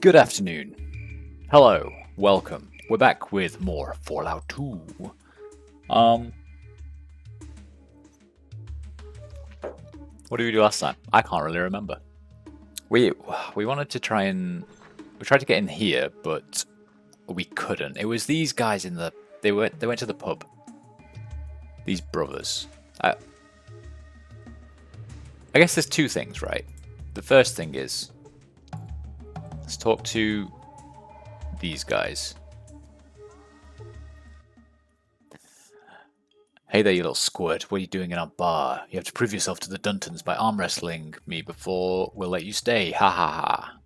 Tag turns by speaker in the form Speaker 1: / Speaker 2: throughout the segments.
Speaker 1: Good afternoon. Hello. Welcome. We're back with more Fallout 2. What did we do last time? I can't really remember. We wanted to try and we tried to get in here, but we couldn't. It was these guys in the they went to the pub. These brothers. I guess there's two things, right? The first thing is let's talk to these guys. Hey there, you little squirt. What are you doing in our bar? You have to prove yourself to the Duntons by arm wrestling me before we'll let you stay. Ha ha ha.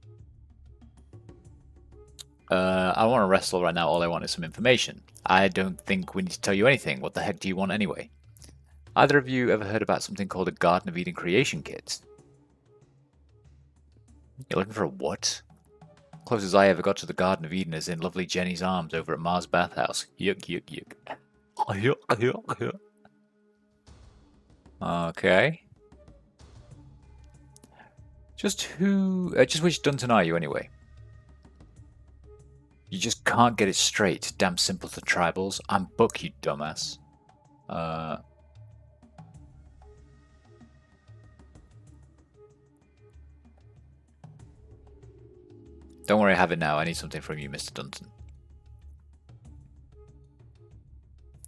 Speaker 1: I don't want to wrestle right now. All I want is some information. I don't think we need to tell you anything. What the heck do you want anyway? Either of you ever heard about something called a Garden of Eden creation kit? You're looking for a what? Closest I ever got to the Garden of Eden is in lovely Jenny's arms over at Mars Bathhouse. Yuck, yuck, yuck. Okay. Just which Dunton are you anyway? You just can't get it straight. Damn simpleton tribals. I'm Buck, you dumbass. Don't worry, I have it now. I need something from you, Mr. Dunton.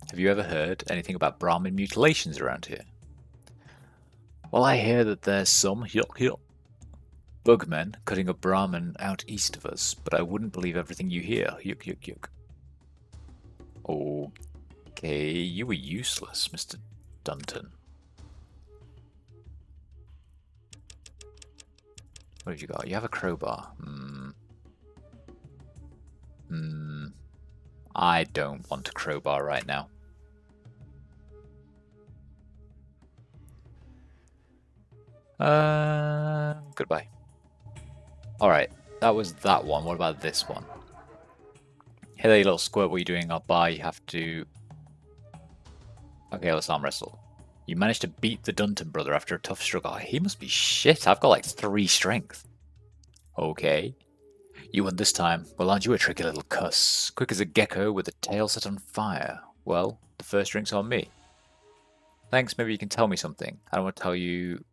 Speaker 1: Have you ever heard anything about Brahmin mutilations around here? Well, I hear that there's some bugmen cutting a Brahmin out east of us, but I wouldn't believe everything you hear. Yuck, yuck, yuck. Okay, you were useless, Mr. Dunton. What have you got? You have a crowbar. I don't want a crowbar right now. Goodbye. Alright, that was that one. What about this one? Hey there, you little squirt. What are you doing in our bar? You have to... Okay, let's arm wrestle. You managed to beat the Dunton brother after a tough struggle. He must be shit. I've got like 3 strength. Okay. You won this time. Well, aren't you a tricky little cuss? Quick as a gecko with a tail set on fire. Well, the first drink's on me. Thanks, maybe you can tell me something. I don't want to tell you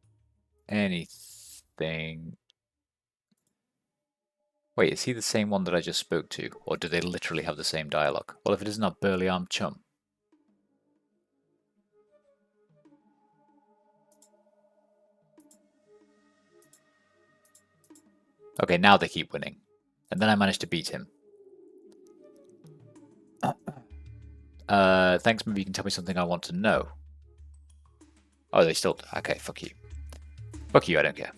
Speaker 1: anything. Wait, is he the same one that I just spoke to? Or do they literally have the same dialogue? Well, if it isn't our burly-armed chum. Okay, now they keep winning. And then I managed to beat him. Thanks, maybe you can tell me something I want to know. Oh, they still... Okay, fuck you. Fuck you, I don't care.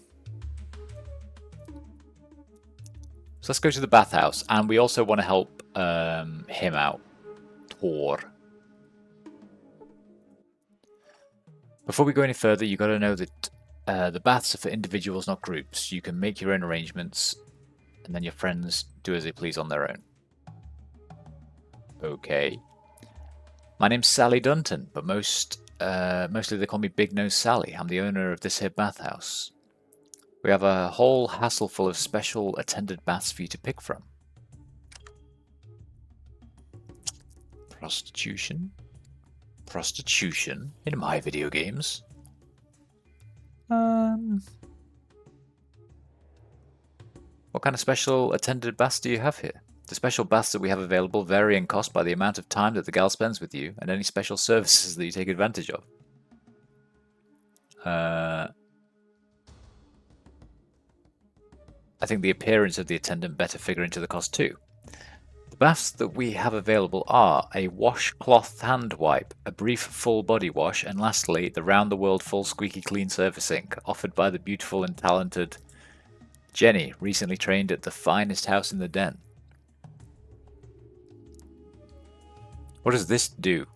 Speaker 1: So let's go to the bathhouse. And we also want to help him out. Tor. Before we go any further, you got to know that the baths are for individuals, not groups. You can make your own arrangements, and then your friends do as they please on their own. Okay. My name's Sally Dunton, but mostly they call me Big Nose Sally. I'm the owner of this here bathhouse. We have a whole hassle full of special attended baths for you to pick from. Prostitution? Prostitution in my video games? What kind of special attended baths do you have here? The special baths that we have available vary in cost by the amount of time that the gal spends with you and any special services that you take advantage of. I think the appearance of the attendant better figure into the cost too. The baths that we have available are a washcloth hand wipe, a brief full body wash, and lastly, the round-the-world full squeaky clean servicing, offered by the beautiful and talented Jenny, recently trained at the finest house in the den. What does this do?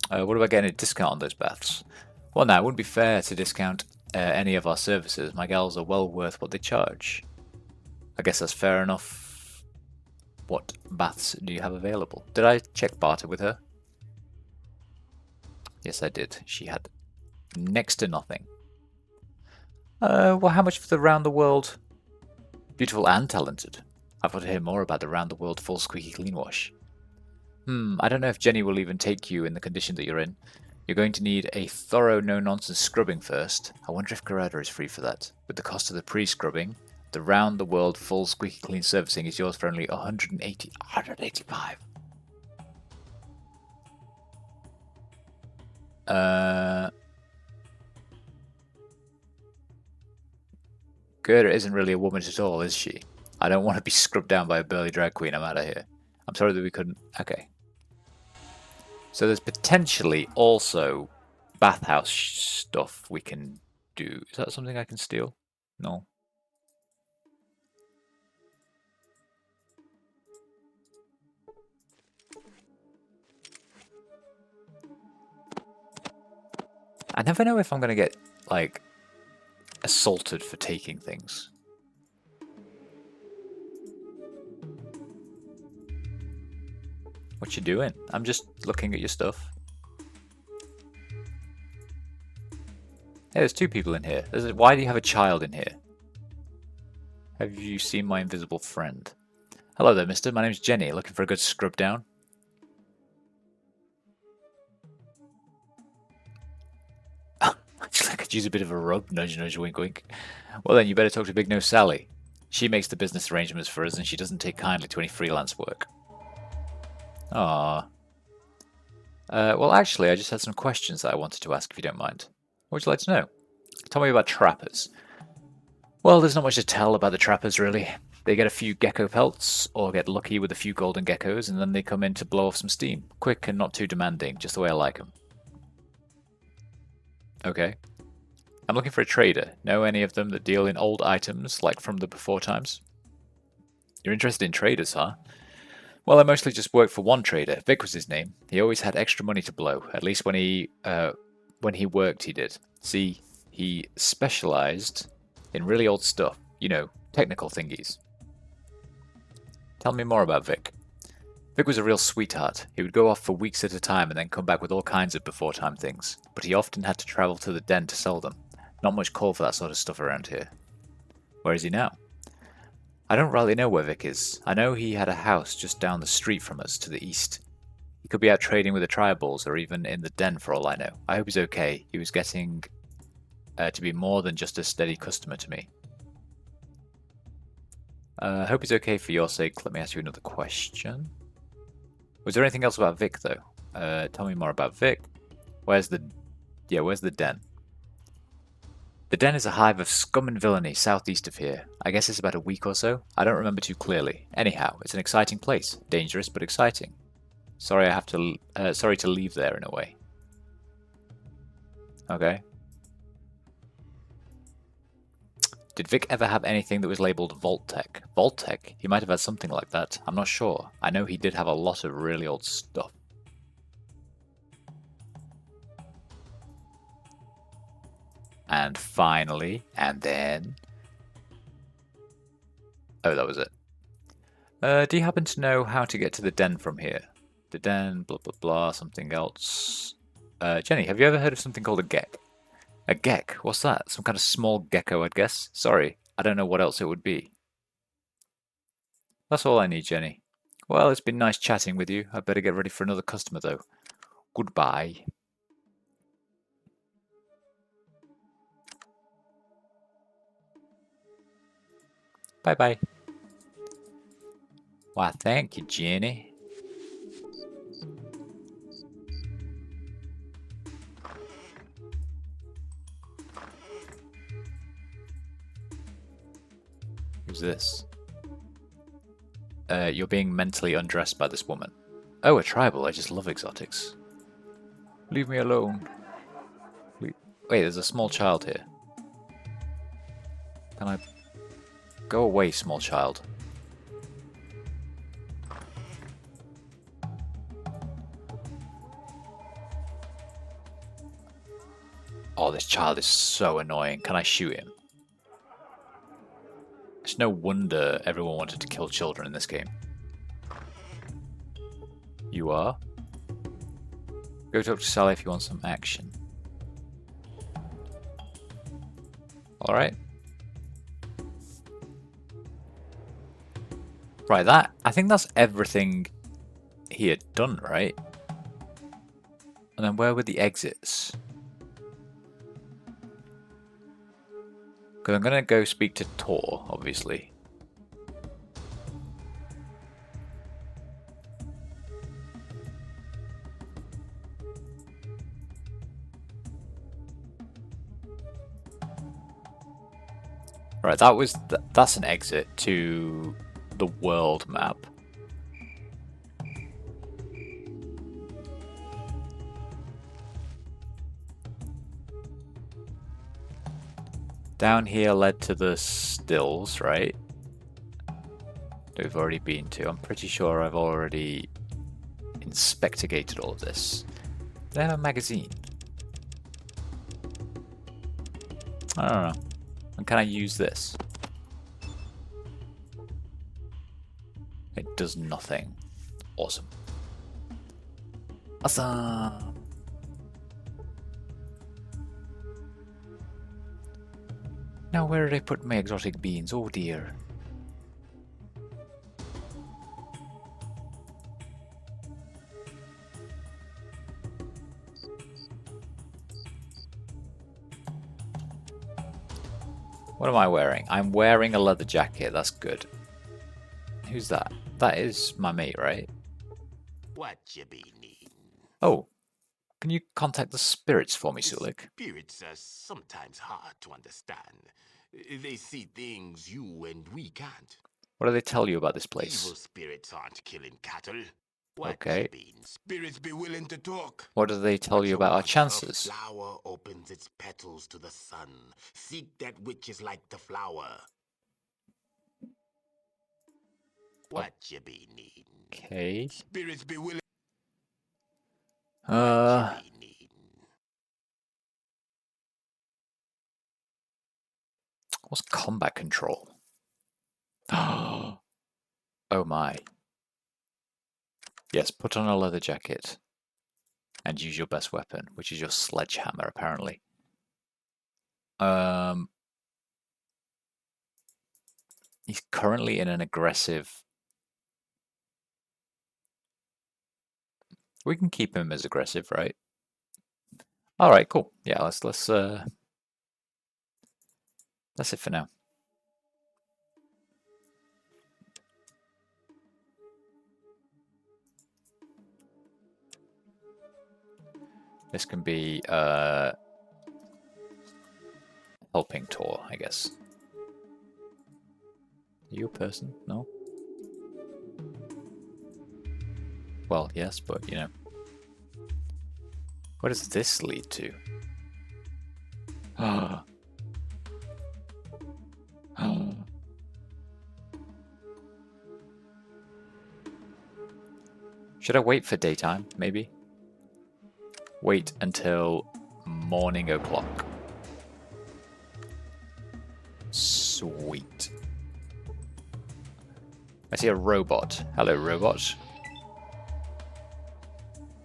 Speaker 1: What about getting a discount on those baths? Well, now, it wouldn't be fair to discount any of our services. My gals are well worth what they charge. I guess that's fair enough. What baths do you have available? Did I check barter with her? Yes, I did. She had next to nothing. Well, how much for the round the world? Beautiful and talented. I've got to hear more about the round the world full squeaky clean wash. I don't know if Jenny will even take you in the condition that you're in. You're going to need a thorough no-nonsense scrubbing first. I wonder if Gerada is free for that. With the cost of the pre-scrubbing, the round-the-world full squeaky clean servicing is yours for only 185. Gerda isn't really a woman at all, is she? I don't want to be scrubbed down by a burly drag queen. I'm out of here. I'm sorry that we couldn't... Okay. So there's potentially also bathhouse stuff we can do. Is that something I can steal? No. I never know if I'm going to get, like, assaulted for taking things. What you doing? I'm just looking at your stuff. Hey, there's two people in here. Why do you have a child in here? Have you seen my invisible friend? Hello there, mister. My name's Jenny. Looking for a good scrub down? I could use a bit of a rub. Nudge, nudge, wink, wink. Well then, you better talk to Big Nose Sally. She makes the business arrangements for us and she doesn't take kindly to any freelance work. Ah. Well, actually, I just had some questions that I wanted to ask, if you don't mind. What would you like to know? Tell me about trappers. Well, there's not much to tell about the trappers, really. They get a few gecko pelts, or get lucky with a few golden geckos, and then they come in to blow off some steam. Quick and not too demanding, just the way I like them. Okay. I'm looking for a trader. Know any of them that deal in old items, like from the before times? You're interested in traders, huh? Well, I mostly just worked for one trader. Vic was his name. He always had extra money to blow. At least when he worked, he did. See, he specialized in really old stuff. You know, technical thingies. Tell me more about Vic. Vic was a real sweetheart. He would go off for weeks at a time and then come back with all kinds of before-time things. But he often had to travel to the den to sell them. Not much call for that sort of stuff around here. Where is he now? I don't really know where Vic is. I know he had a house just down the street from us to the east. He could be out trading with the tribals or even in the den for all I know. I hope he's okay. He was getting to be more than just a steady customer to me. I hope he's okay for your sake. Let me ask you another question. Was there anything else about Vic though? Tell me more about Vic. Where's the den? The den is a hive of scum and villainy southeast of here. I guess it's about a week or so. I don't remember too clearly. Anyhow, it's an exciting place. Dangerous, but exciting. Sorry to leave there in a way. Okay. Did Vic ever have anything that was labelled Vault-Tec? Vault-Tec? He might have had something like that. I'm not sure. I know he did have a lot of really old stuff. And finally, and then... Oh, that was it. Do you happen to know how to get to the den from here? The den, blah blah blah, something else. Jenny, have you ever heard of something called a gek? A gek? What's that? Some kind of small gecko, I'd guess. Sorry, I don't know what else it would be. That's all I need, Jenny. Well, it's been nice chatting with you. I better get ready for another customer, though. Goodbye. Bye-bye. Why, thank you, Jenny. Who's this? You're being mentally undressed by this woman. Oh, a tribal. I just love exotics. Leave me alone. Wait, there's a small child here. Can I... Go away, small child. Oh, this child is so annoying. Can I shoot him? It's no wonder everyone wanted to kill children in this game. You are? Go talk to Sally if you want some action. Alright. Right, that I think that's everything he had done, right? And then where were the exits? Because I'm gonna go speak to Tor, obviously. Right, that's an exit to the world map. Down here led to the stills, right? That we've already been to. I'm pretty sure I've already inspectigated all of this. Do they have a magazine? I don't know. And can I use this? It does nothing. Awesome. Awesome! Now where did I put my exotic beans? Oh dear. What am I wearing? I'm wearing a leather jacket. That's good. Who's that? That is my mate, right?
Speaker 2: What you be needing?
Speaker 1: Oh. Can you contact the spirits for me, Sulik?
Speaker 2: Spirits are sometimes hard to understand. They see things you and we can't.
Speaker 1: What do they tell you about this place?
Speaker 2: Evil spirits aren't killing cattle. What
Speaker 1: Okay.
Speaker 2: you mean? Spirits be willing to talk.
Speaker 1: What do they tell you about our chances?
Speaker 2: A flower opens its petals to the sun. Seek that which is like the flower. What you be needing?
Speaker 1: Okay.
Speaker 2: Spirits be willing.
Speaker 1: What's combat control? Oh my. Yes, put on a leather jacket. And use your best weapon, which is your sledgehammer, apparently. He's currently in an aggressive... We can keep him as aggressive, right? Alright, cool. Yeah, that's it for now. This can be helping Tor, I guess. Are you a person? No? Well, yes, but you know. What does this lead to? Should I wait for daytime, maybe? Wait until morning o'clock. Sweet. I see a robot. Hello, robot.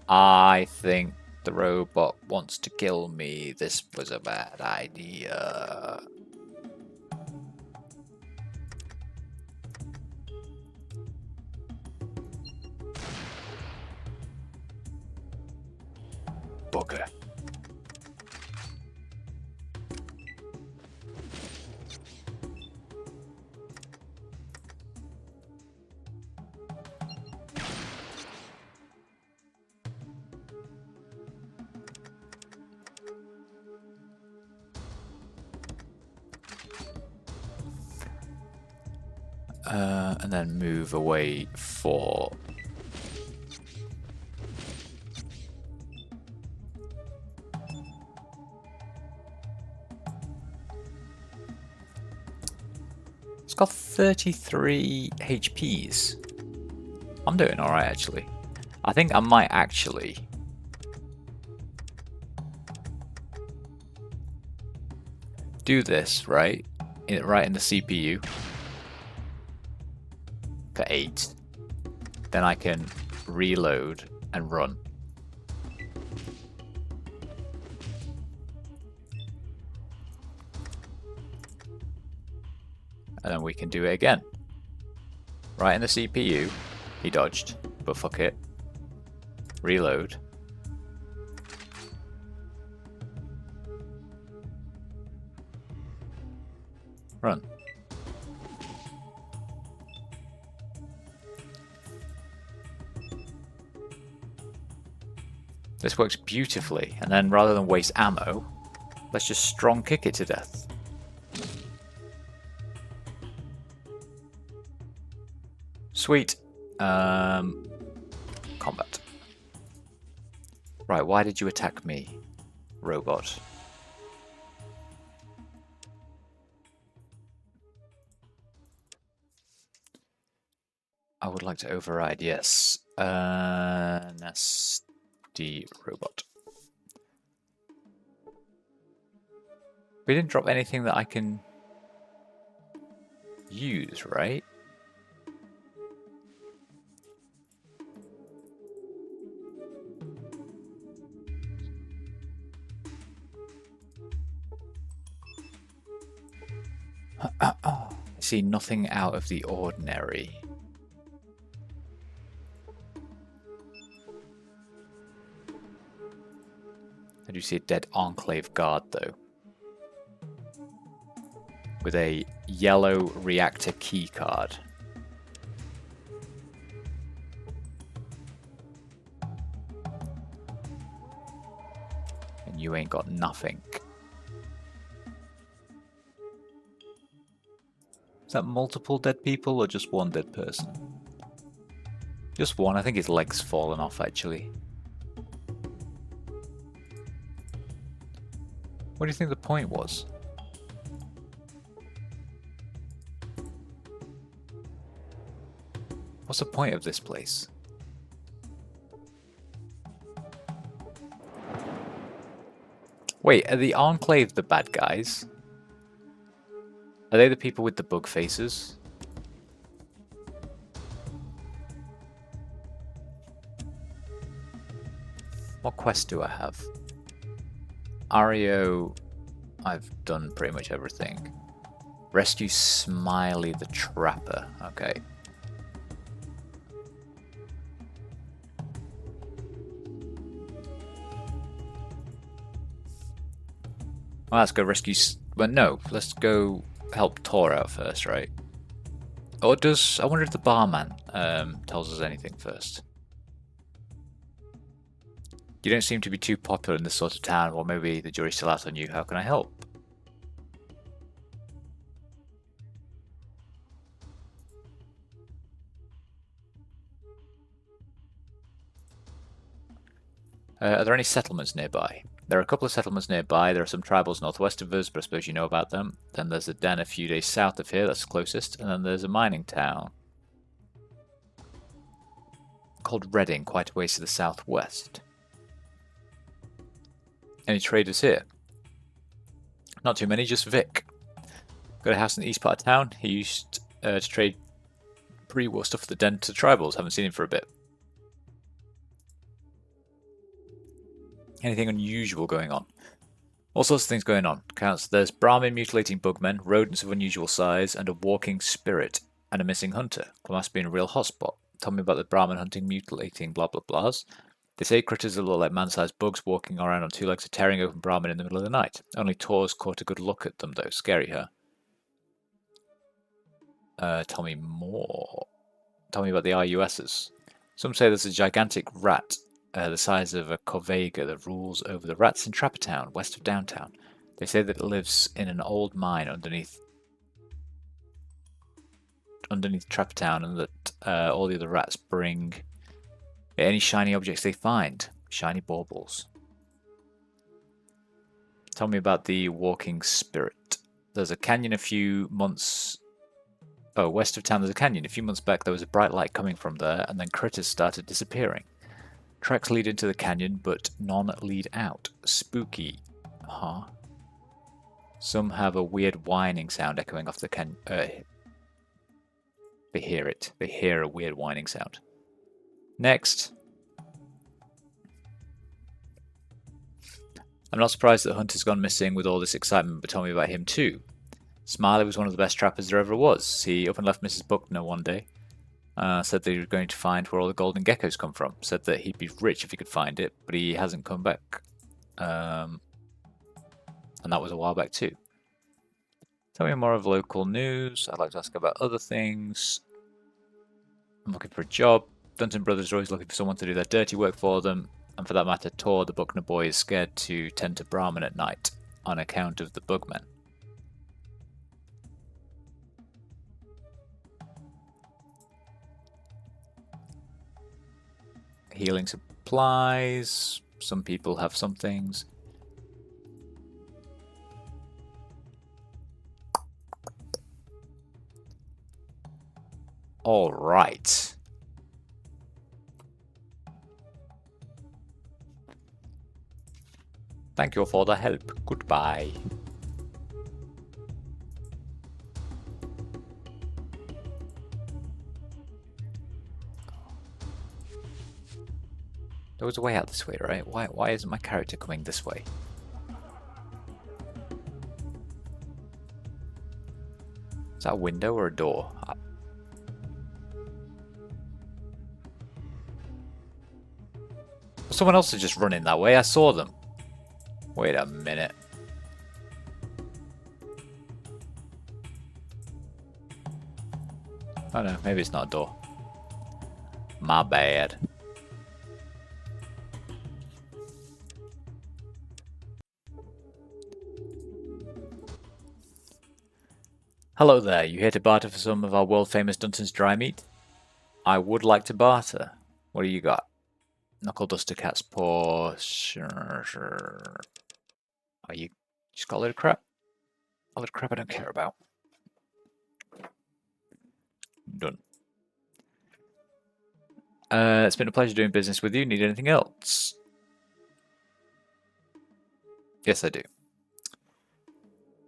Speaker 1: I think the robot wants to kill me. This was a bad idea. Bugger. And then move away for... It's got 33 HPs. I'm doing alright, actually. I think I might actually... do this, right? Right in the CPU. For 8. Then I can reload and run. and then we can do it again. Right in the CPU. He dodged, but fuck it. Reload. Run. This works beautifully, and then rather than waste ammo, let's just strong kick it to death. Sweet. Combat. Right, why did you attack me, robot? I would like to override, yes. Nasty robot. We didn't drop anything that I can use, right? I see nothing out of the ordinary. I do see a dead Enclave guard, though. With a yellow reactor key card. And you ain't got nothing. Is that multiple dead people or just one dead person? Just one. I think his leg's fallen off, actually. What do you think the point was? What's the point of this place? Wait, are the Enclave the bad guys? Are they the people with the bug faces? What quest do I have? Ario, I've done pretty much everything. Rescue Smiley the Trapper. Okay. Well, let's go rescue... Well, no, let's go help Tor out first, right? Or does... I wonder if the barman tells us anything first. You don't seem to be too popular in this sort of town, or maybe the jury's still out on you. How can I help? Are there any settlements nearby? There are a couple of settlements nearby. There are some tribals northwest of us, but I suppose you know about them. Then there's a den a few days south of here, that's the closest. And then there's a mining town called Reading, quite a ways to the southwest. Any traders here? Not too many, just Vic. Got a house in the east part of town. He used to trade pre-war stuff for the den to tribals. Haven't seen him for a bit. Anything unusual going on? All sorts of things going on. Counts. There's Brahmin mutilating bugmen, rodents of unusual size, and a walking spirit, and a missing hunter. Well, must be in a real hotspot. Tell me about the Brahmin hunting, mutilating, blah blah blahs. They say critters that look like man-sized bugs walking around on two legs are tearing open Brahmin in the middle of the night. Only Tor's caught a good look at them, though. Scary, huh? Tell me more. Tell me about the RUSs. Some say there's a gigantic rat the size of a Corvega that rules over the rats in Trappertown, west of downtown. They say that it lives in an old mine underneath Trappertown, and that all the other rats bring any shiny objects they find. Shiny baubles. Tell me about the walking spirit. There's a canyon a few months... Oh, west of town there's a canyon. A few months back there was a bright light coming from there, and then critters started disappearing. Tracks lead into the canyon, but none lead out. Spooky. Huh? Some have a weird whining sound echoing off the canyon. They hear it. They hear a weird whining sound. Next. I'm not surprised that Hunter's gone missing with all this excitement, but tell me about him too. Smiley was one of the best trappers there ever was. He up and left Mrs. Buckner one day. Said that he was going to find where all the golden geckos come from. Said that he'd be rich if he could find it, but he hasn't come back. And that was a while back too. Tell me more of local news. I'd like to ask about other things. I'm looking for a job. Dunton brothers are always looking for someone to do their dirty work for them. And for that matter, Tor, the Buckner boy, is scared to tend to Brahmin at night on account of the bugmen. Healing supplies. Some people have some things. All right. Thank you for the help. Goodbye. There was a way out this way, right? Why isn't my character coming this way? Is that a window or a door? Someone else is just running that way. I saw them. Wait a minute. Oh no, maybe it's not a door. My bad. Hello there, you here to barter for some of our world-famous Dunton's dry meat? I would like to barter. What do you got? Knuckle duster, cat's paw. Sure. Oh, you just got a load of crap? A load of crap I don't care about. Done. It's been a pleasure doing business with you. Need anything else? Yes, I do.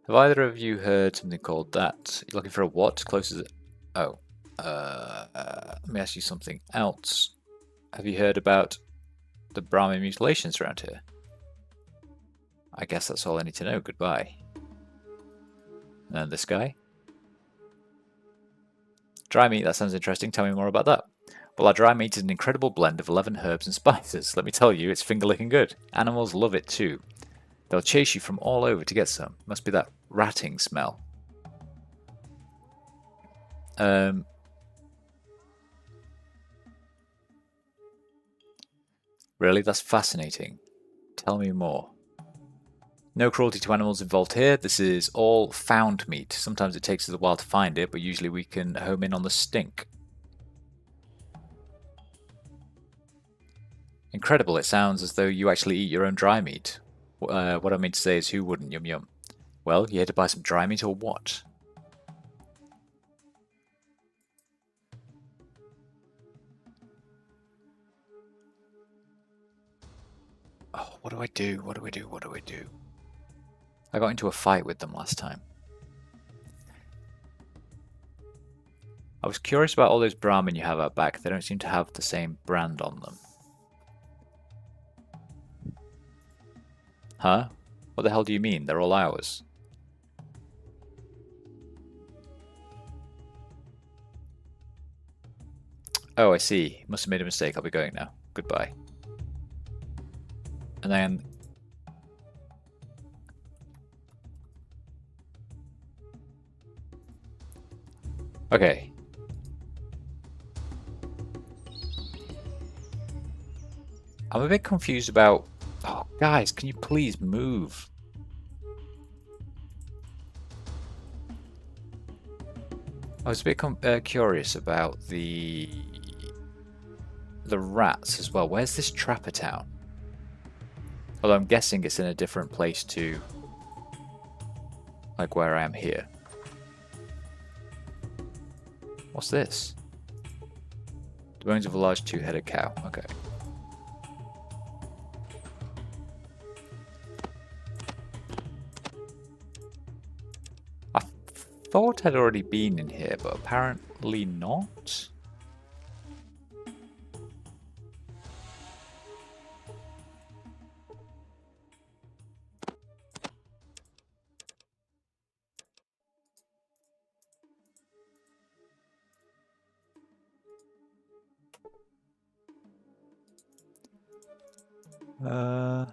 Speaker 1: Have either of you heard something called that? You're looking for a what? Close as it? Oh. Let me ask you something else. Have you heard about the Brahmin mutilations around here? I guess that's all I need to know. Goodbye. And this guy? Dry meat, that sounds interesting. Tell me more about that. Well, our dry meat is an incredible blend of 11 herbs and spices. Let me tell you, it's finger-licking good. Animals love it too. They'll chase you from all over to get some. Must be that ratting smell. Really? That's fascinating. Tell me more. No cruelty to animals involved here. This is all found meat. Sometimes it takes us a while to find it, but usually we can home in on the stink. Incredible. It sounds as though you actually eat your own dry meat. What I mean to say is, who wouldn't? Yum yum. Well, you here to buy some dry meat or what? Oh, what do I do? What do I do? What do I do? I got into a fight with them last time. I was curious about all those Brahmin you have out back. They don't seem to have the same brand on them. Huh? What the hell do you mean? They're all ours. Oh, I see. Must have made a mistake. I'll be going now. Goodbye. And then... Okay. I'm a bit confused about... Oh, guys, can you please move? I was a bit curious about the rats as well. Where's this trapper town? Although I'm guessing it's in a different place to like where I am here. What's this? The bones of a large two-headed cow. Okay. I thought I'd already been in here, but apparently not. Uh...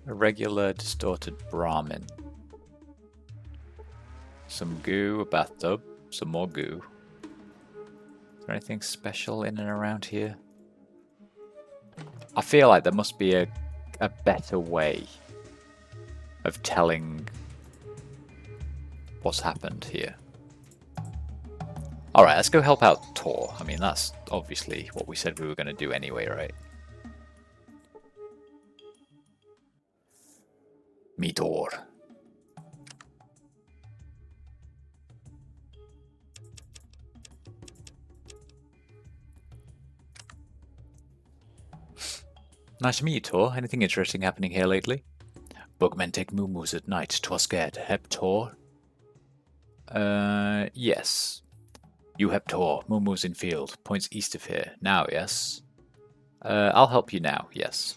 Speaker 1: A regular distorted Brahmin. Some goo, a bathtub, some more goo. Is there anything special in and around here? I feel like there must be a better way of telling what's happened here. Alright, let's go help out Tor. I mean, that's obviously what we said we were going to do anyway, right? Me Tor. Nice to meet you, Tor. Anything interesting happening here lately? Bugmen take moo-moos at night. Twas scared. Hep Tor? Yes. You hep Tor. Moo-moos in field. Points east of here. Now, yes? I'll help you now, yes.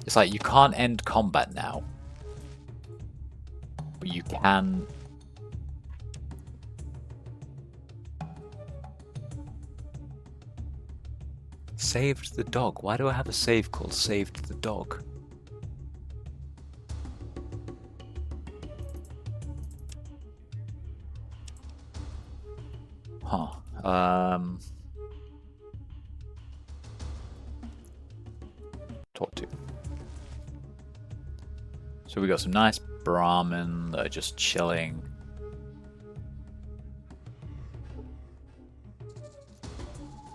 Speaker 1: It's like you can't end combat now, but you can. Saved the dog. Why do I have a save called Saved the Dog? Huh. Talk to. So we got some nice Brahmin that are just chilling.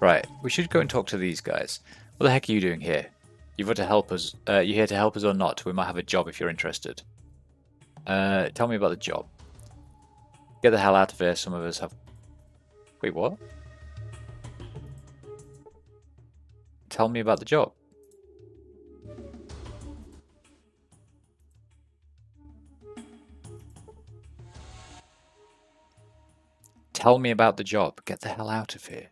Speaker 1: Right, we should go and talk to these guys. What the heck are you doing here? You've got to help us. You here to help us or not? We might have a job if you're interested. Tell me about the job. Get the hell out of here. Some of us have. Wait, what? Tell me about the job. Tell me about the job. Get the hell out of here.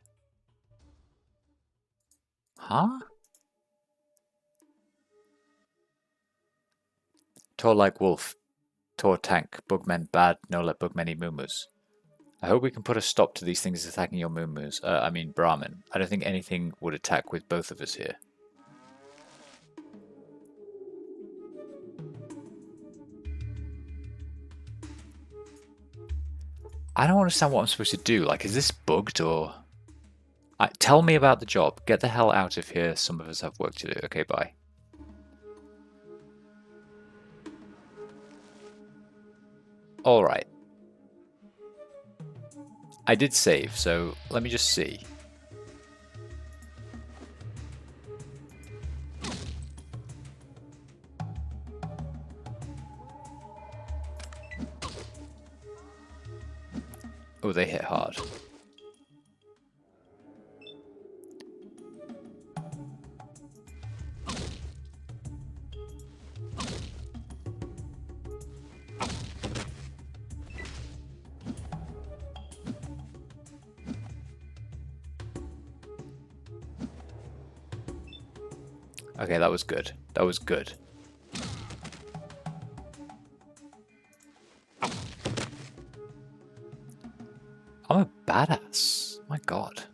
Speaker 1: Huh? Tor like wolf. Tor tank. Bugmen bad. No let bugmen eat moo-moos. I hope we can put a stop to these things attacking your moo-moos. I mean Brahmin. I don't think anything would attack with both of us here. I don't understand what I'm supposed to do. Like, is this bugged or... tell me about the job. Get the hell out of here. Some of us have work to do. Okay, bye. Alright. I did save, so let me just see. Oh, they hit hard. Okay, that was good. That was good. I'm a badass. My god.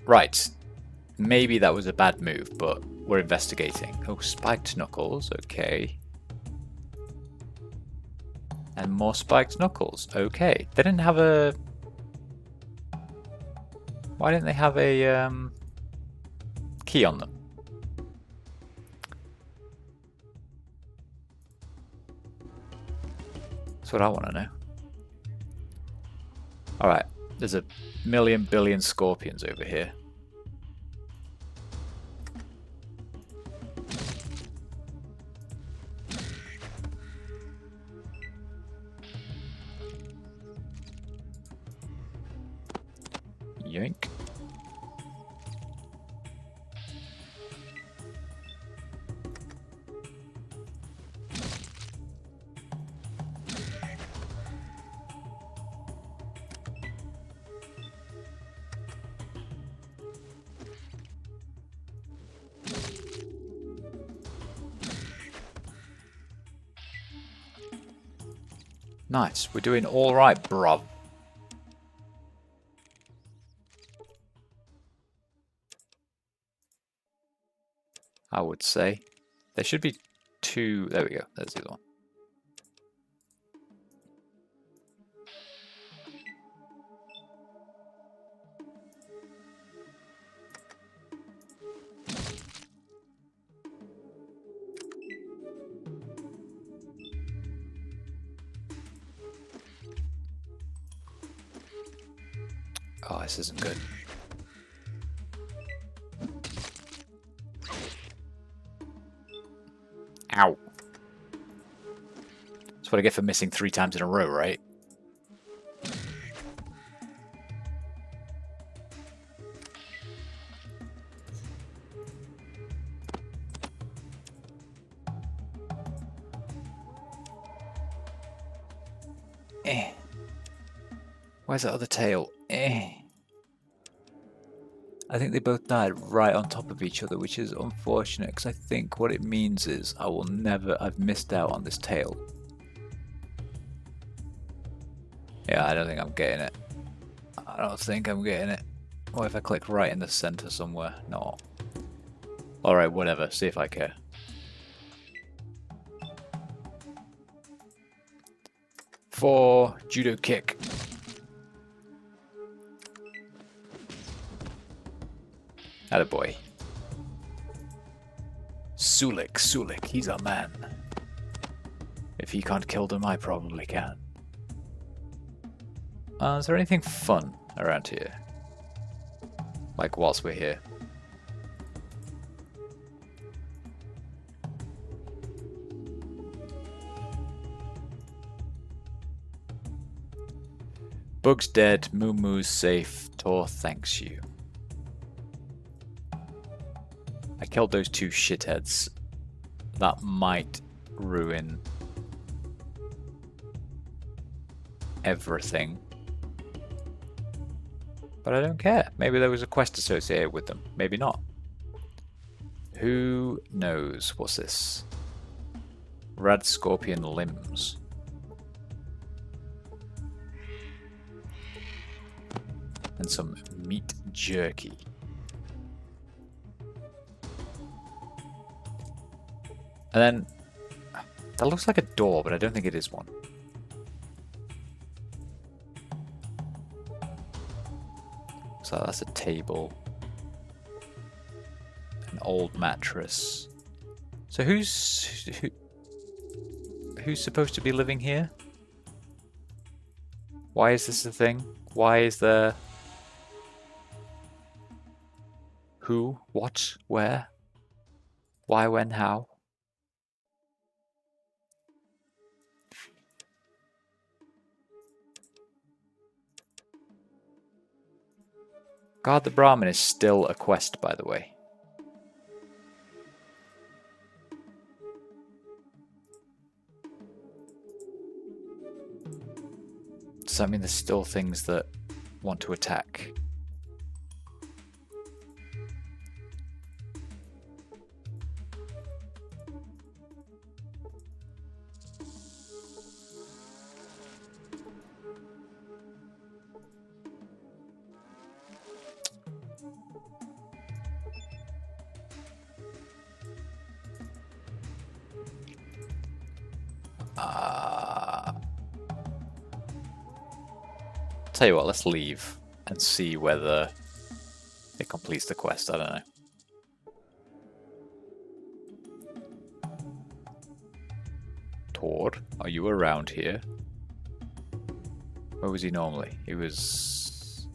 Speaker 1: Right. Maybe that was a bad move, but we're investigating. Oh, spiked knuckles. Okay. And more spiked knuckles. Okay. They didn't have a... Why didn't they have a key on them? what I want to know. Alright, there's a million billion scorpions over here. Yoink. Nice, we're doing alright, bruv. I would say. There should be two. There we go, there's the other one. Oh, this isn't good. Ow. That's what I get for missing 3 times in a row, right? Eh. Where's that other tail? Eh. I think they both died right on top of each other, which is unfortunate, because I think what it means is I've missed out on this tail. Yeah, I don't think I'm getting it. I don't think I'm getting it. What if I click right in the center somewhere? No. Alright, whatever, see if I care. For judo kick. Attaboy. Sulik, he's a man. If he can't kill them, I probably can. Is there anything fun around here? Like whilst we're here? Bug's dead, Moo Moo's safe, Tor thanks you. I killed those 2 shitheads. That might ruin everything. But I don't care. Maybe there was a quest associated with them. Maybe not. Who knows? What's this? Rad scorpion limbs. And some meat jerky. And then, that looks like a door, but I don't think it is one. So that's a table. An old mattress. So who's supposed to be living here? Why is this a thing? Why is there... Who? What? Where? Why, when, how? Guard the Brahmin is still a quest, by the way. Does that mean there's still things that want to attack? Tell you what, let's leave and see whether it completes the quest. I don't know. Tord, are you around here? Where was he normally? He was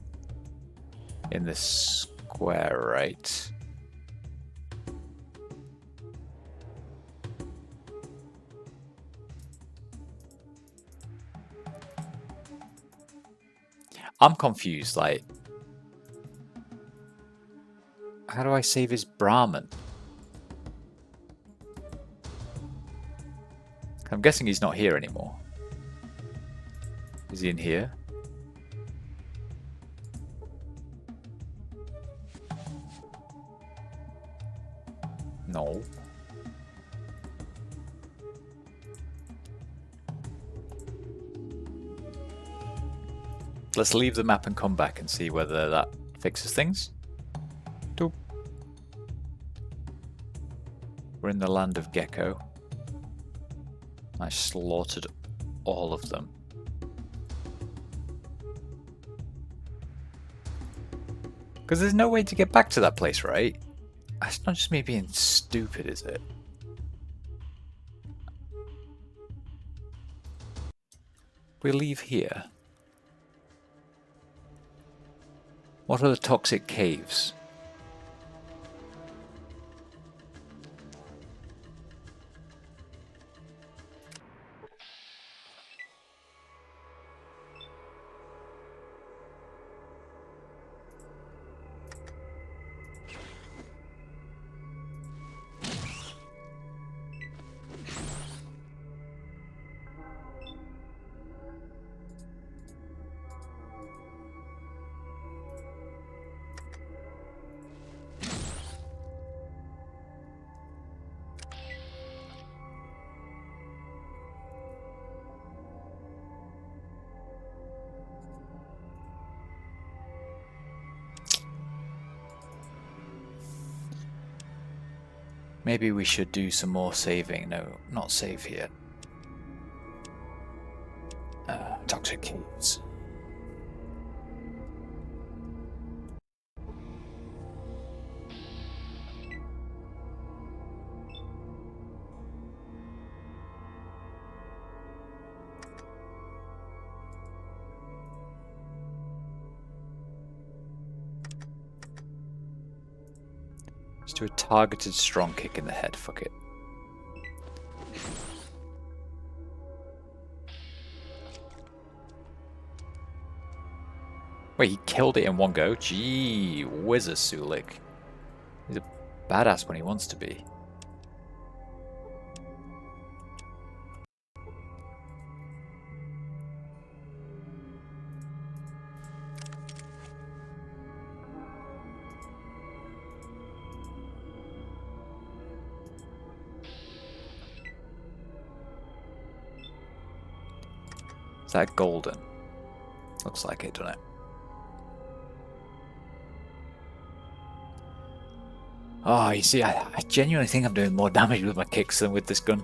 Speaker 1: in this square, right? I'm confused, like, how do I save his Brahmin? I'm guessing he's not here anymore. Is he in here? No. Let's leave the map and come back and see whether that fixes things. Doop. We're in the land of Gecko. I slaughtered all of them. Because there's no way to get back to that place, right? That's not just me being stupid, is it? We leave here. What are the toxic caves? Maybe we should do some more saving. No, not save here. Toxic caves. Let's do a targeted strong kick in the head. Fuck it. Wait, he killed it in one go? Gee whizzes, Sulik. He's a badass when he wants to be. Is that golden? Looks like it, doesn't it? Oh, you see, I genuinely think I'm doing more damage with my kicks than with this gun.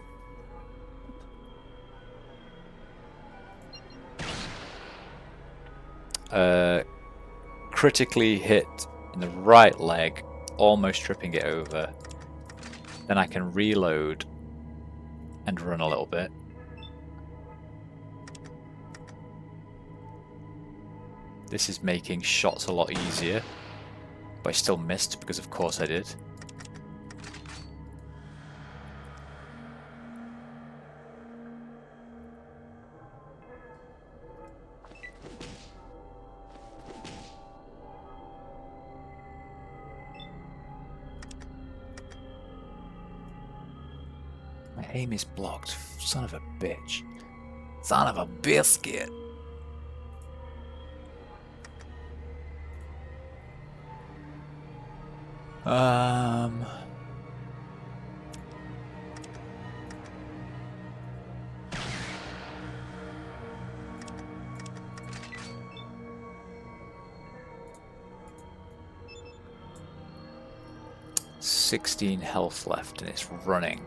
Speaker 1: Critically hit in the right leg, almost tripping it over. Then I can reload and run a little bit. This is making shots a lot easier, but I still missed because of course I did. My aim is blocked. Son of a bitch. Son of a biscuit. $16 health left and it's running.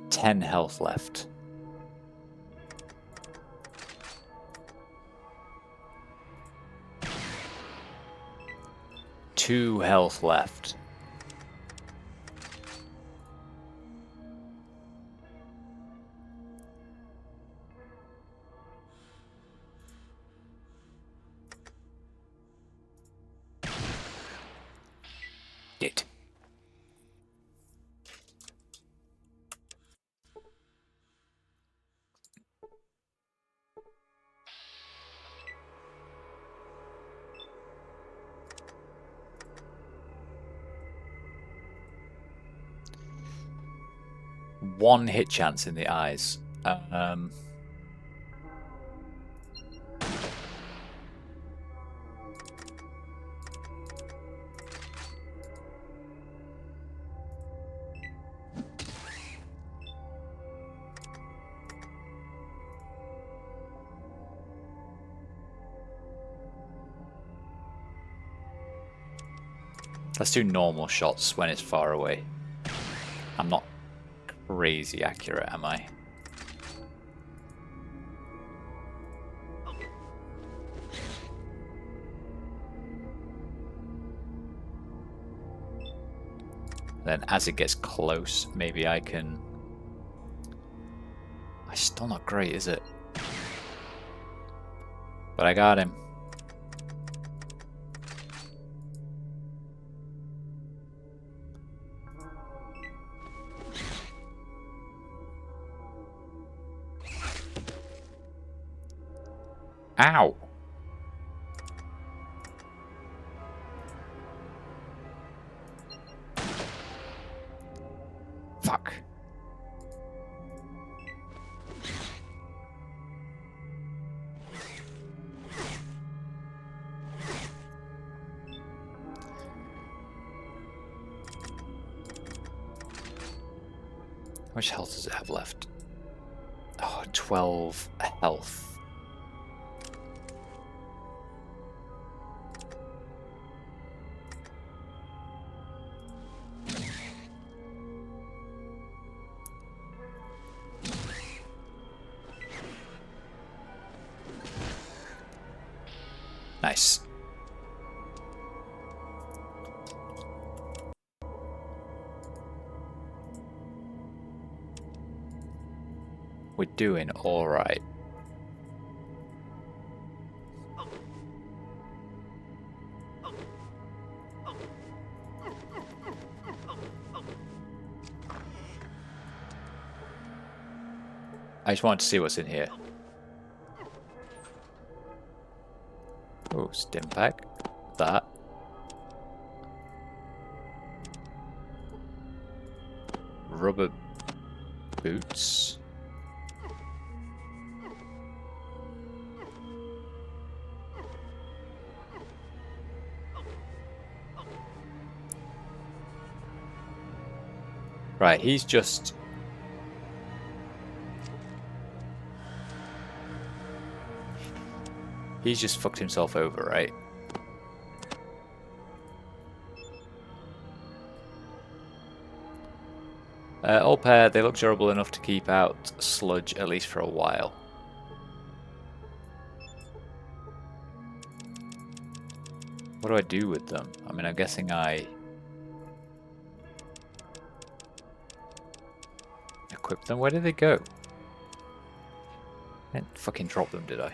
Speaker 1: $10 health left. $2 health left. 1 hit chance in the eyes. Let's do normal shots when it's far away. I'm not crazy accurate, am I? Then as it gets close, maybe I can... It's still not great, is it? But I got him. Ow! Fuck. How much health does it have left? Oh, 12 health. Nice. We're doing all right. I just wanted to see what's in here. Oh, stim pack. That. Rubber boots. Right, he's just... He's just fucked himself over, right? All pair, they look durable enough to keep out sludge at least for a while. What do I do with them? I mean, I'm guessing I... equip them? Where did they go? I didn't fucking drop them, did I?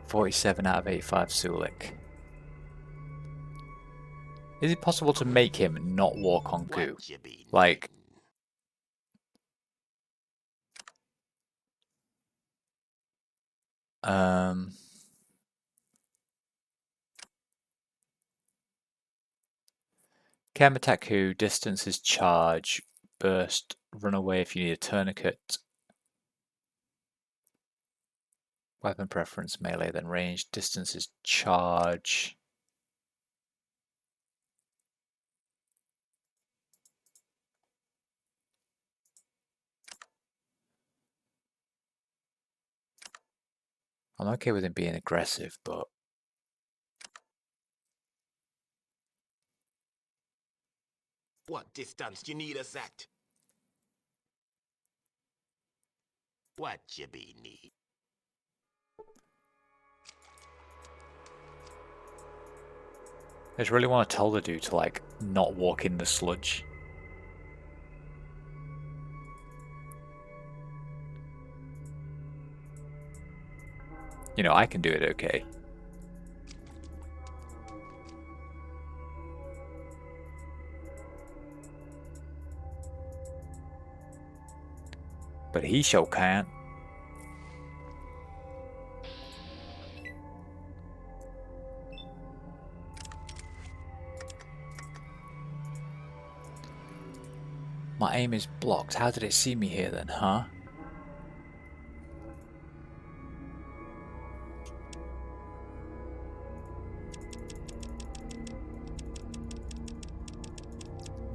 Speaker 1: .47 out of 85 Sulik. Is it possible to make him not walk on goo? Like... Chem attack who, distance is charge, burst, run away if you need a tourniquet. Weapon preference, melee, then range, distance is charge. I'm okay with him being aggressive, but...
Speaker 2: What distance you need us at? What you be need?
Speaker 1: I just really want to tell the dude to, like, not walk in the sludge. You know, I can do it okay. But he sure can't. My aim is blocked. How did it see me here then, huh?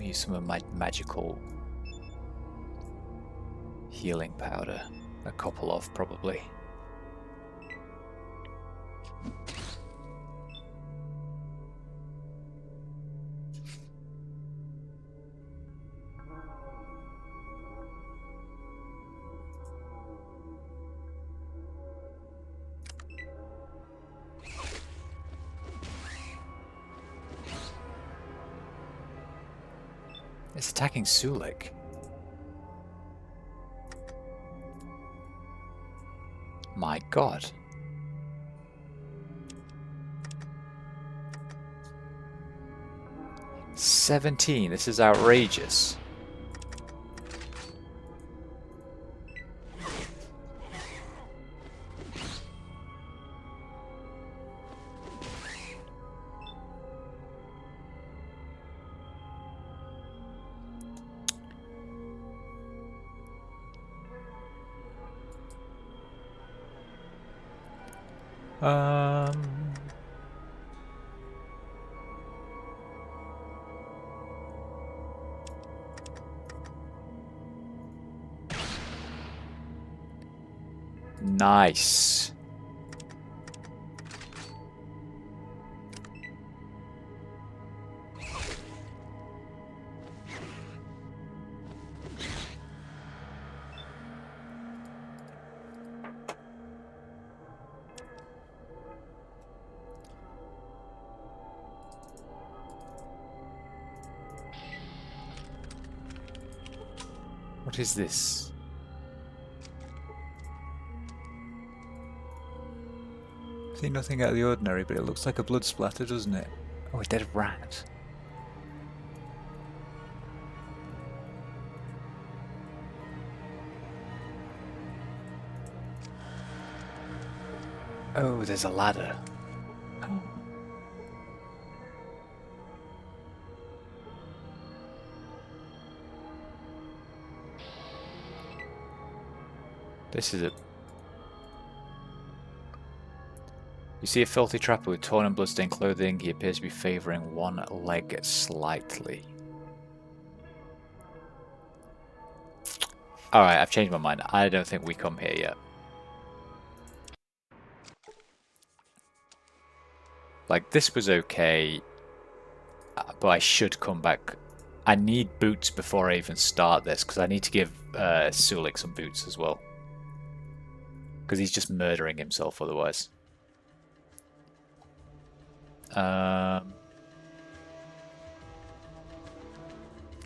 Speaker 1: Use some of my magical healing powder. A couple of, probably. It's attacking Sulik. My god. $17. This is outrageous. Nice. What is this? See, nothing out of the ordinary, but it looks like a blood splatter, doesn't it? Oh, a dead rat. Oh, there's a ladder. Oh. This is a... You see a filthy trapper with torn and bloodstained clothing. He appears to be favouring one leg slightly. Alright, I've changed my mind. I don't think we come here yet. Like, this was okay, but I should come back. I need boots before I even start this, because I need to give Sulik some boots as well. Because he's just murdering himself otherwise.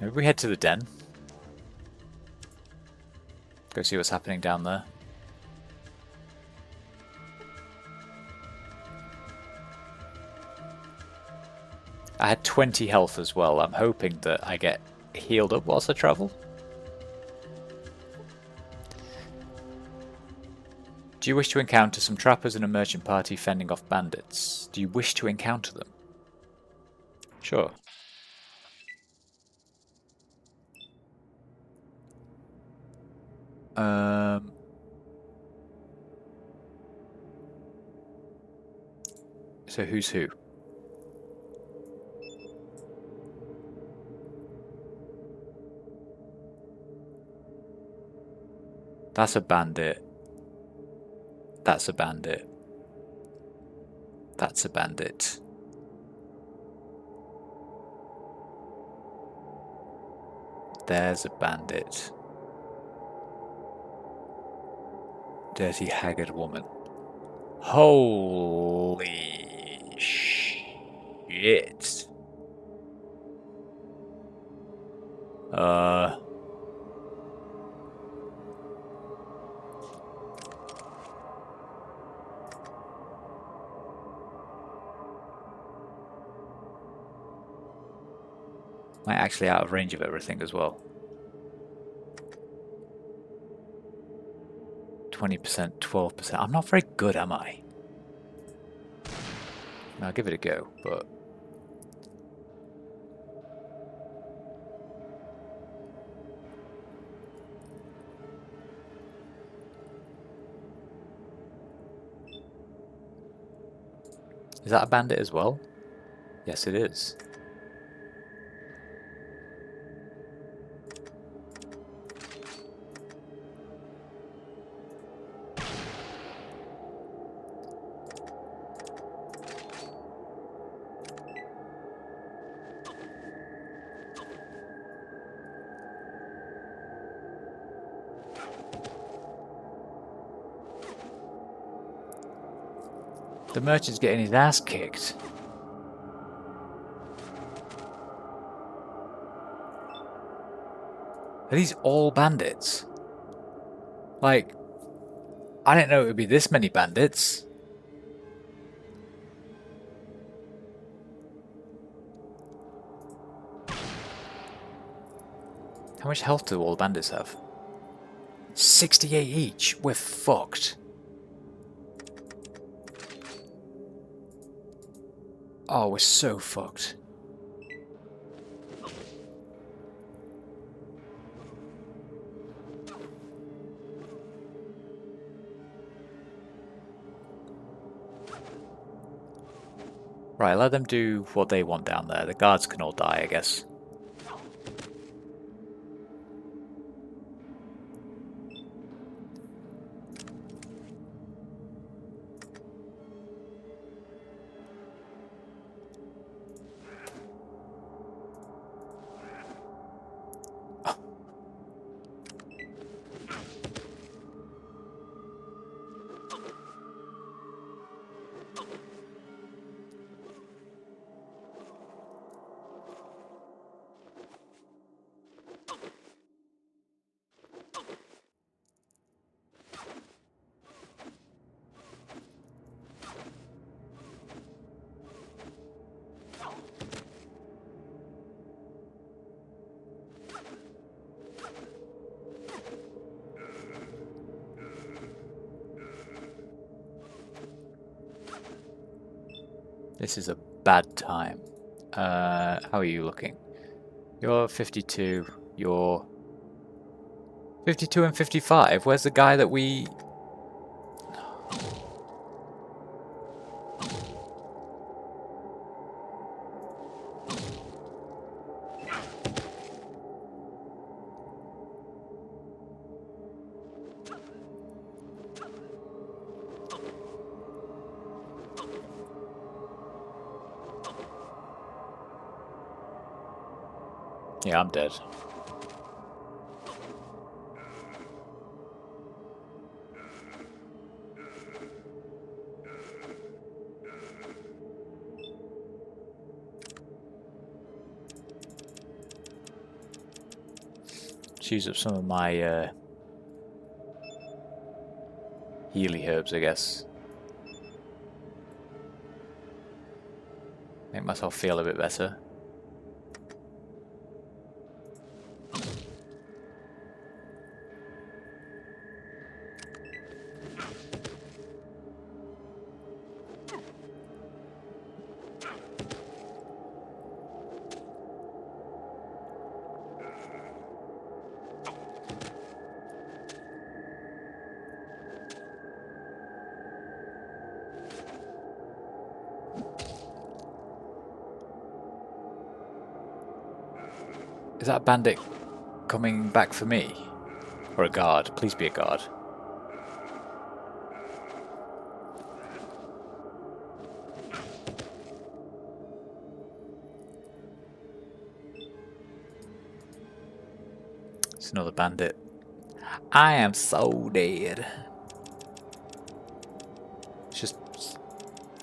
Speaker 1: Maybe we head to the den. Go see what's happening down there. I had 20 health as well. I'm hoping that I get healed up whilst I travel. Do you wish to encounter some trappers and a merchant party fending off bandits? Do you wish to encounter them? Sure. So who's who? That's a bandit. That's a bandit. That's a bandit. There's a bandit. Dirty, haggard woman. Holy shit. Am I actually out of range of everything as well? 20%, 12%. I'm not very good, am I? I'll give it a go, but... Is that a bandit as well? Yes, it is. The merchant's getting his ass kicked. Are these all bandits? Like, I didn't know it would be this many bandits. How much health do all the bandits have? 68 each. We're fucked. Oh, we're so fucked. Right, let them do what they want down there. The guards can all die, I guess. This is a bad time. How are you looking? You're 52. You're 52 and 55. Where's the guy that we... Yeah, I'm dead. Let's use up some of my healy herbs, I guess. Make myself feel a bit better. Is that a bandit coming back for me? Or a guard? Please be a guard. It's another bandit. I am so dead. Let's just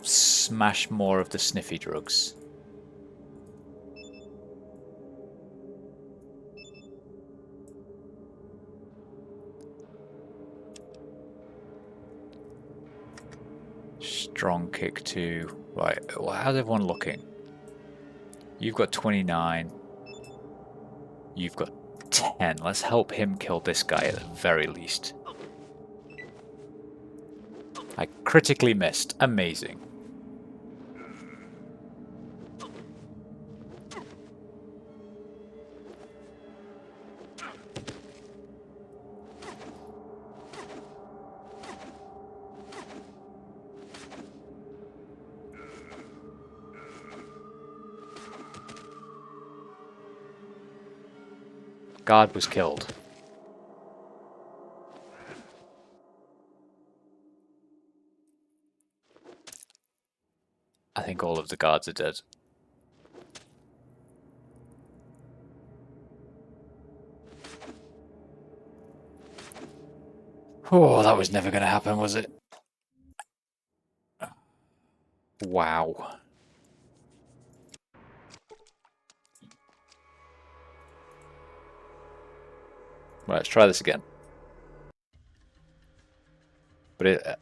Speaker 1: smash more of the sniffy drugs. Strong kick too. Right, well, how's everyone looking? You've got 29. You've got 10. Let's help him kill this guy at the very least. I critically missed. Amazing. Guard was killed. I think all of the guards are dead. Oh, that was never going to happen, was it? Wow. Right, let's try this again. But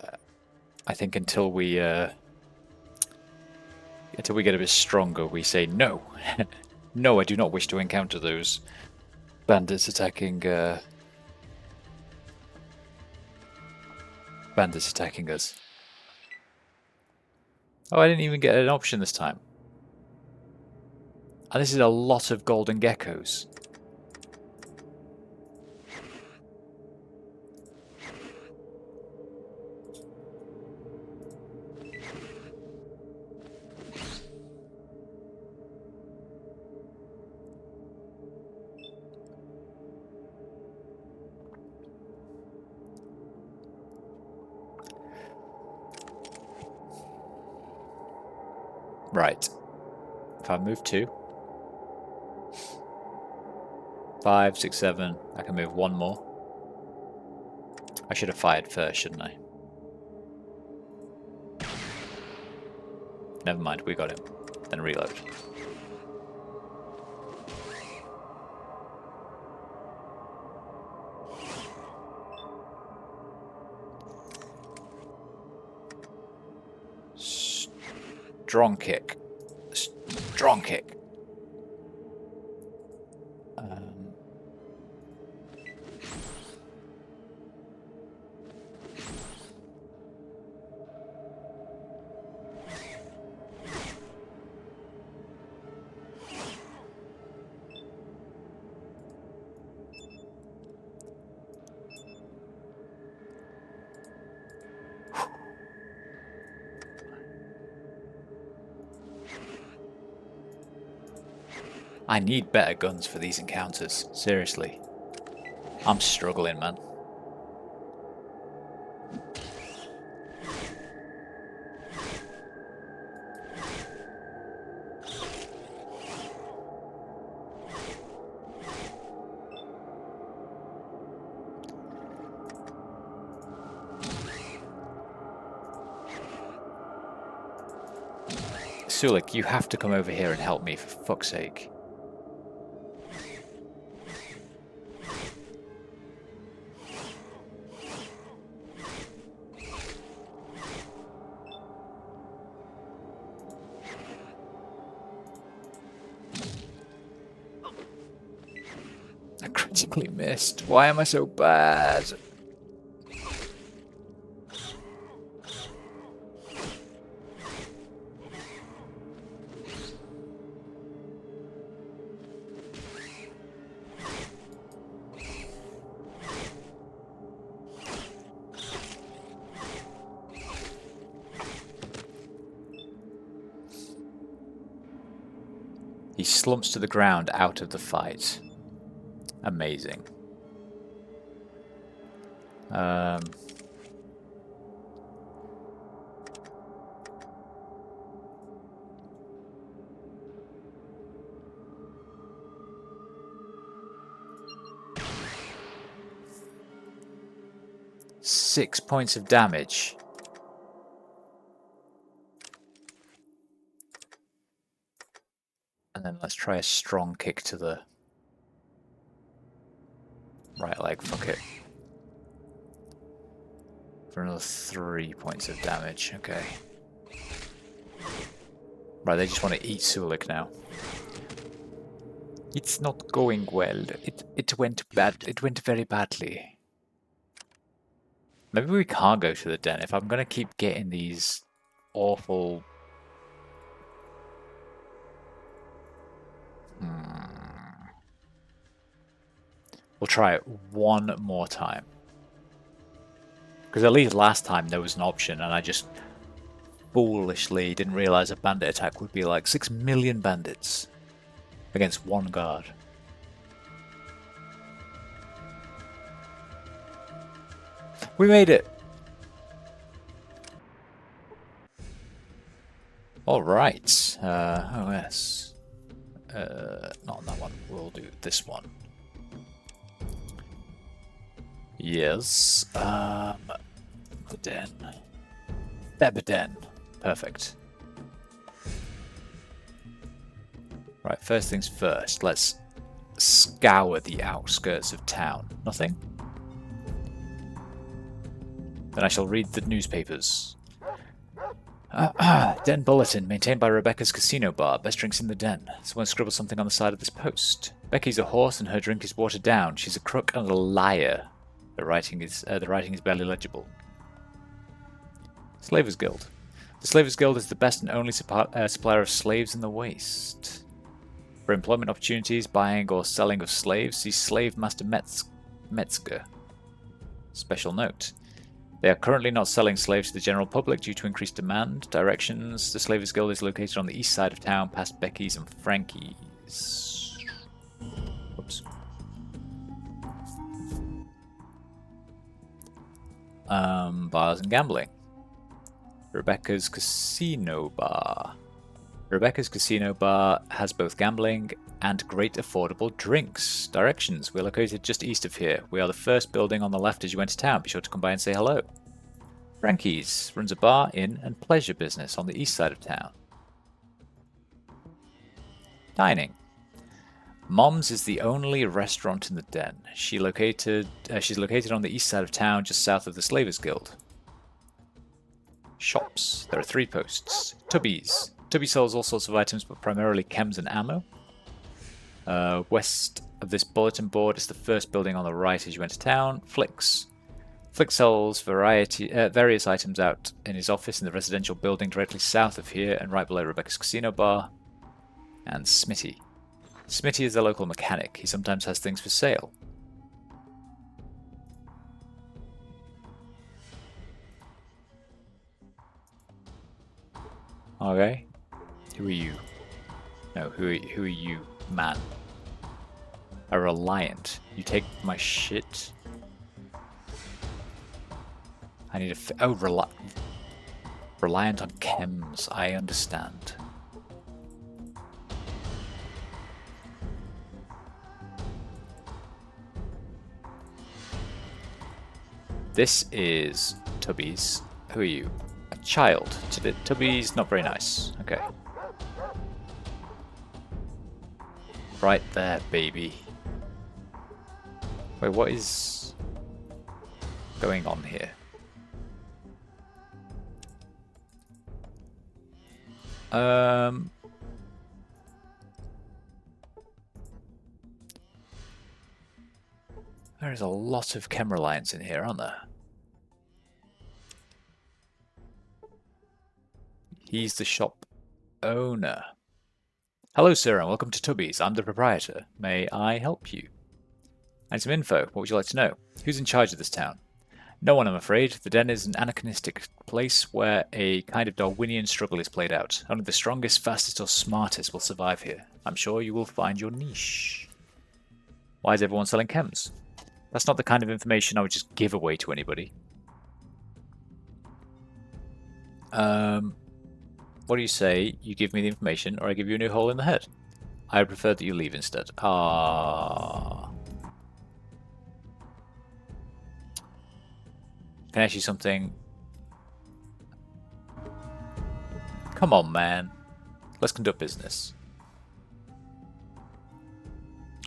Speaker 1: I think until we get a bit stronger, we say no. No, I do not wish to encounter those bandits attacking us. Oh, I didn't even get an option this time. And this is a lot of golden geckos. Right. If I move 2, 5, 6, 7, I can move 1 more. I should have fired first, shouldn't I? Never mind, we got him. Then reload. Strong kick. Strong kick. I need better guns for these encounters. Seriously. I'm struggling, man. Sulik, you have to come over here and help me, for fuck's sake. I critically missed. Why am I so bad? He slumps to the ground out of the fight. Amazing. 6 points of damage. And then let's try a strong kick to the right leg. Fuck it. For another 3 points of damage. Okay. Right, they just want to eat Sulik now. It's not going well. It went bad. It went very badly. Maybe we can't go to the den if I'm gonna keep getting these awful. We'll try it one more time. Because at least last time there was an option and I just foolishly didn't realize a bandit attack would be like 6 million bandits against one guard. We made it! Alright. OS. Not that one. We'll do this one. Yes. The den. Den. Perfect. Right, first things first. Let's scour the outskirts of town. Nothing? Then I shall read the newspapers. Den bulletin, maintained by Rebecca's casino bar. Best drinks in the den. Someone scribbled something on the side of this post. Becky's a horse and her drink is watered down. She's a crook and a liar. The writing is barely legible. Slavers Guild. The Slavers Guild is the best and only supplier of slaves in the Waste. For employment opportunities, buying or selling of slaves, see Slave Master Metzger. Special note. They are currently not selling slaves to the general public due to increased demand. Directions. The Slavers Guild is located on the east side of town, past Becky's and Frankie's. Whoops. Bars and gambling. Rebecca's Casino Bar. Rebecca's Casino Bar has both gambling and great affordable drinks. Directions. We're located just east of here. We are the first building on the left as you enter town. Be sure to come by and say hello. Frankie's runs a bar, inn, and pleasure business on the east side of town. Dining. Mom's is the only restaurant in the den. She's located on the east side of town, just south of the Slavers Guild. Shops. There are 3 posts. Tubby's. Tubby sells all sorts of items, but primarily chems and ammo. West of this bulletin board is the first building on the right as you enter town. Flicks. Flick sells various items out in his office in the residential building directly south of here and right below Rebecca's Casino Bar. And Smitty. Smitty is the local mechanic. He sometimes has things for sale. Okay. Who are you? No, who are you, man? A reliant. You take my shit? I need a reliant on chems. I understand. This is Tubby's. Who are you? A child. Tubby's not very nice. Okay. Right there, baby. Wait, what is going on here? There is a lot of chem reliance in here, aren't there? He's the shop owner. Hello, sir, and welcome to Tubby's. I'm the proprietor. May I help you? I need some info. What would you like to know? Who's in charge of this town? No one, I'm afraid. The den is an anachronistic place where a kind of Darwinian struggle is played out. Only the strongest, fastest, or smartest will survive here. I'm sure you will find your niche. Why is everyone selling chems? That's not the kind of information I would just give away to anybody. What do you say? You give me the information, or I give you a new hole in the head? I prefer that you leave instead. Ah. Can I ask you something? Come on, man. Let's conduct business.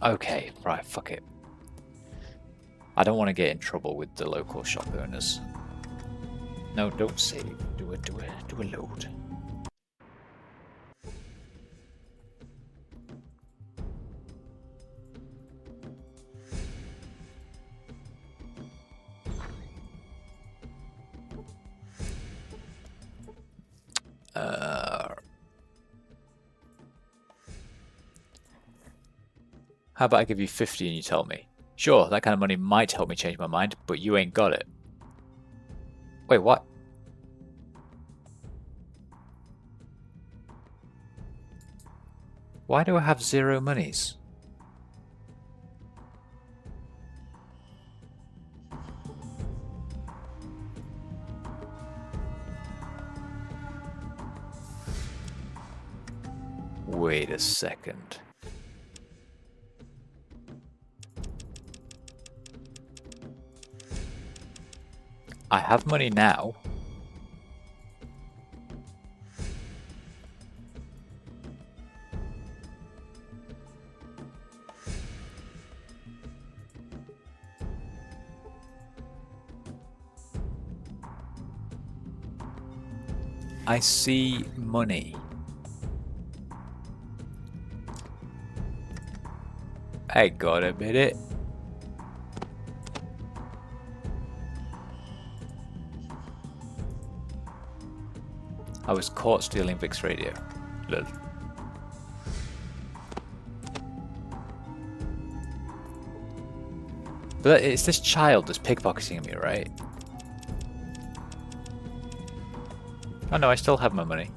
Speaker 1: Okay, right, fuck it. I don't want to get in trouble with the local shop owners. No, don't save. Do a load. How about I give you 50 and you tell me? Sure, that kind of money might help me change my mind, but you ain't got it. Wait, what? Why do I have 0 monies? Wait a second. I have money now. I see money. I gotta admit it. I was caught stealing Vic's radio. Lol. But it's this child that's pickpocketing me, right? Oh no, I still have my money.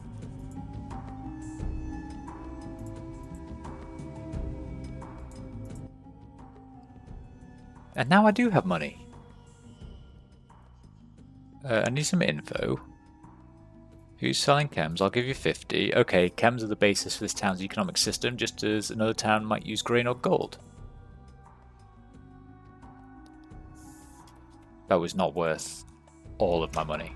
Speaker 1: And now I do have money. I need some info. Who's selling chems? I'll give you 50. Okay, chems are the basis for this town's economic system, just as another town might use grain or gold. That was not worth all of my money.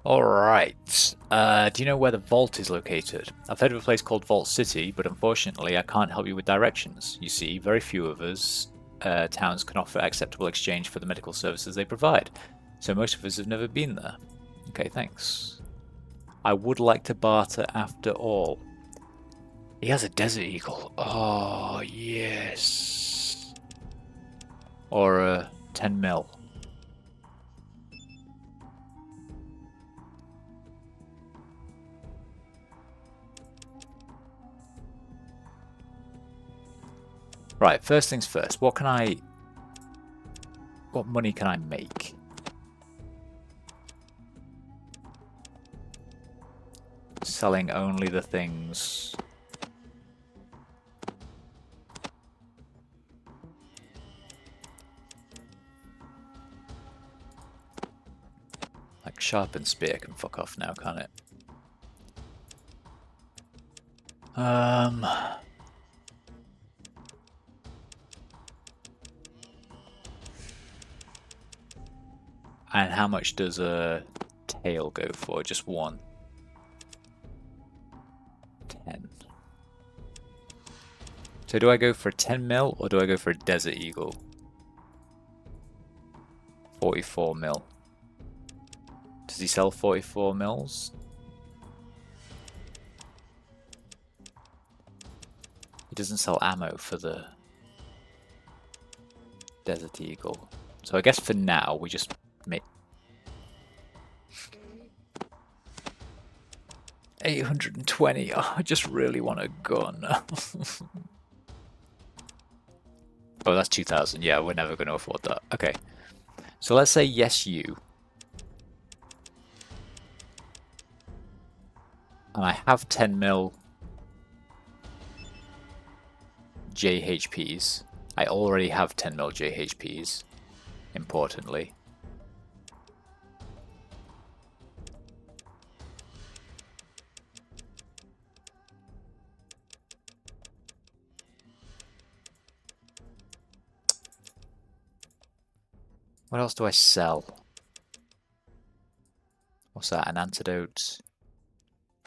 Speaker 1: Alright, do you know where the vault is located? I've heard of a place called Vault City, but unfortunately I can't help you with directions. You see, very few of us towns can offer acceptable exchange for the medical services they provide, so most of us have never been there. Okay, thanks. I would like to barter after all. He has a Desert Eagle. Oh, yes. Or a 10 mil. Right, first things first. What money can I make? Selling only the things. Like sharpened spear can fuck off now, can't it? And how much does a tail go for? Just one. 10. So do I go for 10 mil or do I go for a Desert Eagle? 44 mil. Does he sell 44 mils? He doesn't sell ammo for the Desert Eagle. So I guess for now we just make 820. Oh, I just really want a gun. Oh, that's 2,000. Yeah, we're never going to afford that. Okay. So let's say yes, you. And I have 10 mil JHPs. I already have 10 mil JHPs, importantly. What else do I sell? What's that? An antidote?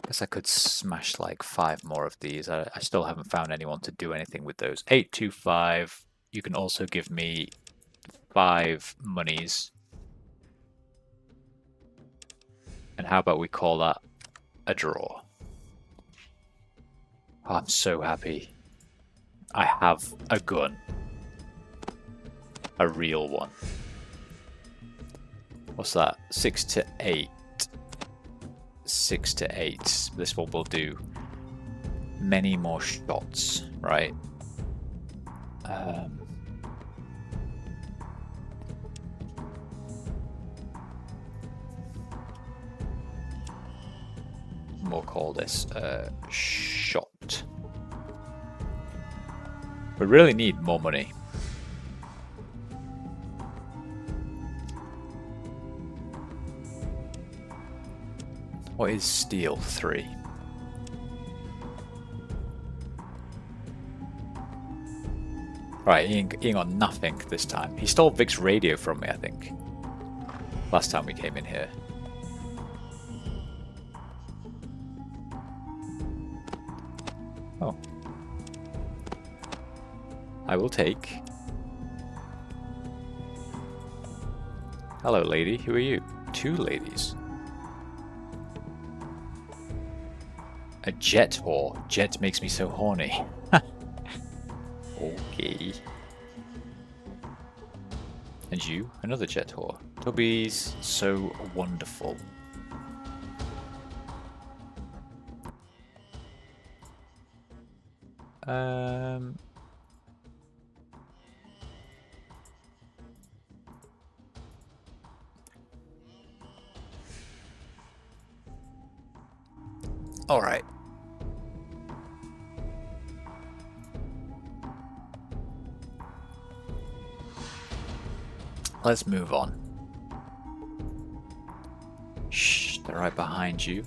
Speaker 1: Guess I could smash like 5 more of these. I still haven't found anyone to do anything with those. 825. You can also give me 5 monies. And how about we call that a draw? Oh, I'm so happy. I have a gun. A real one. What's that? 6 to 8. 6 to 8. This one will do many more shots, right? We'll call this shot. We really need more money. What is steel 3? Right, he ain't got nothing this time. He stole Vic's radio from me, I think. Last time we came in here. Oh. I will take. Hello, lady. Who are you? 2 ladies. A jet whore. Jet makes me so horny. Okay. And you? Another jet whore. Tubby's so wonderful. All right. Let's move on. Shh, they're right behind you.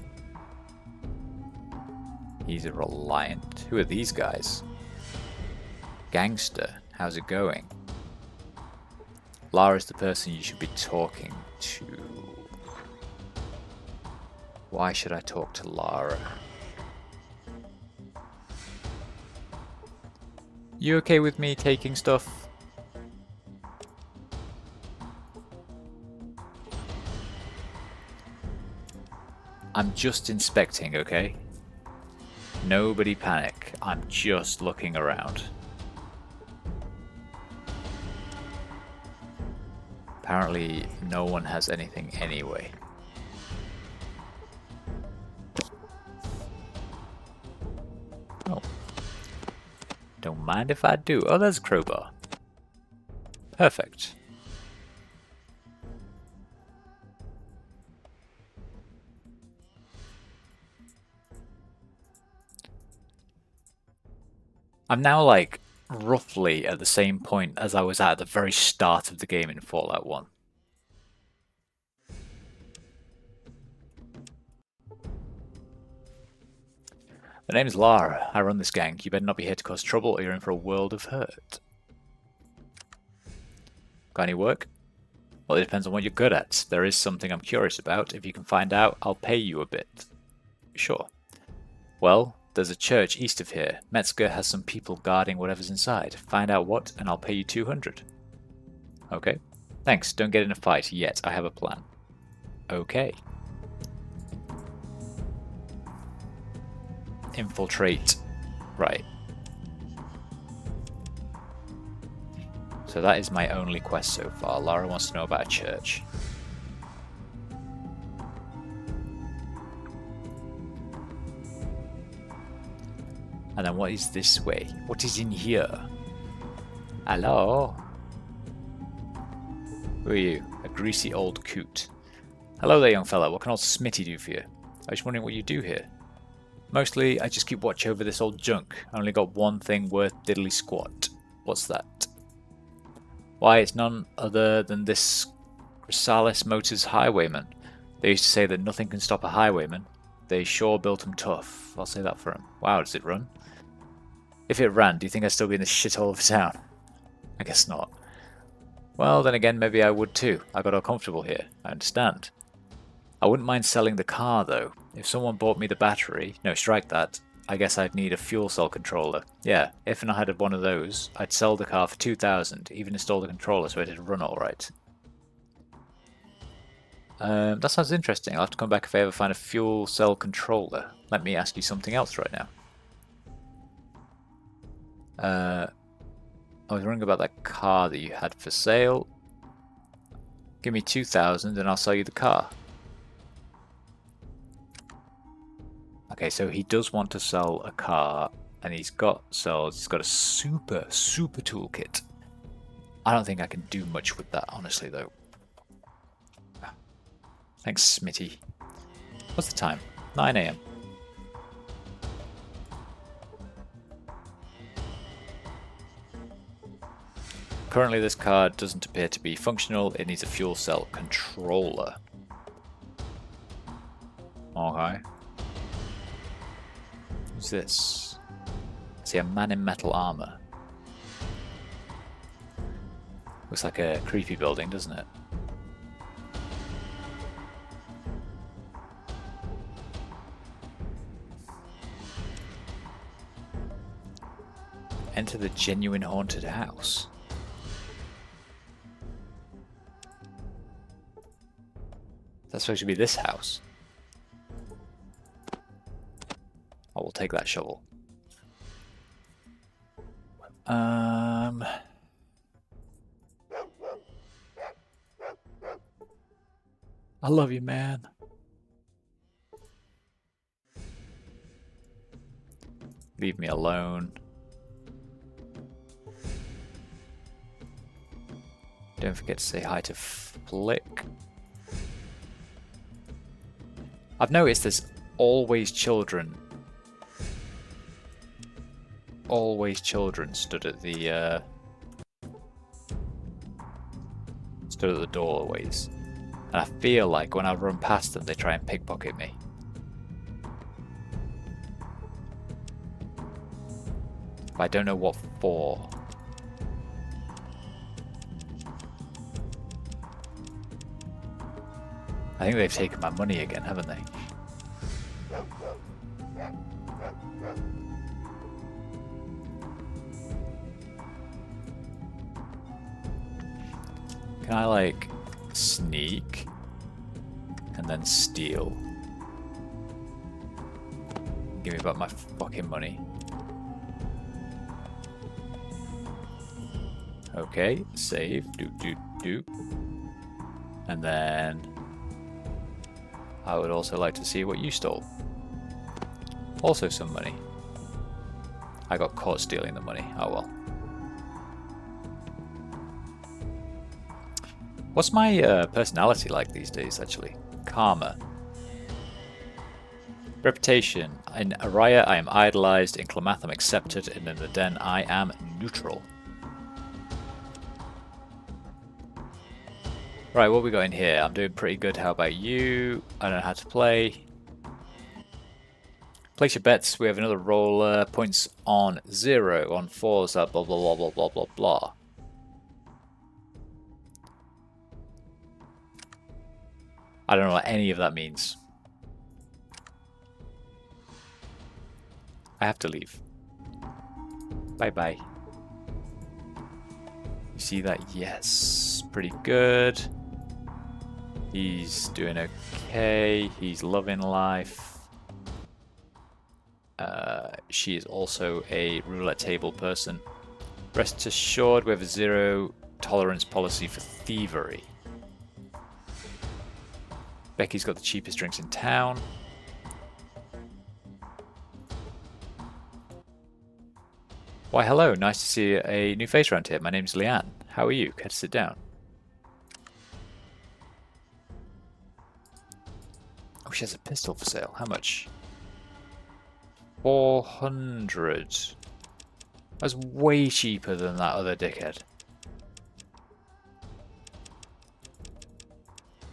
Speaker 1: He's a Reliant. Who are these guys? Gangster, how's it going? Lara's the person you should be talking to. Why should I talk to Lara? You okay with me taking stuff? I'm just inspecting, okay? Nobody panic. I'm just looking around. Apparently, no one has anything anyway. Oh. Don't mind if I do. Oh, there's a crowbar. Perfect. I'm now like roughly at the same point as I was at the very start of the game in Fallout 1. The name's Lara. I run this gang. You better not be here to cause trouble or you're in for a world of hurt. Got any work? Well, it depends on what you're good at. There is something I'm curious about. If you can find out, I'll pay you a bit. Sure. Well, there's a church east of here. Metzger has some people guarding whatever's inside. Find out what, and I'll pay you 200. Okay. Thanks. Don't get in a fight yet. I have a plan. Okay. Infiltrate. Right. So that is my only quest so far. Lara wants to know about a church. And then what is this way? What is in here? Hello? Who are you? A greasy old coot. Hello there, young fella. What can old Smitty do for you? I was wondering what you do here. Mostly, I just keep watch over this old junk. I only got one thing worth diddly squat. What's that? Why, it's none other than this Chrysalis Motors highwayman. They used to say that nothing can stop a highwayman. They sure built him tough. I'll say that for him. Wow, does it run? If it ran, do you think I'd still be in this shithole of a town? I guess not. Well, then again, maybe I would too. I got all comfortable here. I understand. I wouldn't mind selling the car, though. If someone bought me the battery... No, strike that. I guess I'd need a fuel cell controller. Yeah, if I had one of those, I'd sell the car for 2,000, even install the controller so it'd run alright. That sounds interesting. I'll have to come back if I ever find a fuel cell controller. Let me ask you something else right now. I was wondering about that car that you had for sale. Give me 2,000 and I'll sell you the car. Okay, so he does want to sell a car, and he's got a super toolkit. I don't think I can do much with that, honestly, though. Thanks, Smitty. What's the time? 9 AM. Currently, this car doesn't appear to be functional. It needs a fuel cell controller. Okay. Who's this? I see a man in metal armor. Looks like a creepy building, doesn't it? Enter the genuine haunted house. That's supposed to be this house. I will take that shovel. I love you, man. Leave me alone. Don't forget to say hi to Flick. I've noticed there's always children. Always children stood at the doorways. And I feel like when I run past them, they try and pickpocket me. But I don't know what for. I think they've taken my money again, haven't they? Can I, like, sneak and then steal? Give me back my fucking money. Okay, save, do. And then I would also like to see what you stole. Also some money. I got caught stealing the money. Oh well. What's my personality like these days, actually? Karma. Reputation. In Araya, I am idolized. In Klamath, I'm accepted. And in the Den, I am neutral. Right, what we got in here? I'm doing pretty good. How about you? I don't know how to play. Place your bets. We have another roller. Points on 0. On 4, so blah, blah, blah, blah, blah, blah, blah. I don't know what any of that means. I have to leave. Bye-bye. You see that? Yes. Pretty good. He's doing okay. He's loving life. She is also a roulette table person. Rest assured, we have a 0 tolerance policy for thievery. Becky's got the cheapest drinks in town. Why, hello. Nice to see a new face around here. My name's Leanne. How are you? Care to sit down? Oh, she has a pistol for sale. How much? 400. That's way cheaper than that other dickhead.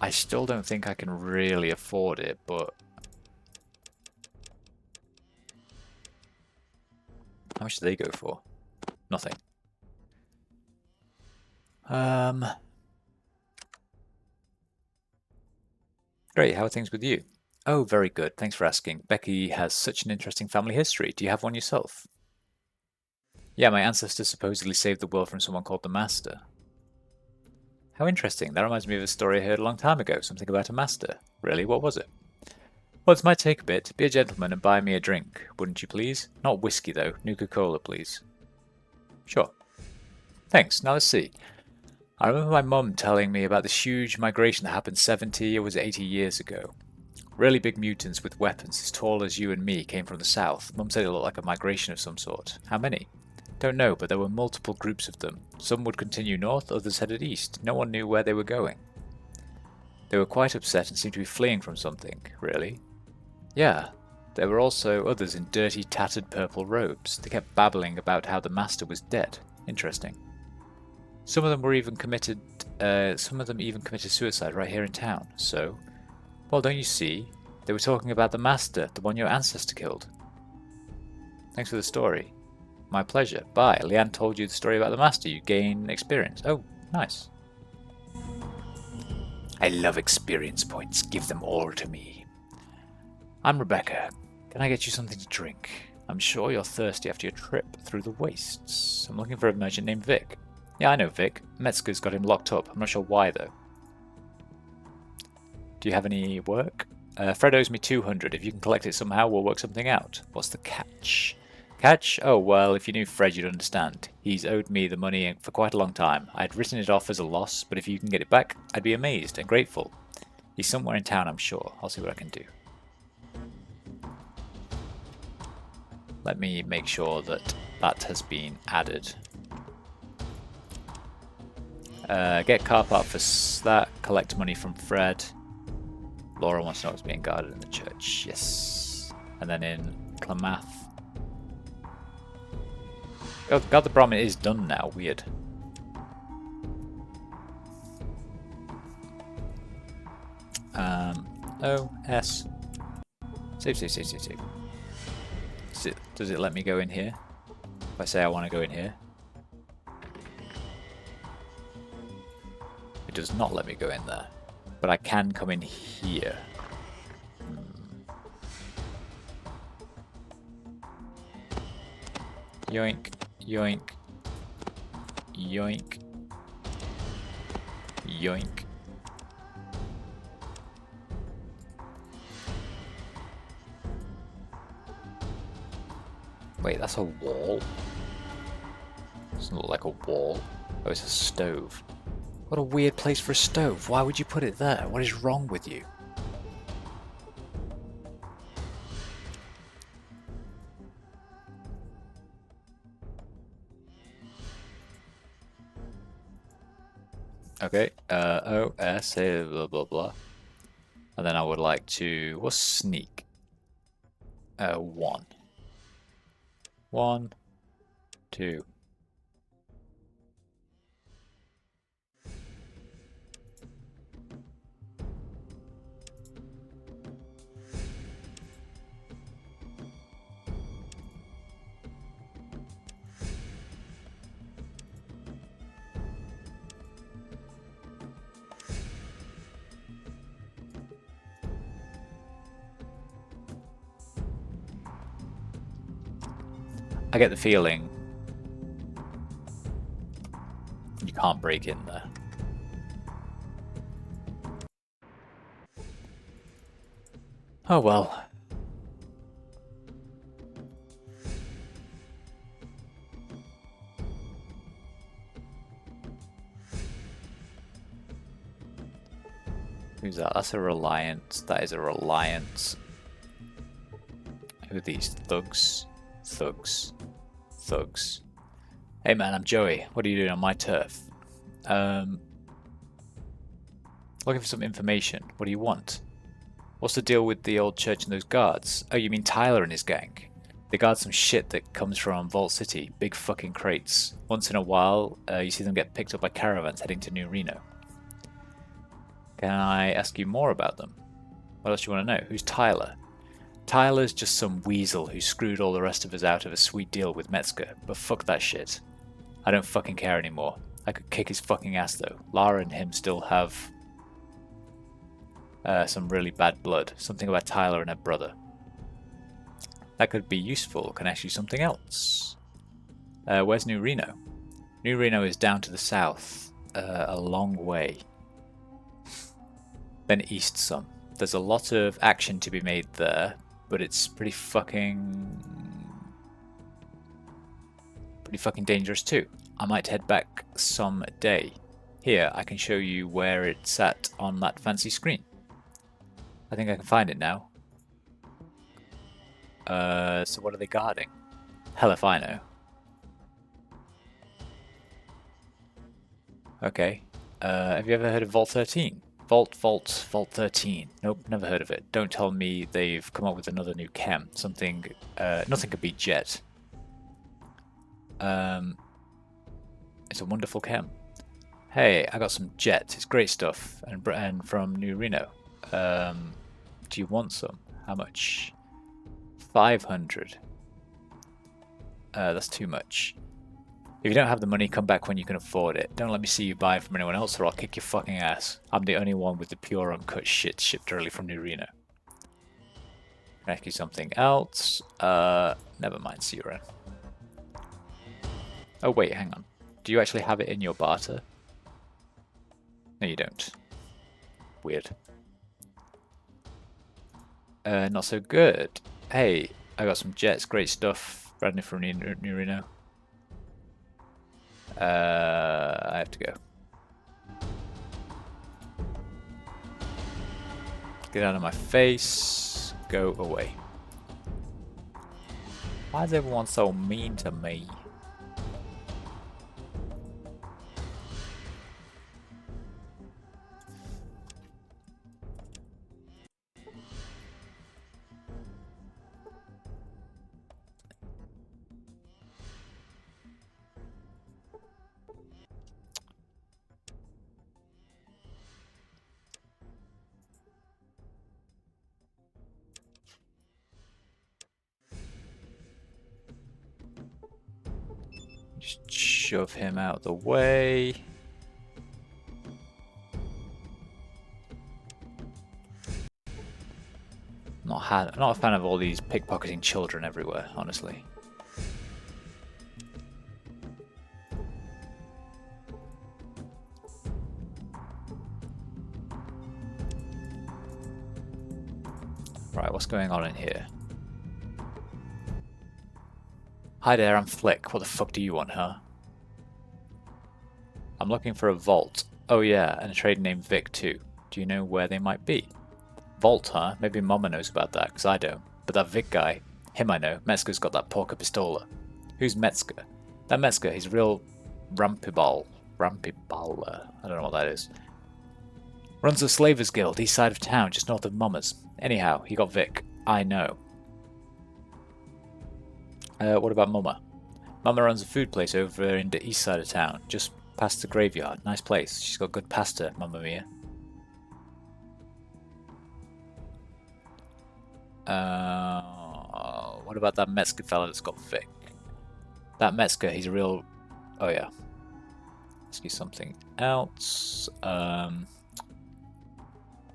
Speaker 1: I still don't think I can really afford it, but... How much do they go for? Nothing. Great, how are things with you? Oh, very good, thanks for asking. Becky has such an interesting family history. Do you have one yourself? Yeah, my ancestors supposedly saved the world from someone called the Master. How interesting. That reminds me of a story I heard a long time ago. Something about a master. Really? What was it? Well, this might take a bit. Be a gentleman and buy me a drink, wouldn't you please? Not whiskey, though. Nuka-Cola, please. Sure. Thanks. Now let's see. I remember my mum telling me about this huge migration that happened 70 or was it 80 years ago. Really big mutants with weapons as tall as you and me came from the south. Mum said it looked like a migration of some sort. How many? Don't know, but there were multiple groups of them. Some would continue north, others headed east. No one knew where they were going. They were quite upset and seemed to be fleeing from something. Really? Yeah. There were also others in dirty, tattered purple robes. They kept babbling about how the master was dead. Interesting. Some of them even committed suicide right here in town. So, well, don't you see? They were talking about the master, the one your ancestor killed. Thanks for the story. My pleasure. Bye. Leanne told you the story about the master. You gain experience. Oh, nice. I love experience points. Give them all to me. I'm Rebecca. Can I get you something to drink? I'm sure you're thirsty after your trip through the wastes. I'm looking for a merchant named Vic. Yeah, I know Vic. Metzger's got him locked up. I'm not sure why, though. Do you have any work? Fred owes me 200. If you can collect it somehow, we'll work something out. What's the catch? Catch? Oh, well, if you knew Fred, you'd understand. He's owed me the money for quite a long time. I'd written it off as a loss, but if you can get it back, I'd be amazed and grateful. He's somewhere in town, I'm sure. I'll see what I can do. Let me make sure that that has been added. Get car park for that. Collect money from Fred. Laura wants to know what's being guarded in the church. Yes. And then in Klamath. Oh, God, the Brahmin is done now. Weird. O-S. Save, save, save, save, save. Does it let me go in here? If I say I want to go in here. It does not let me go in there. But I can come in here. Yoink, yoink, yoink, yoink. Wait, that's a wall? Doesn't look like a wall. Oh, it's a stove. What a weird place for a stove. Why would you put it there? What is wrong with you? Okay, O-S, blah, blah, blah. And then I would like to, what's sneak? 1. 1, 2. I get the feeling you can't break in there. Oh well. Who's that? That's a Reliance. That is a Reliance. Who are these? Thugs? Thugs. Thugs. Hey man, I'm Joey. What are you doing on my turf? Looking for some information. What do you want? What's the deal with the old church and those guards? Oh, you mean Tyler and his gang? They guard some shit that comes from Vault City. Big fucking crates. Once in a while, you see them get picked up by caravans heading to New Reno. Can I ask you more about them? What else do you want to know? Who's Tyler? Tyler's just some weasel who screwed all the rest of us out of a sweet deal with Metzger, but fuck that shit. I don't fucking care anymore. I could kick his fucking ass though. Lara and him still have some really bad blood. Something about Tyler and her brother. That could be useful. Can ask you something else. Where's New Reno? New Reno is down to the south, a long way. Then east some. There's a lot of action to be made there, but it's pretty fucking dangerous too. I might head back someday. Here, I can show you where it's at on that fancy screen. I think I can find it now. So what are they guarding? Hell if I know. Okay. Have you ever heard of Vault 13? Vault 13. Nope, never heard of it. Don't tell me they've come up with another new chem. Something, nothing could beat Jet. It's a wonderful chem. Hey, I got some Jet. It's great stuff. And from New Reno. Do you want some? How much? 500. That's too much. If you don't have the money, come back when you can afford it. Don't let me see you buy from anyone else or I'll kick your fucking ass. I'm the only one with the pure uncut shit shipped early from New Reno. Can I ask you something else? Never mind, see you around. Oh wait, hang on. Do you actually have it in your barter? No, you don't. Weird. Not so good. Hey, I got some jets, great stuff. Brand new from New Reno. I have to go. Get out of my face. Go away. Why is everyone so mean to me? Just shove him out the way. I'm not a fan of all these pickpocketing children everywhere, honestly. Right, what's going on in here? Hi there, I'm Flick. What the fuck do you want, huh? I'm looking for a vault. Oh yeah, and a trader named Vic too. Do you know where they might be? Vault, huh? Maybe Mama knows about that, because I don't. But that Vic guy, him I know. Metzger's got that porca pistola. Who's Metzger? That Metzger, he's real rampiballer. I don't know what that is. Runs the Slavers Guild, east side of town, just north of Mama's. Anyhow, he got Vic. I know. What about Mama? Mama runs a food place over in the east side of town, just past the graveyard. Nice place. She's got good pasta, Mamma Mia. What about that Metzger fella that's got Vic? That Metzger, he's a real... Oh yeah. Ask you something else.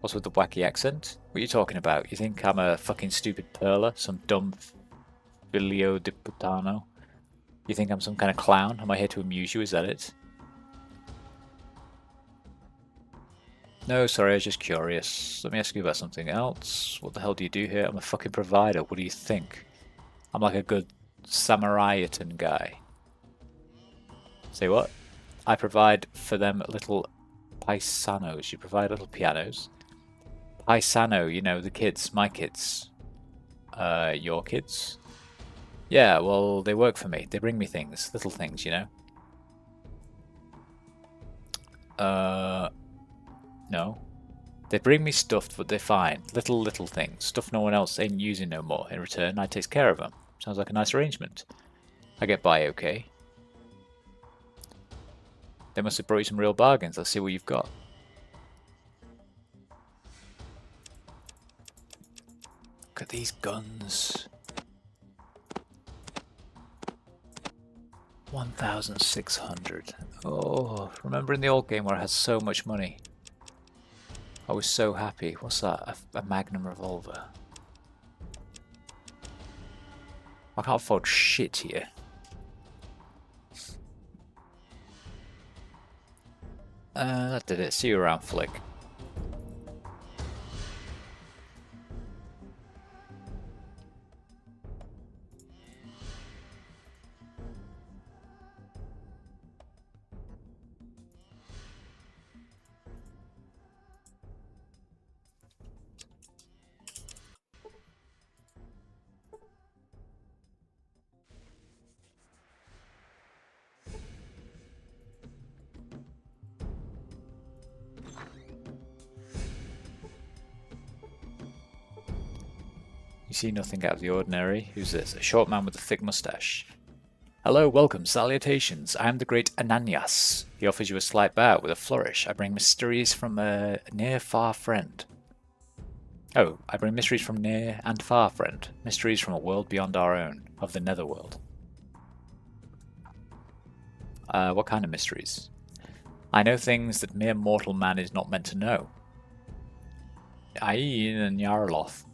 Speaker 1: What's with the wacky accent? What are you talking about? You think I'm a fucking stupid perler? Some dumb filio di putano? You think I'm some kind of clown? Am I here to amuse you? Is that it? No, sorry, I was just curious. Let me ask you about something else. What the hell do you do here? I'm a fucking provider. What do you think? I'm like a good Samaritan guy. Say what? I provide for them little paisanos. You provide little pianos. Paisano, you know, the kids, my kids. Your kids? Yeah, well, they work for me. They bring me things, little things, you know? No. They bring me stuff that they find. Little things. Stuff no one else ain't using no more. In return, I takes care of them. Sounds like a nice arrangement. I get by okay. They must have brought you some real bargains. Let's see what you've got. Look at these guns. 1,600. Oh, remember in the old game where I had so much money? I was so happy. What's that? A Magnum revolver. I can't afford shit here. That did it. See you around, Flick. You see nothing out of the ordinary. Who's this? A short man with a thick mustache. Hello, welcome, salutations. I am the great Ananias. He offers you a slight bow with a flourish. I bring mysteries from a near-far friend. Oh, I bring mysteries from near and far, friend. Mysteries from a world beyond our own, of the netherworld. What kind of mysteries? I know things that mere mortal man is not meant to know. I.e. in Yarloth.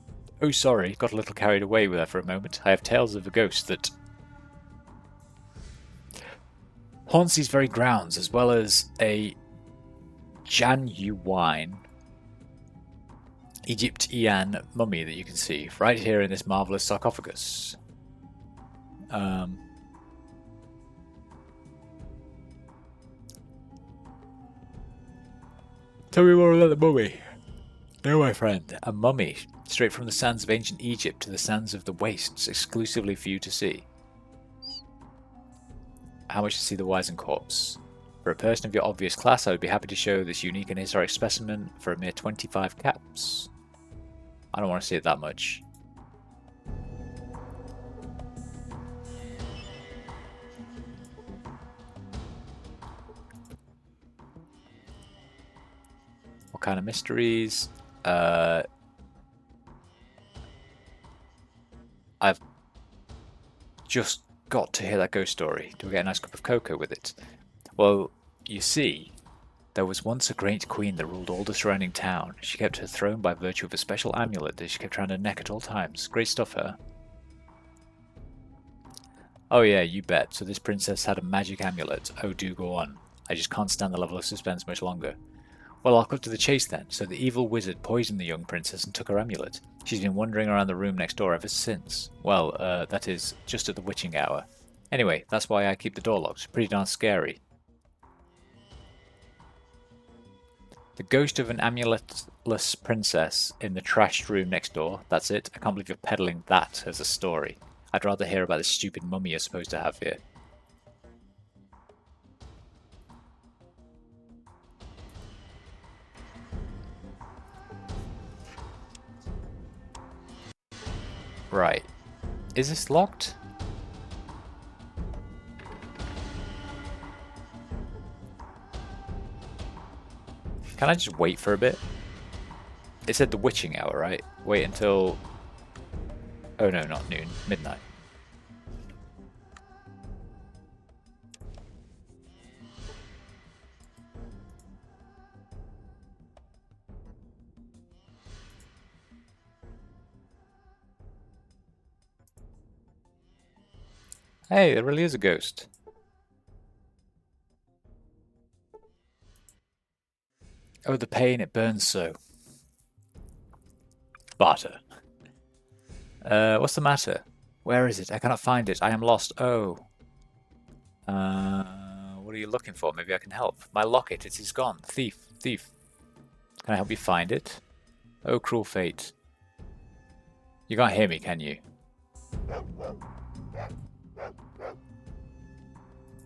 Speaker 1: Oh, sorry, got a little carried away with that for a moment. I have tales of a ghost that haunts these very grounds, as well as a genuine Egyptian mummy that you can see right here in this marvelous sarcophagus. Tell me more about the mummy. No, my friend, a mummy, straight from the sands of ancient Egypt to the sands of the wastes, exclusively for you to see. How much to see the wizened corpse? For a person of your obvious class, I would be happy to show this unique and historic specimen for a mere 25 caps. I don't want to see it that much. What kind of mysteries? I've just got to hear that ghost story. Do we get a nice cup of cocoa with it? Well, you see, there was once a great queen that ruled all the surrounding town. She kept her throne by virtue of a special amulet that she kept around her neck at all times. Great stuff, her. Oh yeah, you bet. So this princess had a magic amulet. Oh, do go on. I just can't stand the level of suspense much longer. Well, I'll cut to the chase then. So the evil wizard poisoned the young princess and took her amulet. She's been wandering around the room next door ever since. Well, that is, just at the witching hour. Anyway, that's why I keep the door locked. Pretty darn scary. The ghost of an amuletless princess in the trashed room next door. That's it. I can't believe you're peddling that as a story. I'd rather hear about this stupid mummy you're supposed to have here. Right. Is this locked? Can I just wait for a bit? It said the witching hour, right? Wait until... Oh no, not noon. Midnight. Hey, there really is a ghost. Oh, the pain, it burns so. Barter. What's the matter? Where is it? I cannot find it. I am lost. Oh. What are you looking for? Maybe I can help. My locket, it is gone. Thief, thief. Can I help you find it? Oh, cruel fate. You can't hear me, can you?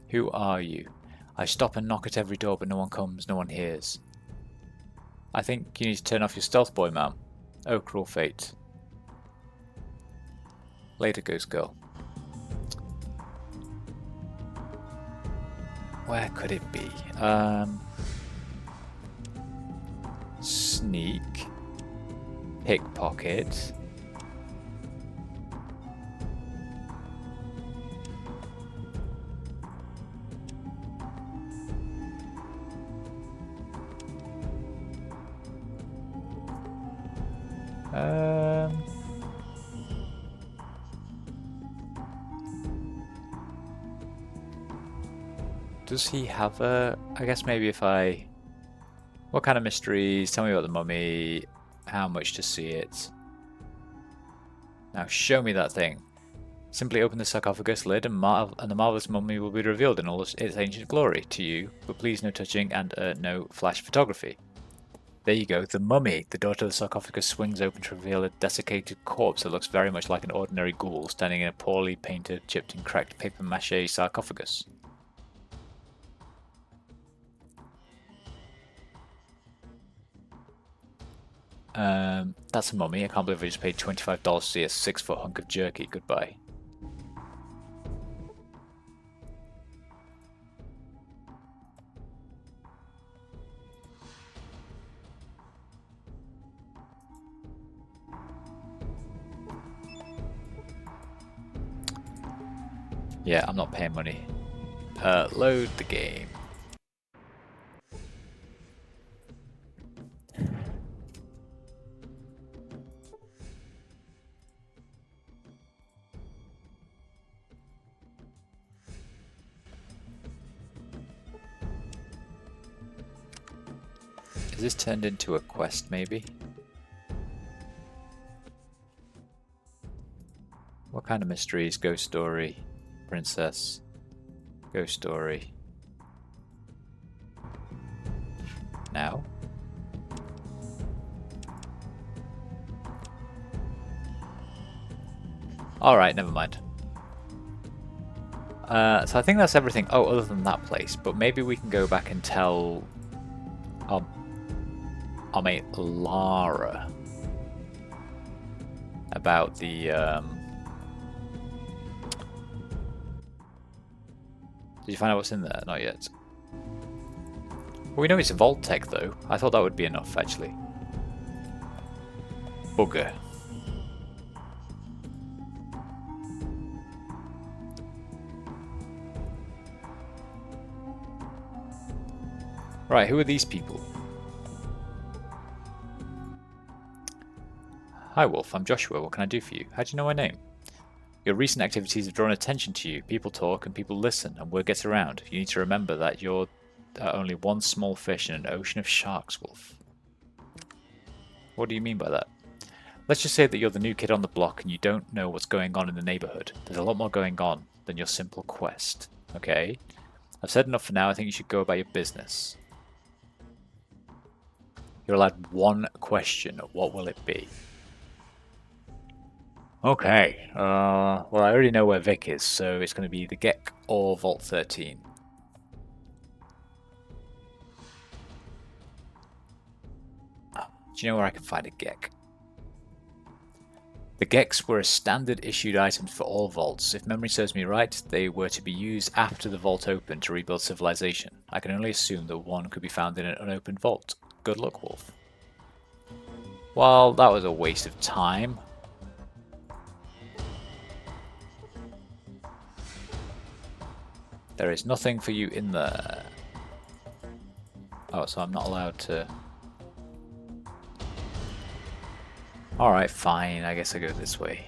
Speaker 1: Who are you? I stop and knock at every door, but no one comes, no one hears. I think you need to turn off your stealth, boy, ma'am. Oh, cruel fate. Later, ghost girl. Where could it be? Sneak. Pickpocket. Does he have a... I guess maybe if I... What kind of mysteries? Tell me about the mummy. How much to see it? Now show me that thing. Simply open the sarcophagus lid and the marvelous mummy will be revealed in all its ancient glory to you, but please no touching and no flash photography. There you go, the mummy. The door to the sarcophagus swings open to reveal a desiccated corpse that looks very much like an ordinary ghoul standing in a poorly painted, chipped and cracked papier-mâché sarcophagus. That's a mummy. I can't believe I just paid $25 to see a 6-foot hunk of jerky. Goodbye. Yeah, I'm not paying money. Load the game. Is this turned into a quest, maybe? What kind of mysteries? Ghost story, princess, ghost story. Now? Alright, never mind. So I think that's everything. Oh, other than that place. But maybe we can go back and tell our mate Lara about the Did you find out what's in there? Not yet. Well, we know it's a vault tech though. I thought that would be enough actually. Bugger. Right, who are these people? Hi Wolf, I'm Joshua. What can I do for you? How do you know my name? Your recent activities have drawn attention to you. People talk and people listen, and word gets around. You need to remember that you're only one small fish in an ocean of sharks, Wolf. What do you mean by that? Let's just say that you're the new kid on the block and you don't know what's going on in the neighborhood. There's a lot more going on than your simple quest. Okay? I've said enough for now. I think you should go about your business. You're allowed one question. What will it be? Okay. Well, I already know where Vic is, so it's going to be the Gek or Vault 13. Do you know where I can find a Gek? The Geks were a standard issued item for all vaults. If memory serves me right, they were to be used after the vault opened to rebuild civilization. I can only assume that one could be found in an unopened vault. Good luck, Wolf. Well, that was a waste of time. There is nothing for you in there. Oh, so I'm not allowed to... Alright, fine. I guess I go this way.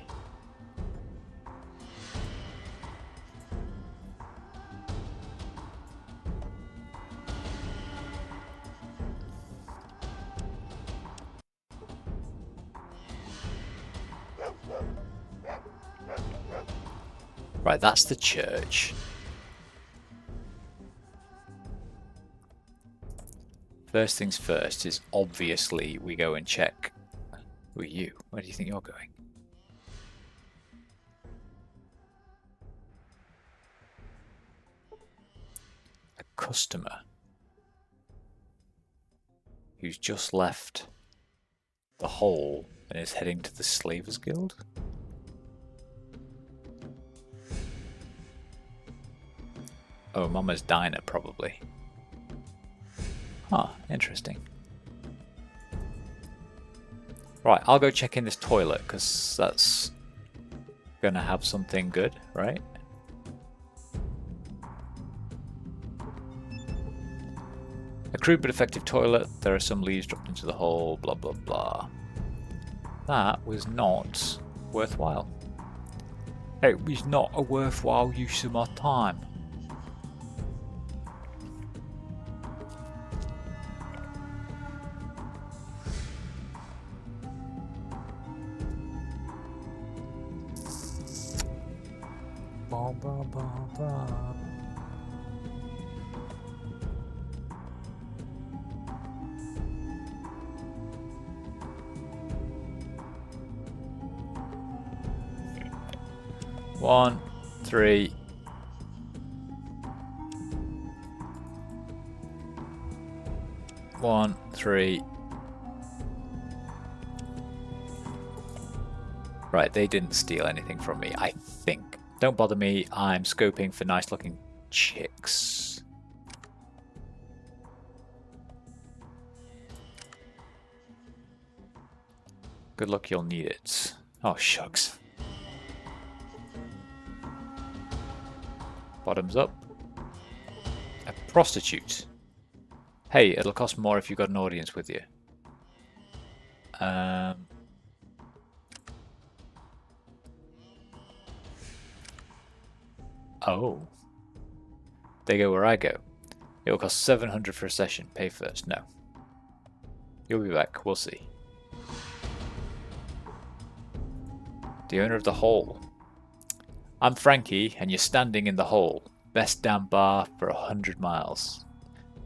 Speaker 1: Right, that's the church. First things first is obviously we go and check. Who are you? Where do you think you're going? A customer who's just left the hole and is heading to the Slavers Guild? Oh, Mama's Diner, probably. Huh, interesting. Right, I'll go check in this toilet, because that's gonna have something good, right? A crude but effective toilet. There are some leaves dropped into the hole, blah blah blah. That was not worthwhile. It was not a worthwhile use of my time. Ba, ba, ba, ba. One, three. One, three. Right, they didn't steal anything from me, I think. Don't bother me, I'm scoping for nice looking chicks. Good luck, you'll need it. Oh, shucks. Bottoms up. A prostitute. Hey, it'll cost more if you've got an audience with you. Oh. They go where I go. It'll cost 700 for a session. Pay first. No. You'll be back. We'll see. The owner of the hole. I'm Frankie, and you're standing in the hole. Best damn bar for 100 miles.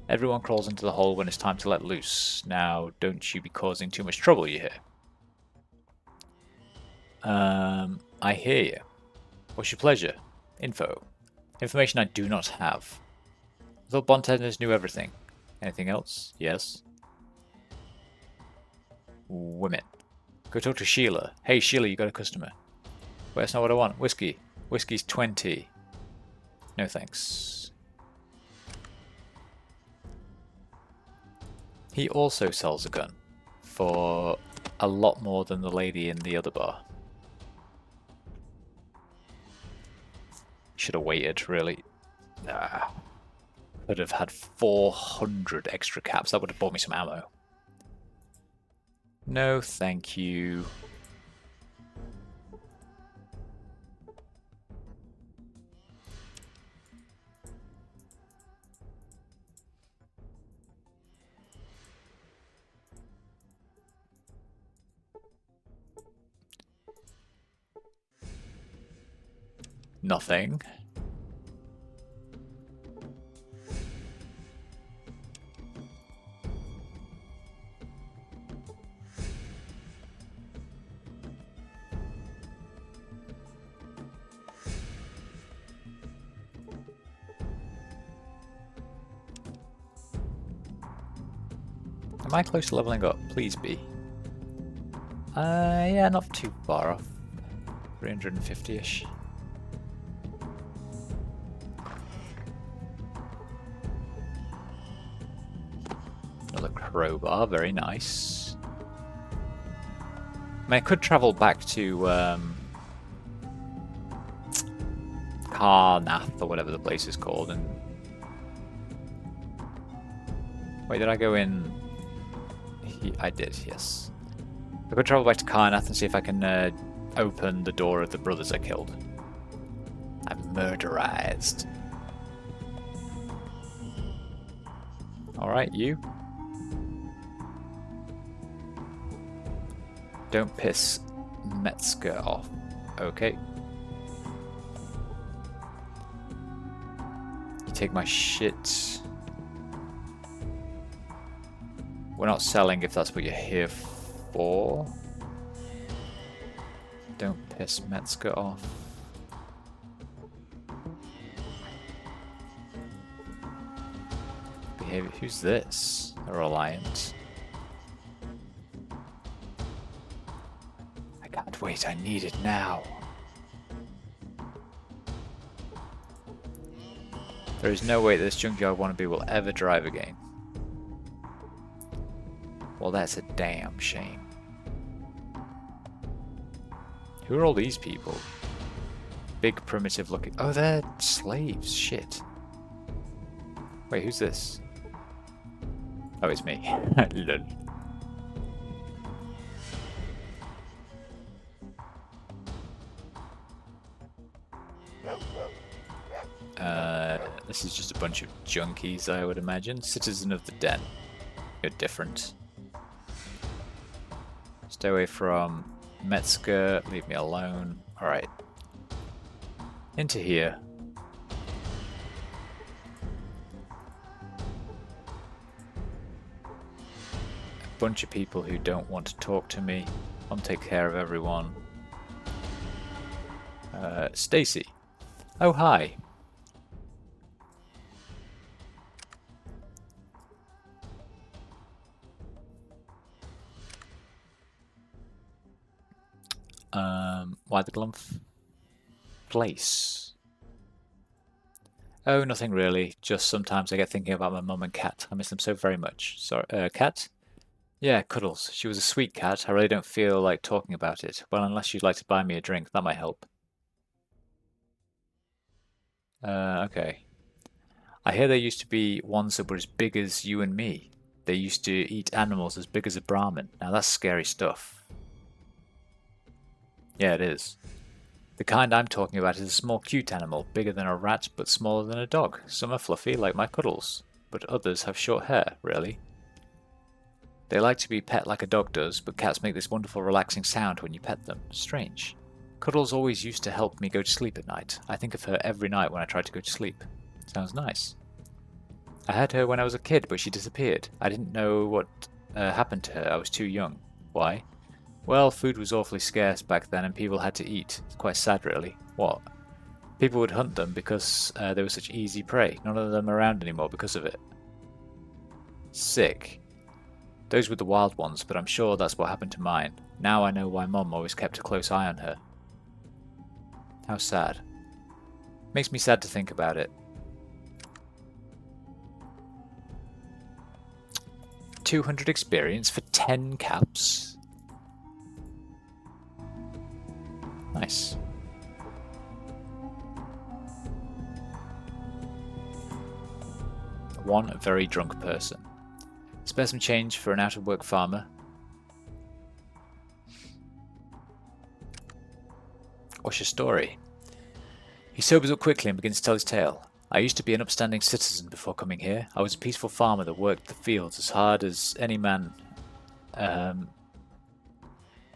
Speaker 1: Everyone crawls into the hole when it's time to let loose. Now, don't you be causing too much trouble, you hear? I hear you. What's your pleasure? Info. Information I do not have. I thought bartenders knew everything. Anything else? Yes. Women. Go talk to Sheila. Hey Sheila, you got a customer. Well, that's not what I want. Whiskey. Whiskey's 20. No thanks. He also sells a gun. For a lot more than the lady in the other bar. Should have waited, really. Could have had 400 extra caps. That would have bought me some ammo. No, thank you. Nothing. Am I close to leveling up? Please be. Yeah, not too far off. 350-ish. Another crowbar, very nice. I mean, I could travel back to Karnath or whatever the place is called, and wait, did I go in? I did, yes. I could travel back to Karnath and see if I can open the door of the brothers I killed. I'm murderized. Alright, you. Don't piss Metzger off. Okay. You take my shit. We're not selling if that's what you're here for. Don't piss Metzger off. Behavior. Who's this? A Reliant. I can't wait. I need it now. There is no way this junkyard wannabe will ever drive again. Well, that's a damn shame. Who are all these people? Big primitive looking. Oh, they're slaves. Shit. Wait, who's this? Oh, it's me. Lol. This is just a bunch of junkies, I would imagine. Citizen of the Den. You're different. Stay away from Metzger. Leave me alone. Alright. Into here. A bunch of people who don't want to talk to me. I'll take care of everyone. Stacy. Oh, hi. Why the glump place? Oh, nothing really. Just sometimes I get thinking about my mum and cat. I miss them so very much. Sorry, cat? Yeah, Cuddles. She was a sweet cat. I really don't feel like talking about it. Well, unless you'd like to buy me a drink, that might help. Okay. I hear there used to be ones that were as big as you and me. They used to eat animals as big as a Brahmin. Now that's scary stuff. Yeah, it is. The kind I'm talking about is a small cute animal, bigger than a rat but smaller than a dog. Some are fluffy, like my Cuddles, but others have short hair, really. They like to be pet like a dog does, but cats make this wonderful relaxing sound when you pet them. Strange. Cuddles always used to help me go to sleep at night. I think of her every night when I try to go to sleep. Sounds nice. I had her when I was a kid, but she disappeared. I didn't know what happened to her. I was too young. Why? Well, food was awfully scarce back then and people had to eat. It's quite sad, really. What? People would hunt them because they were such easy prey. None of them are around anymore because of it. Sick. Those were the wild ones, but I'm sure that's what happened to mine. Now I know why Mum always kept a close eye on her. How sad. Makes me sad to think about it. 200 experience for 10 caps. Nice. One very drunk person. Spare some change for an out-of-work farmer. What's your story? He sobers up quickly and begins to tell his tale. I used to be an upstanding citizen before coming here. I was a peaceful farmer that worked the fields as hard as any man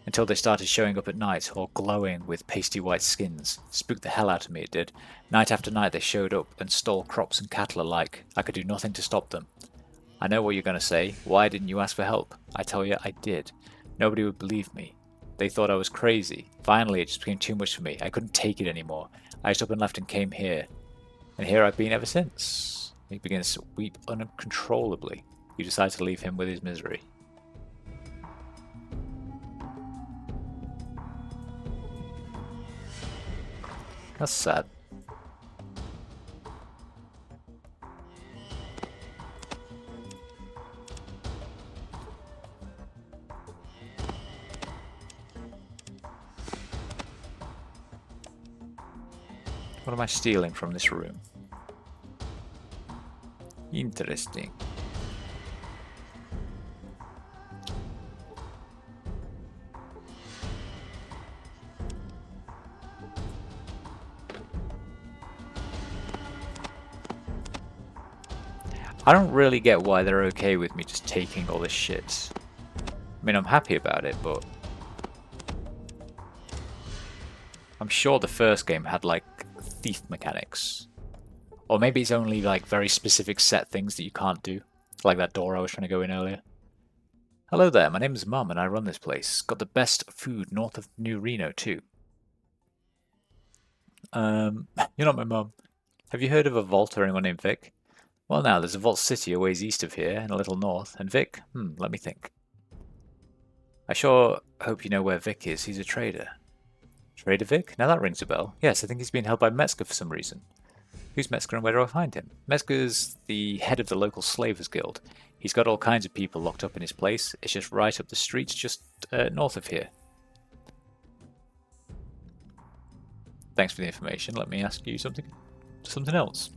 Speaker 1: until they started showing up at night, all glowing with pasty white skins. Spooked the hell out of me, it did. Night after night they showed up and stole crops and cattle alike. I could do nothing to stop them. I know what you're going to say. Why didn't you ask for help? I tell you, I did. Nobody would believe me. They thought I was crazy. Finally, it just became too much for me. I couldn't take it anymore. I just up and left and came here. And here I've been ever since. He begins to weep uncontrollably. You decide to leave him with his misery. That's sad. What am I stealing from this room? Interesting. I don't really get why they're okay with me just taking all this shit. I mean, I'm happy about it, but I'm sure the first game had like thief mechanics. Or maybe it's only like very specific set things that you can't do. Like that door I was trying to go in earlier. Hello there, my name is Mum and I run this place. Got the best food north of New Reno too. You're not my mum. Have you heard of a vault or anyone named Vic? Well now, there's a Vault City a ways east of here and a little north. And Vic? Let me think. I sure hope you know where Vic is. He's a trader. Trader Vic? Now that rings a bell. Yes, I think he's being held by Metzger for some reason. Who's Metzger and where do I find him? Metzger's the head of the local Slavers Guild. He's got all kinds of people locked up in his place. It's just right up the street, just north of here. Thanks for the information. Let me ask you something else.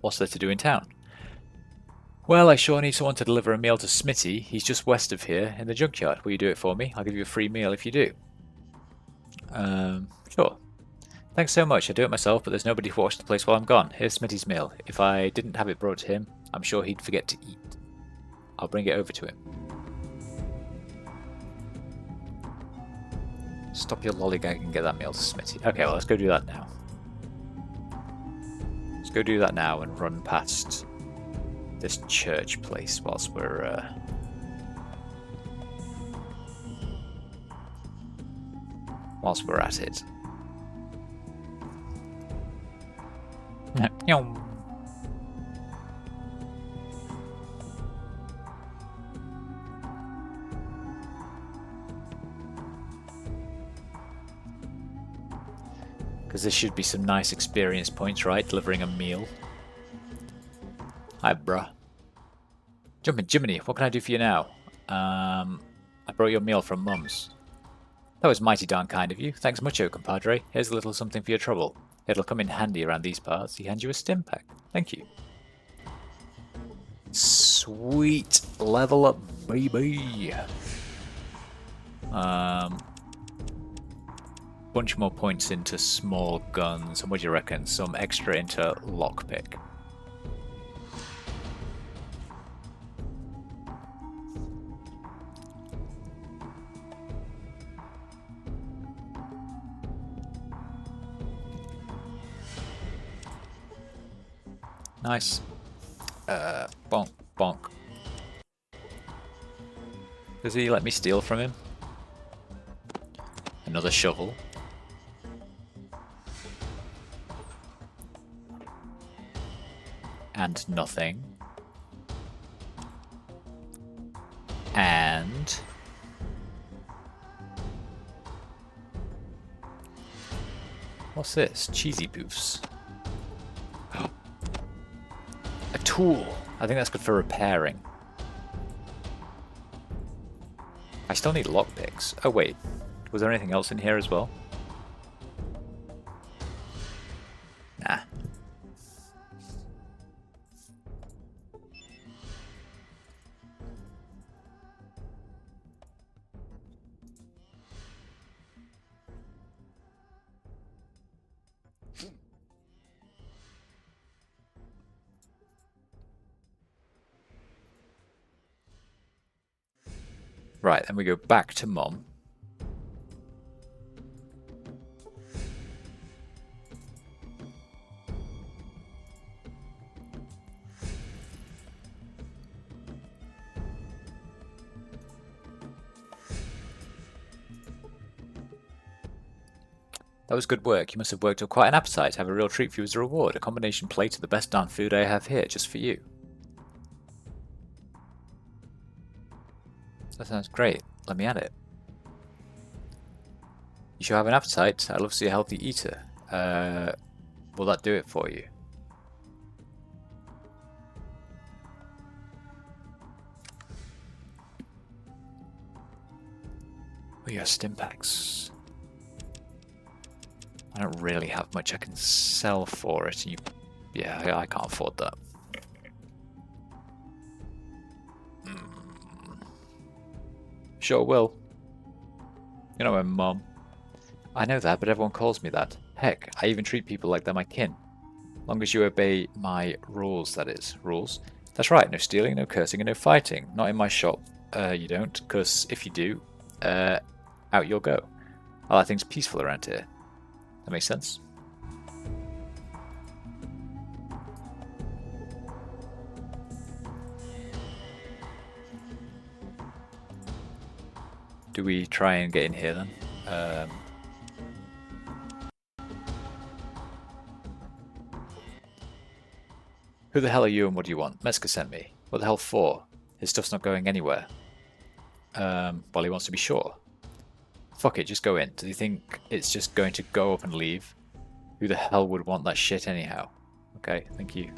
Speaker 1: What's there to do in town? Well, I sure need someone to deliver a meal to Smitty. He's just west of here, in the junkyard. Will you do it for me? I'll give you a free meal if you do. Sure. Thanks so much. I do it myself, but there's nobody to watch the place while I'm gone. Here's Smitty's meal. If I didn't have it brought to him, I'm sure he'd forget to eat. I'll bring it over to him. Stop your lollygag and get that meal to Smitty. Okay, well, let's go do that now. Let's go do that now and run past this church place whilst we're at it. Because this should be some nice experience points, right? Delivering a meal. Hi, bruh. Jumpin' Jiminy, what can I do for you now? I brought your meal from Mum's. That was mighty darn kind of you. Thanks mucho, compadre. Here's a little something for your trouble. It'll come in handy around these parts. He hands you a stim pack. Thank you. Sweet. Level up, baby. Bunch more points into small guns. And what do you reckon? Some extra into lockpick. Nice. Bonk, bonk. Does he let me steal from him? Another shovel. And nothing. And... what's this? Cheesy poofs. A tool. I think that's good for repairing. I still need lockpicks. Oh wait, was there anything else in here as well? Nah. Right, then we go back to Mum. That was good work. You must have worked up quite an appetite. Have a real treat for you as a reward. A combination plate of the best darn food I have here, just for you. That sounds great. Let me at it. You should have an appetite. I love to see a healthy eater. Will that do it for you? Oh yeah, stim packs. I don't really have much I can sell for it. Yeah, I can't afford that. Sure will. You know my mum. I know that, but everyone calls me that. Heck, I even treat people like they're my kin. Long as you obey my rules, that is. Rules? That's right, no stealing, no cursing, and no fighting. Not in my shop. You don't, because if you do, out you'll go. I like things peaceful around here. That makes sense? Do we try and get in here then? Who the hell are you and what do you want? Metzger sent me. What the hell for? His stuff's not going anywhere. Well, he wants to be sure. Fuck it, just go in. Does he think it's just going to go up and leave? Who the hell would want that shit anyhow? Okay, thank you.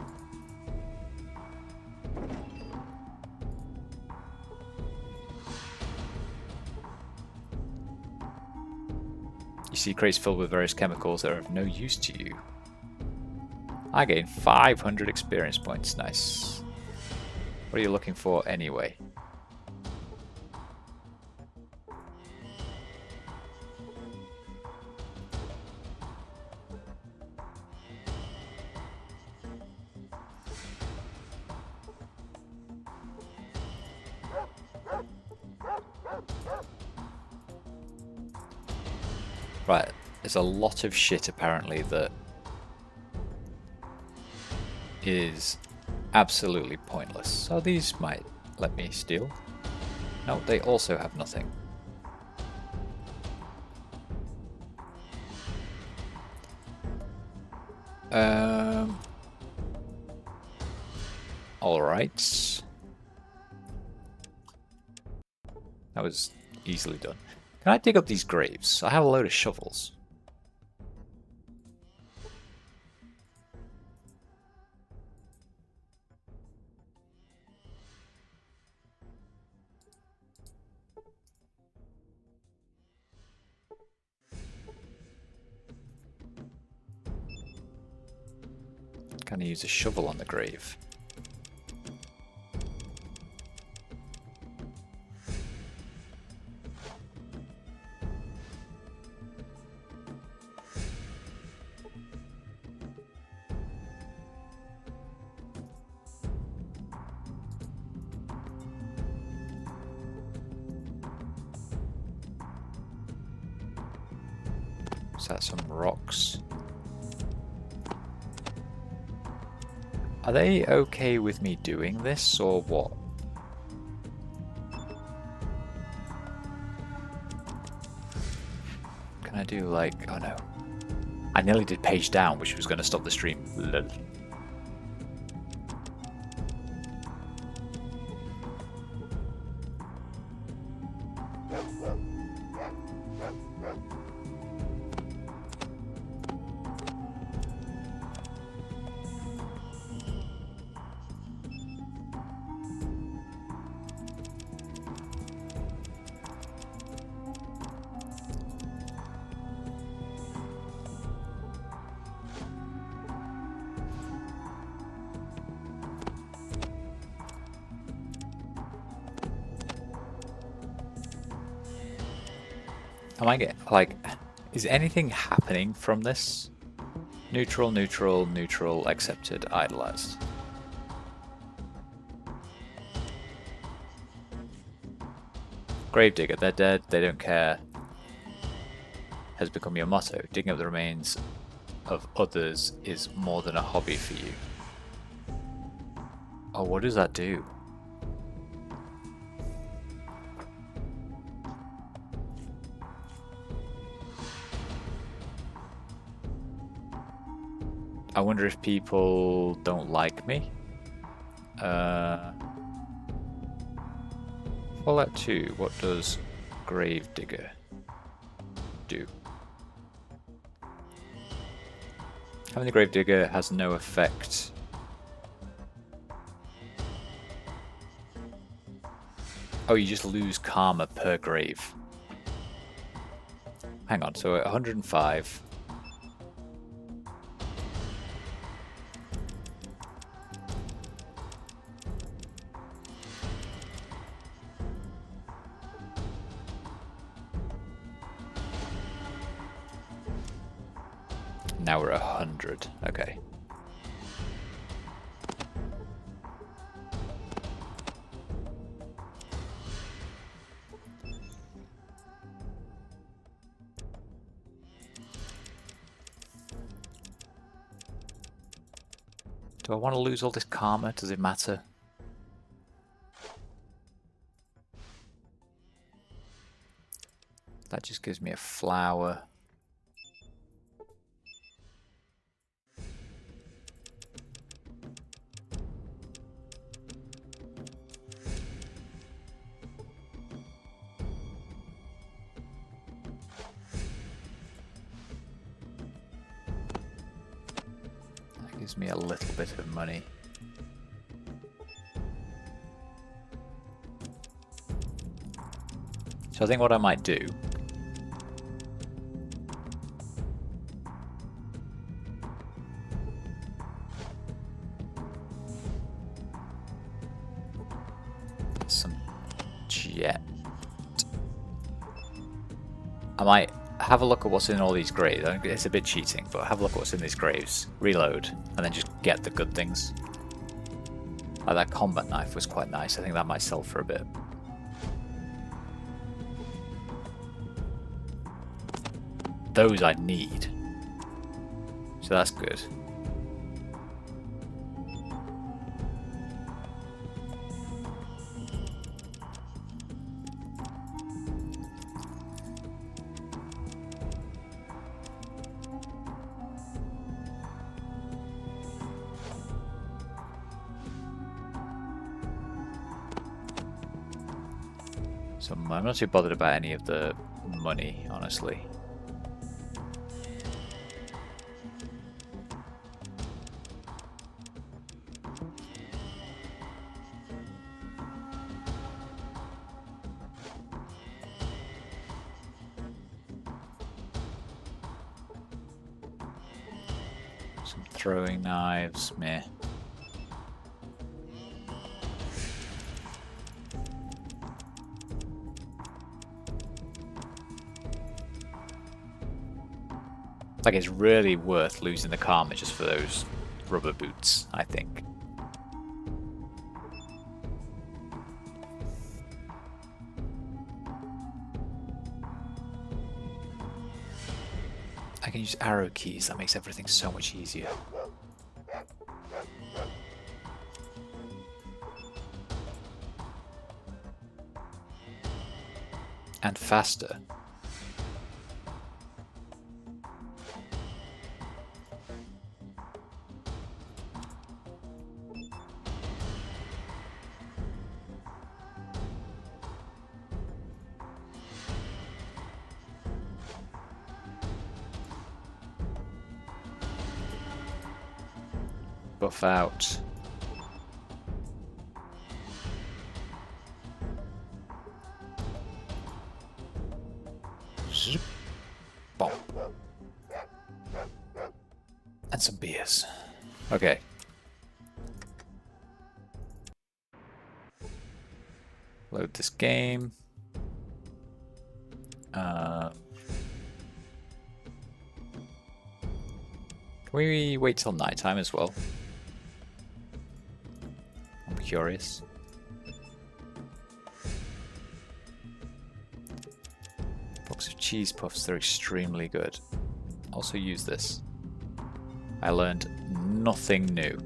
Speaker 1: You see crates filled with various chemicals that are of no use to you. I gain 500 experience points. Nice. What are you looking for anyway? Right, there's a lot of shit apparently that is absolutely pointless. So these might let me steal. No, they also have nothing. Alright. That was easily done. Can I dig up these graves? I have a load of shovels. Can I use a shovel on the grave? Is that some rocks? Are they okay with me doing this, or what? Can I do like... oh no. I nearly did page down, which was going to stop the stream. Lol. Am I get like, is anything happening from this? Neutral, neutral, neutral, accepted, idolized. Gravedigger, they're dead, they don't care. Has become your motto. Digging up the remains of others is more than a hobby for you. Oh, what does that do? I wonder if people don't like me. Fallout 2, what does Gravedigger do? Having the Gravedigger has no effect. Oh, you just lose karma per grave. Hang on, so at 105... Now we're at 100. Okay. Do I want to lose all this karma? Does it matter? That just gives me a flower. Gives me a little bit of money. So I think what I might do some jet. I might have a look at what's in all these graves. I think it's a bit cheating, but have a look at what's in these graves, reload, and then just get the good things. Like that combat knife was quite nice. I think that might sell for a bit. those I need. So that's good. So I'm not too bothered about any of the money, honestly. Some throwing knives, meh. Like, it's really worth losing the karma just for those rubber boots, I think. I can use arrow keys, that makes everything so much easier. And faster. Buff out. Zip. Bomb. And some beers. Okay. Load this game. Can we wait till nighttime as well? I'm curious. Box of cheese puffs, they're extremely good. Also use this. I learned nothing new.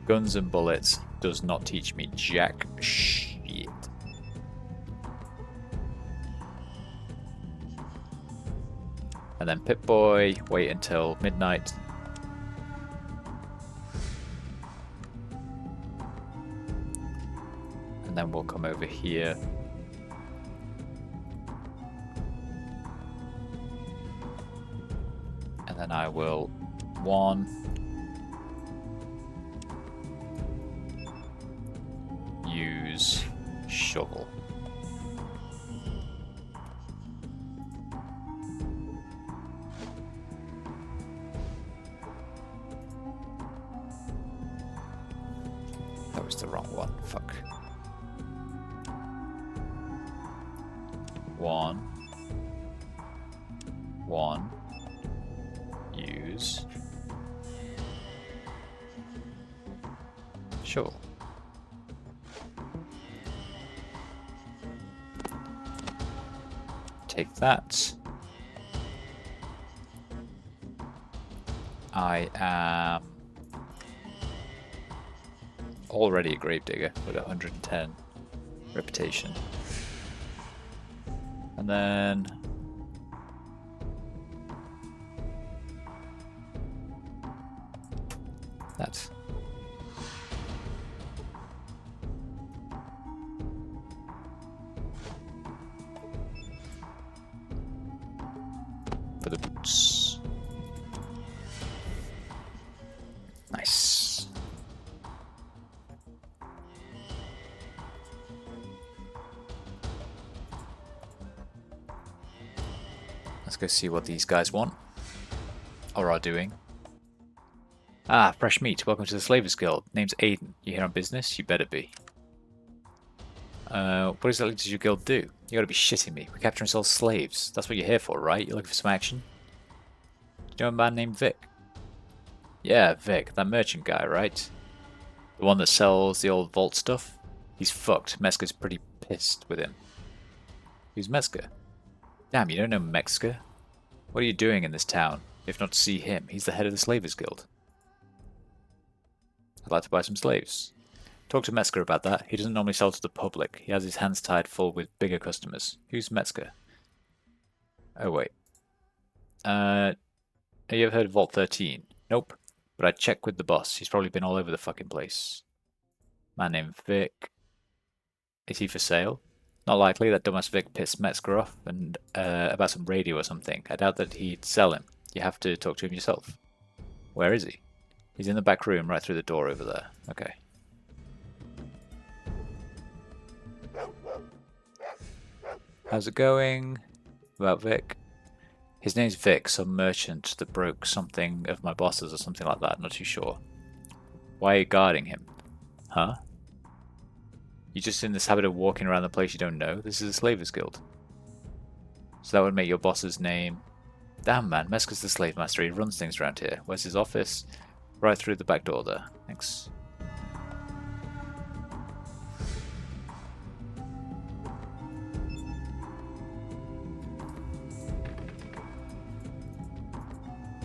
Speaker 1: Guns and bullets does not teach me jack shit. And then Pip-Boy, wait until midnight. And then we'll come over here. And then I will use shovel. That was the wrong one. Fuck. 1. Use shovel. Take that. I am already a gravedigger with 110 reputation. And then that. For the boots. Nice. Let's go see what these guys want. Or are doing. Ah, fresh meat. Welcome to the Slavers Guild. Name's Aiden. You here on business? You better be. What exactly does your guild do? You gotta be shitting me. We capture and sell slaves. That's what you're here for, right? You're looking for some action? Do you know a man named Vic? Yeah, Vic. That merchant guy, right? The one that sells the old vault stuff? He's fucked. Meska's pretty pissed with him. Who's Meska? Damn, you don't know Metzger? What are you doing in this town? If not to see him, he's the head of the Slavers Guild. I'd like to buy some slaves. Talk to Metzger about that. He doesn't normally sell to the public. He has his hands tied full with bigger customers. Who's Metzger? Oh, wait. Have you ever heard of Vault 13? Nope. But I'd check with the boss. He's probably been all over the fucking place. Man named Vic. Is he for sale? Not likely. That dumbass Vic pissed Metzger off and about some radio or something. I doubt that he'd sell him. You have to talk to him yourself. Where is he? He's in the back room right through the door over there. Okay. How's it going? About Vic? His name's Vic, some merchant that broke something of my boss's or something like that, not too sure. Why are you guarding him? Huh? You just in this habit of walking around the place you don't know? This is a Slavers Guild. So that would make your boss's name... Damn man, Metzger's the slave master, he runs things around here. Where's his office? Right through the back door there. Thanks.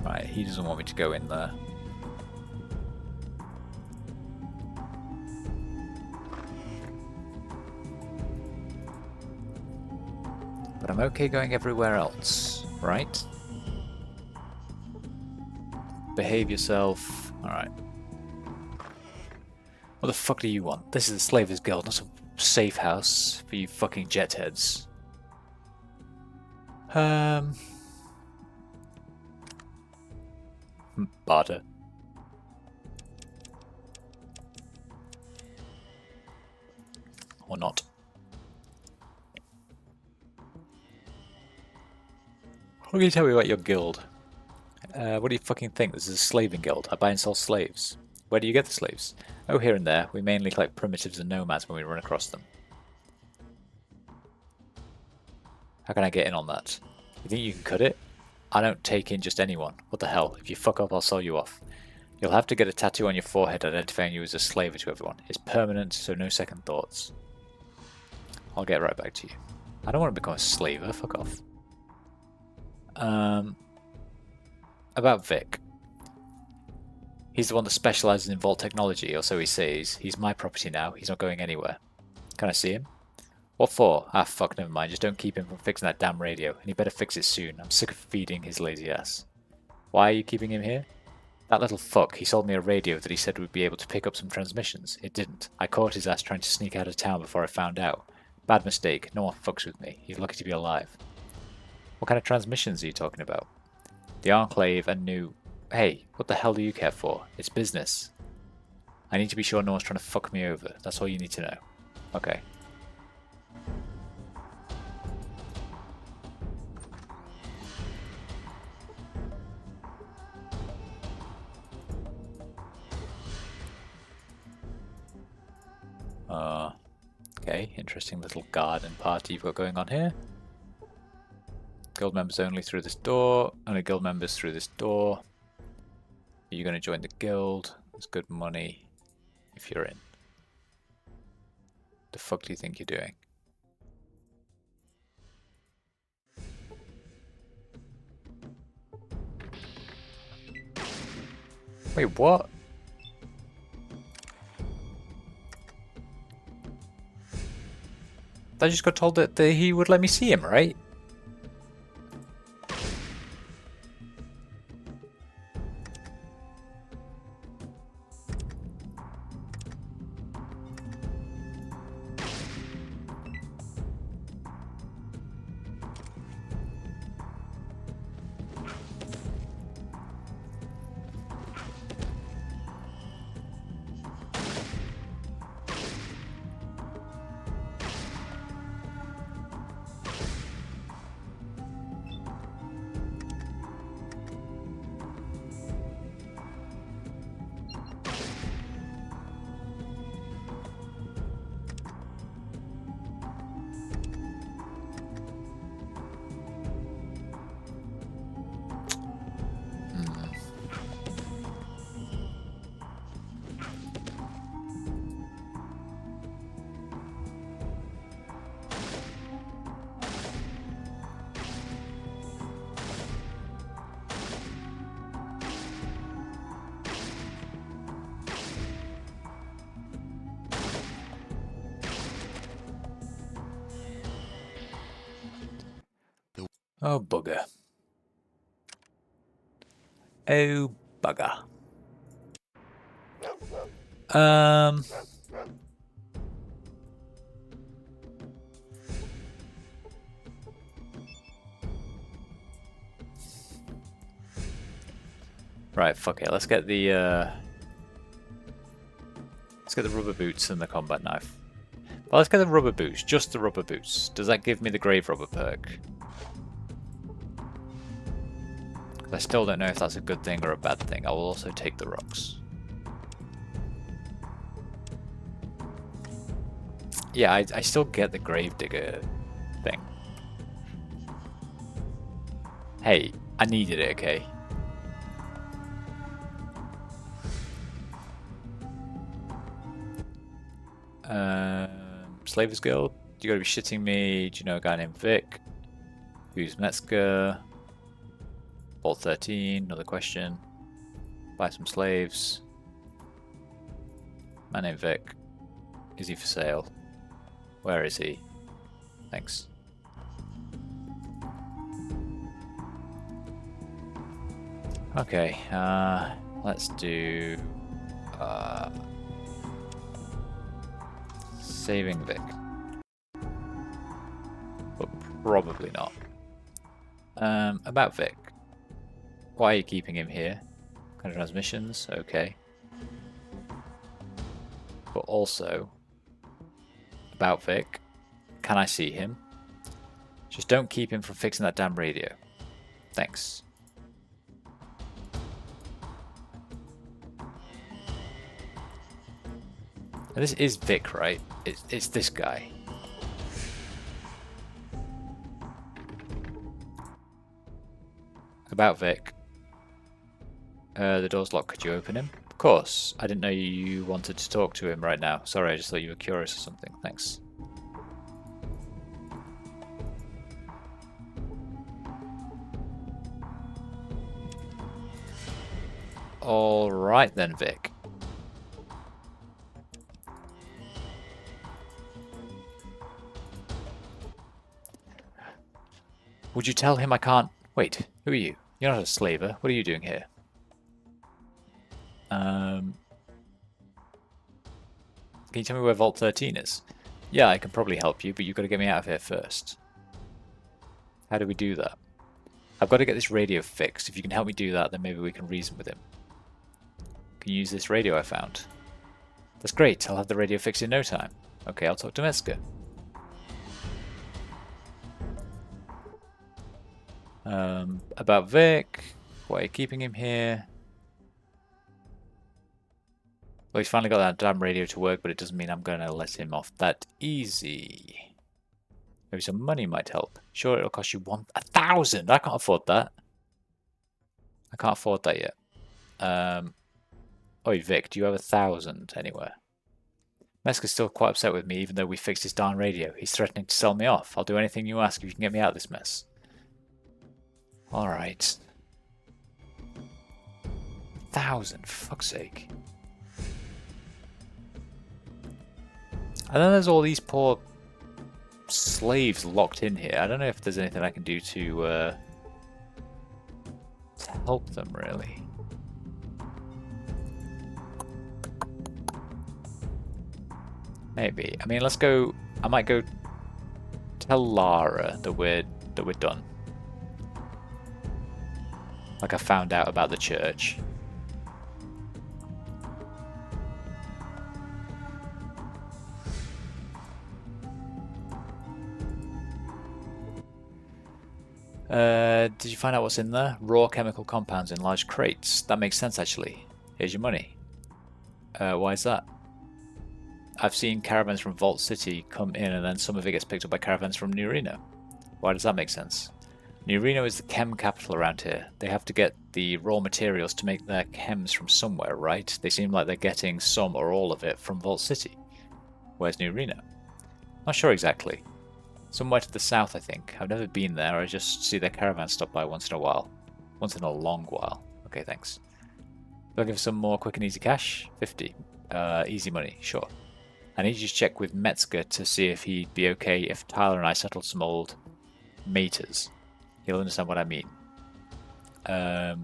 Speaker 1: Right, he doesn't want me to go in there. But I'm okay going everywhere else, right? Behave yourself. Alright. What the fuck do you want? This is the Slavers Guild, not a safe house for you fucking jetheads. Barter. Or not. What can you tell me about your guild? What do you fucking think? This is a slaving guild. I buy and sell slaves. Where do you get the slaves? Oh, here and there. We mainly collect primitives and nomads when we run across them. How can I get in on that? You think you can cut it? I don't take in just anyone. What the hell? If you fuck up, I'll sell you off. You'll have to get a tattoo on your forehead identifying you as a slaver to everyone. It's permanent, so no second thoughts. I'll get right back to you. I don't want to become a slaver. Fuck off. About Vic. He's the one that specializes in vault technology, or so he says. He's my property now. He's not going anywhere. Can I see him? What for? Ah, fuck, never mind. Just don't keep him from fixing that damn radio. And he better fix it soon. I'm sick of feeding his lazy ass. Why are you keeping him here? That little fuck, he sold me a radio that he said would be able to pick up some transmissions. It didn't. I caught his ass trying to sneak out of town before I found out. Bad mistake. No one fucks with me. He's lucky to be alive. What kind of transmissions are you talking about? The Enclave and new... Hey, what the hell do you care for? It's business. I need to be sure no one's trying to fuck me over. That's all you need to know. Okay. Okay, interesting little garden party you've got going on here. Guild members only through this door. Only guild members through this door. Are you going to join the guild? There's good money if you're in. The fuck do you think you're doing? Wait, what? I just got told that he would let me see him, right? Oh, bugger. Oh, bugger. Right, fuck it. Let's get the rubber boots and the combat knife. Well, let's get the rubber boots. Just the rubber boots. Does that give me the grave robber perk? I still don't know if that's a good thing or a bad thing. I will also take the rocks. Yeah, I still get the gravedigger thing. Hey, I needed it, okay? Slavers Guild? You gotta be shitting me. Do you know a guy named Vic? Who's Metzger? Vault 13, another question. Buy some slaves. Man named Vic. Is he for sale? Where is he? Thanks. Okay, let's do saving Vic. But probably not. About Vic. Why are you keeping him here? Kind of transmissions, okay. But also, about Vic, can I see him? Just don't keep him from fixing that damn radio. Thanks. Now this is Vic, right? It's this guy. About Vic. The door's locked. Could you open him? Of course. I didn't know you wanted to talk to him right now. Sorry, I just thought you were curious or something. Thanks. Alright then, Vic. Would you tell him I can't... Wait, who are you? You're not a slaver. What are you doing here? Can you tell me where Vault 13 is? Yeah, I can probably help you, but you've got to get me out of here first. How do we do that? I've got to get this radio fixed. If you can help me do that, then maybe we can reason with him. Can you use this radio I found? That's great. I'll have the radio fixed in no time. Okay, I'll talk to Metzger. About Vic. Why are you keeping him here? Well, he's finally got that damn radio to work, but it doesn't mean I'm going to let him off that easy. Maybe some money might help. Sure, it'll cost you 1,000. I can't afford that. I can't afford that yet. Oi, Vic, do you have 1,000 anywhere? Metzger's still quite upset with me, even though we fixed his darn radio. He's threatening to sell me off. I'll do anything you ask if you can get me out of this mess. Alright. 1,000, for fuck's sake. And then there's all these poor slaves locked in here. I don't know if there's anything I can do to help them, really. Maybe. I mean, let's go... I might go tell Lara that we're done. Like I found out about the church. Did you find out what's in there? Raw chemical compounds in large crates. That makes sense, actually. Here's your money. Why is that? I've seen caravans from Vault City come in and then some of it gets picked up by caravans from New Reno. Why does that make sense? New Reno is the chem capital around here. They have to get the raw materials to make their chems from somewhere, right? They seem like they're getting some or all of it from Vault City. Where's New Reno? Not sure exactly. Somewhere to the south, I think. I've never been there. I just see their caravans stop by once in a while. Once in a long while. Okay, thanks. Do I give some more quick and easy cash? 50. Easy money, sure. I need you to check with Metzger to see if he'd be okay if Tyler and I settled some old maters. He'll understand what I mean. Why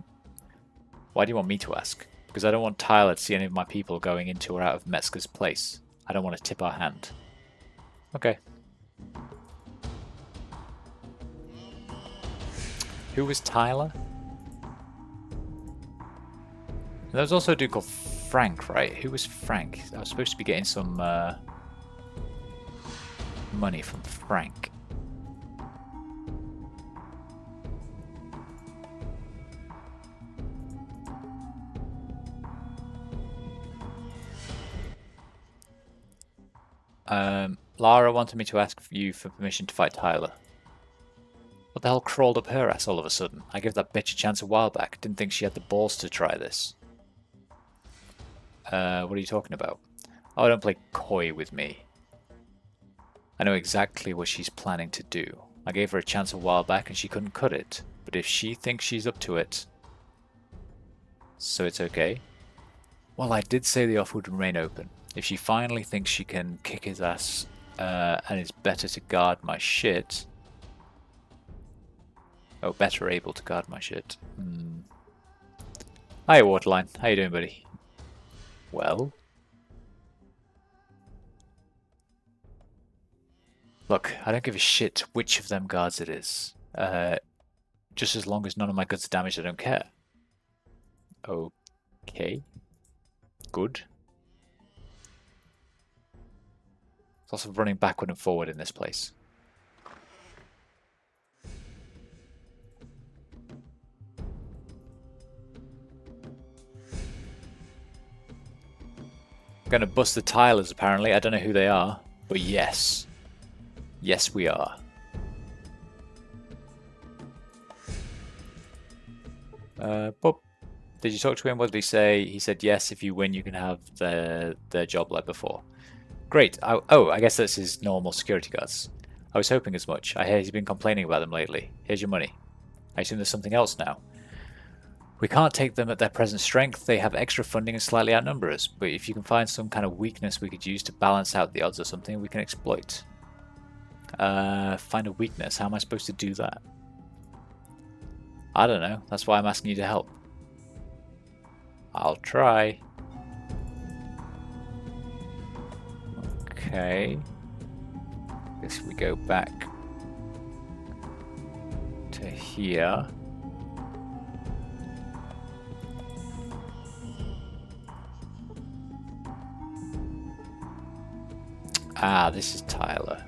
Speaker 1: do you want me to ask? Because I don't want Tyler to see any of my people going into or out of Metzger's place. I don't want to tip our hand. Okay. Who was Tyler? There was also a dude called Frank, right? Who was Frank? I was supposed to be getting some money from Frank. Lara wanted me to ask you for permission to fight Tyler. What the hell crawled up her ass all of a sudden? I gave that bitch a chance a while back. Didn't think she had the balls to try this. What are you talking about? Oh, don't play coy with me. I know exactly what she's planning to do. I gave her a chance a while back and she couldn't cut it. But if she thinks she's up to it, so it's okay. Well, I did say the offer would remain open. If she finally thinks she can kick his ass and is better to guard my shit... Oh, better able to guard my shit. Hiya, Waterline. How you doing, buddy? Well? Look, I don't give a shit which of them guards it is. Just as long as none of my goods are damaged, I don't care. Okay. Good. There's lots of running backward and forward in this place. Going to bust the Tylers, apparently. I don't know who they are, but yes. Yes, we are. Bob, did you talk to him? What did he say? He said, yes, if you win, you can have their job like before. Great. Oh, I guess that's his normal security guards. I was hoping as much. I hear he's been complaining about them lately. Here's your money. I assume there's something else now. We can't take them at their present strength. They have extra funding and slightly outnumber us. But if you can find some kind of weakness we could use to balance out the odds or something, we can exploit. Find a weakness. How am I supposed to do that? I don't know. That's why I'm asking you to help. I'll try. Okay. Guess we go back to here. Ah, this is Tyler.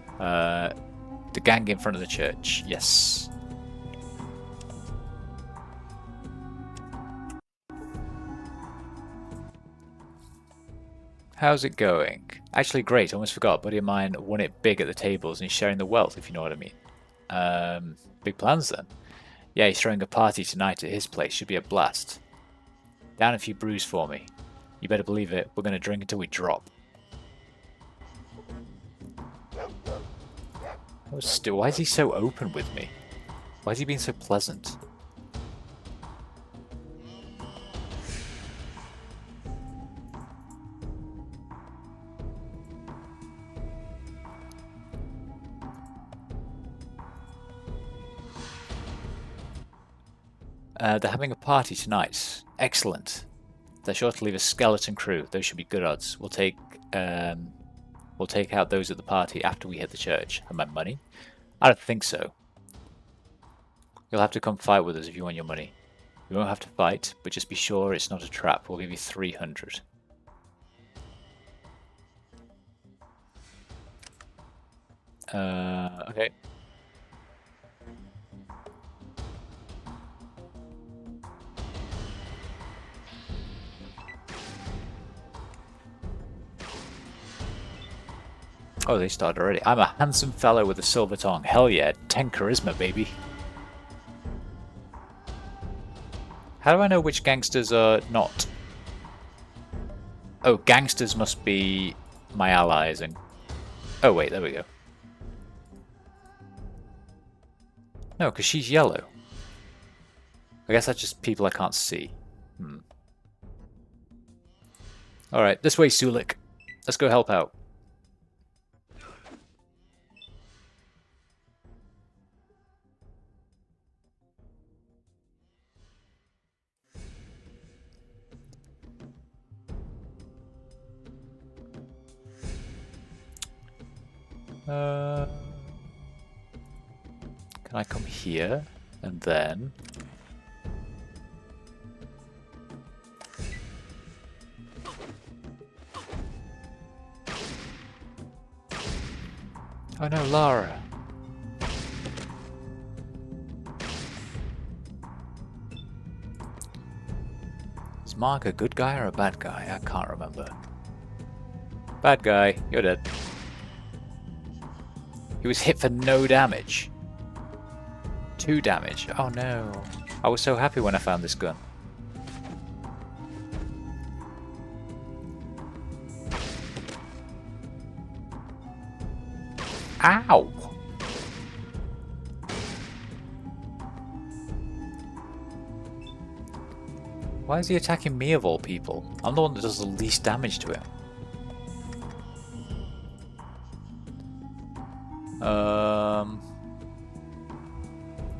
Speaker 1: The gang in front of the church. Yes. How's it going? Actually, great. Almost forgot. A buddy of mine won it big at the tables and he's sharing the wealth, if you know what I mean. Big plans then. Yeah, he's throwing a party tonight at his place. Should be a blast. Down a few brews for me. You better believe it. We're going to drink until we drop. Still, why is he so open with me? Why is he being so pleasant? They're having a party tonight. Excellent. They're sure to leave a skeleton crew. Those should be good odds. We'll take out those at the party after we hit the church. Have my money? I don't think so. You'll have to come fight with us if you want your money. You won't have to fight, but just be sure it's not a trap. We'll give you 300. Okay. Oh, they started already. I'm a handsome fellow with a silver tongue. Hell yeah, 10 charisma, baby. How do I know which gangsters are not? Oh, gangsters must be my allies and... Oh, wait, there we go. No, because she's yellow. I guess that's just people I can't see. Alright, this way, Sulik. Let's go help out. Can I come here and then? Oh no, Lara. Is Mark a good guy or a bad guy? I can't remember. Bad guy, you're dead. He was hit for no damage. 2 damage. Oh no. I was so happy when I found this gun. Ow! Why is he attacking me of all people? I'm the one that does the least damage to him.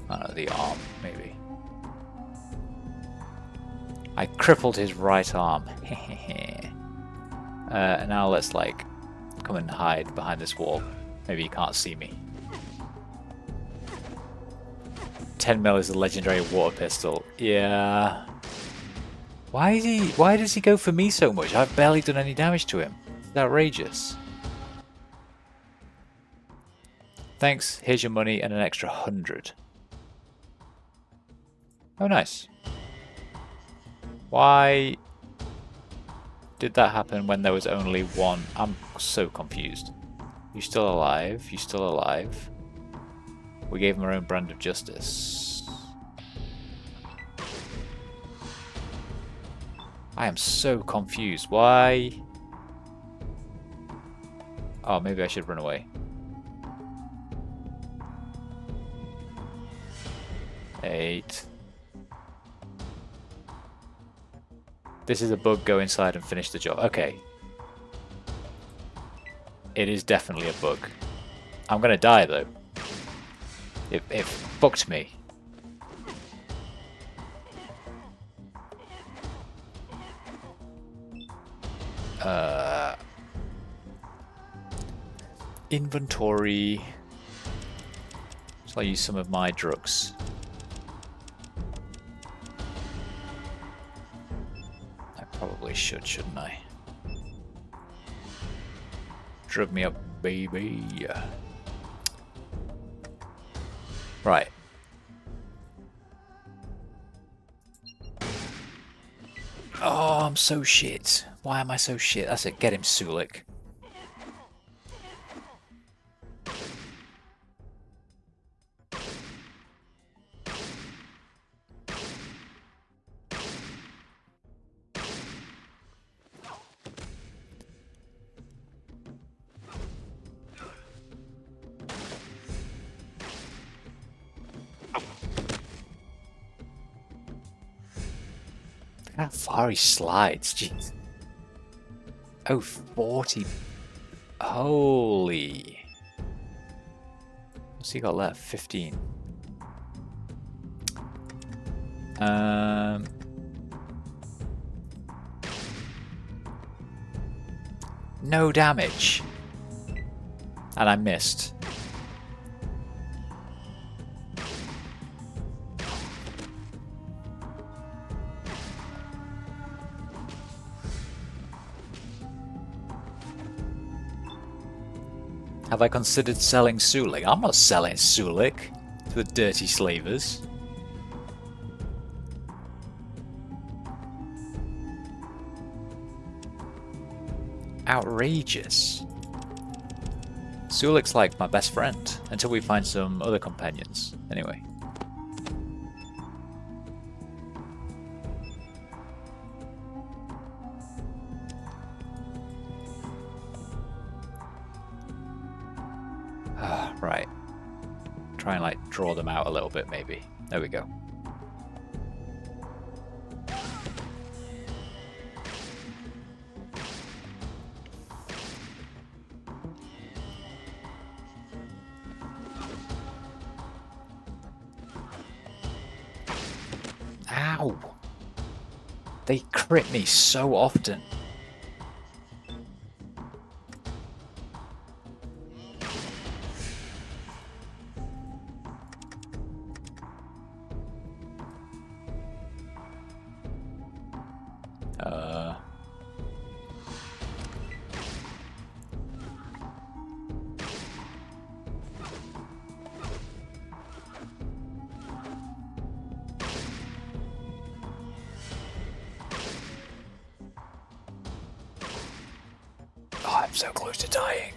Speaker 1: I don't know, the arm, maybe. I crippled his right arm. Now let's, like, come and hide behind this wall. Maybe he can't see me. 10mm is a legendary water pistol. Yeah. Why does he go for me so much? I've barely done any damage to him. It's outrageous. Thanks, here's your money and an extra 100. Oh, nice. Why did that happen when there was only one? I'm so confused. You still alive? You still alive? We gave him our own brand of justice. I am so confused. Why? Oh, maybe I should run away. 8. This is a bug. Go inside and finish the job. Okay. It is definitely a bug. I'm gonna die though. It fucked me. Inventory. So I'll use some of my drugs. I probably should, shouldn't I? Drug me up, baby. Right. Oh, I'm so shit. Why am I so shit? That's it. Get him, Sulik. How far he slides, jeez. Oh, 40. Holy. What's he got left? 15. No damage. And I missed. Have I considered selling Sulik? I'm not selling Sulik to the dirty slavers. Outrageous. Sulik's like my best friend until we find some other companions. Anyway. Right. Try and like draw them out a little bit maybe. There we go. Ow! They crit me so often. Uh... Oh, I'm so close to dying.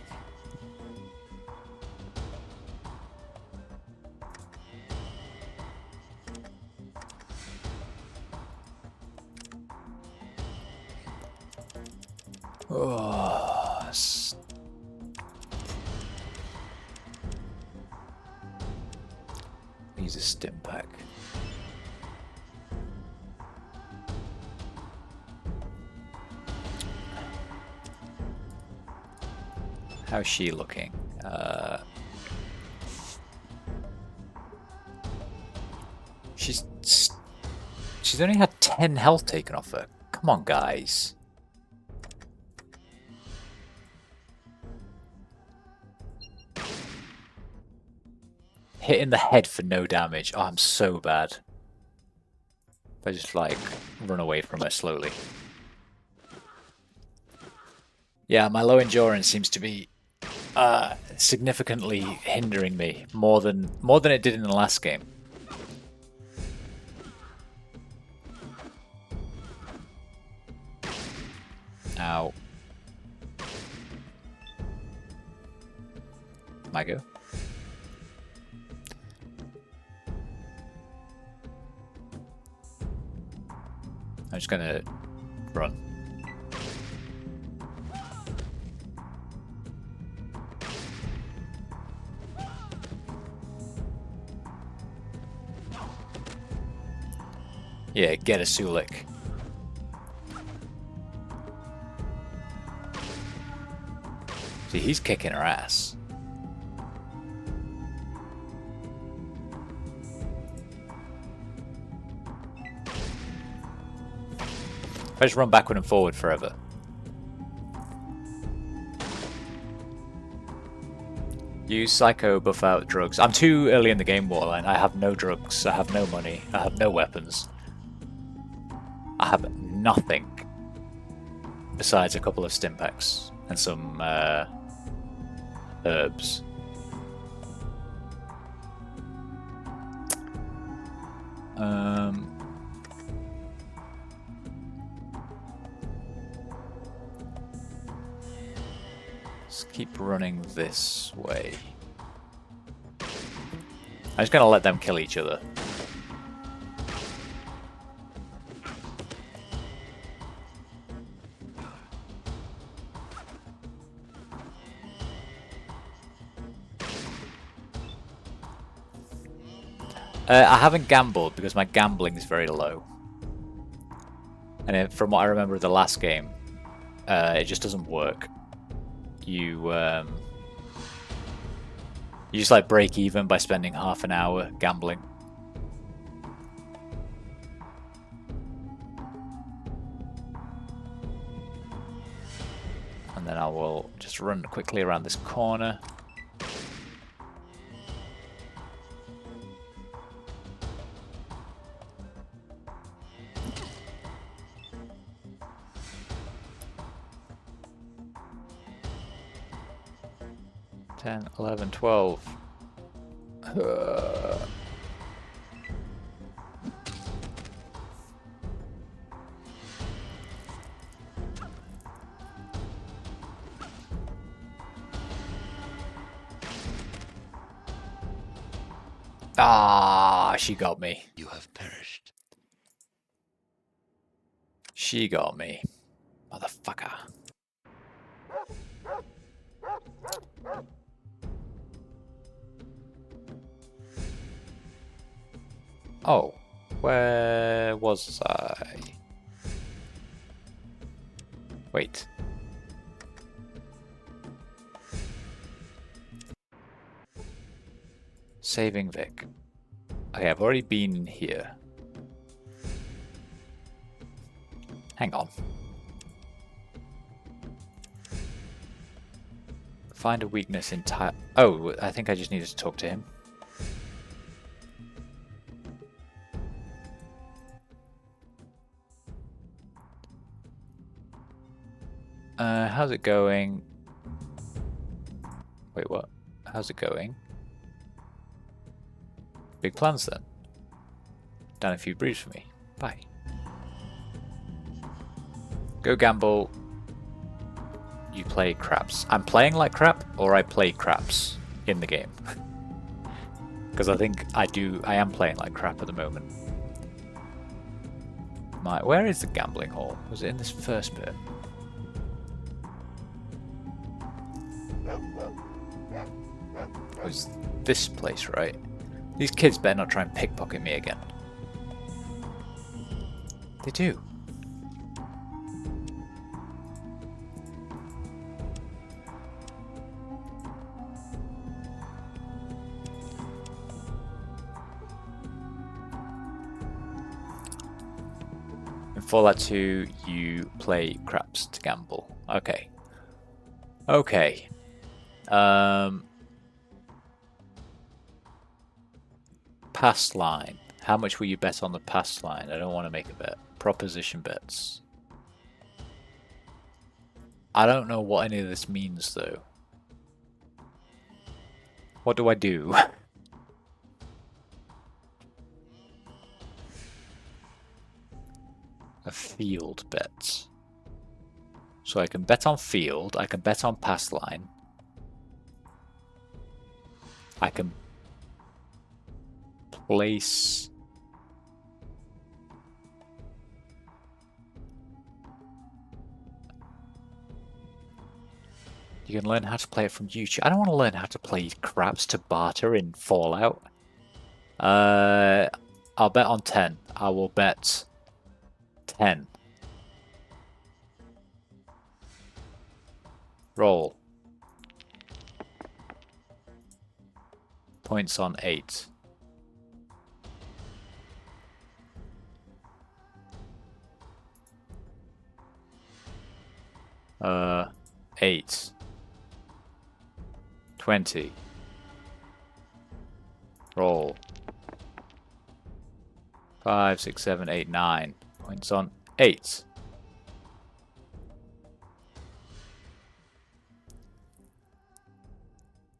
Speaker 1: Oh, use a stim pack. How's she looking? She's only had 10 health taken off her. Come on, guys. Hit in the head for no damage. Oh, I'm so bad. If I just, like, run away from her slowly. Yeah, my low endurance seems to be significantly hindering me more than it did in the last game. Ow. My go. I'm just gonna run. Yeah, get a Sulik. See, he's kicking her ass. If I just run backward and forward forever. Use Psycho, buff out drugs. I'm too early in the game, Warline. I have no drugs. I have no money. I have no weapons. I have nothing besides a couple of stim packs and some herbs. Let's keep running this way. I'm just gonna let them kill each other. I haven't gambled because my gambling is very low. And from what I remember of the last game, it just doesn't work. You just like break even by spending half an hour gambling. And then I will just run quickly around this corner. Ten, 11, 12. Ah, she got me.
Speaker 2: You have perished.
Speaker 1: She got me. Motherfucker. Oh, where was I? Wait. Saving Vic. Okay, I've already been here. Hang on. Find a weakness in time. Oh, I think I just needed to talk to him. How's it going? Wait, what? How's it going? Big plans then. Down a few briefs for me. Bye. Go gamble. You play craps. I'm playing like crap, or I play craps in the game. Because I think I am playing like crap at the moment. Where is the gambling hall? Was it in this first bit? It was this place, right? These kids better not try and pickpocket me again. They do. In Fallout 2, you play craps to gamble. Okay. Okay. Pass line. How much will you bet on the pass line? I don't want to make a bet. Proposition bets. I don't know what any of this means, though. What do I do? A field bet. So I can bet on field, I can bet on pass line. I can place... You can learn how to play it from YouTube. I don't want to learn how to play craps to barter in Fallout. I'll bet on 10. I will bet 10. Roll. Points on 8. Uh, 8. 20. Roll. 5, 6, 7, 8, 9. Points on 8.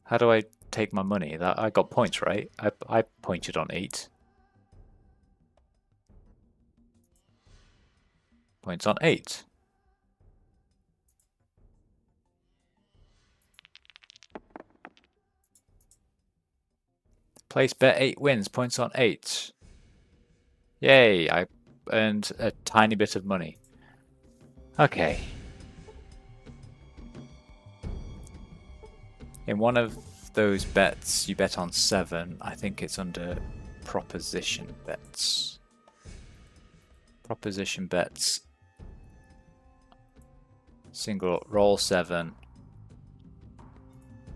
Speaker 1: How do I take my money? That I got points, right? I pointed on 8. Points on 8. Place bet 8 wins. Points on 8. Yay, I earned a tiny bit of money. Okay. In one of those bets, you bet on 7. I think it's under proposition bets. Proposition bets. Single roll 7.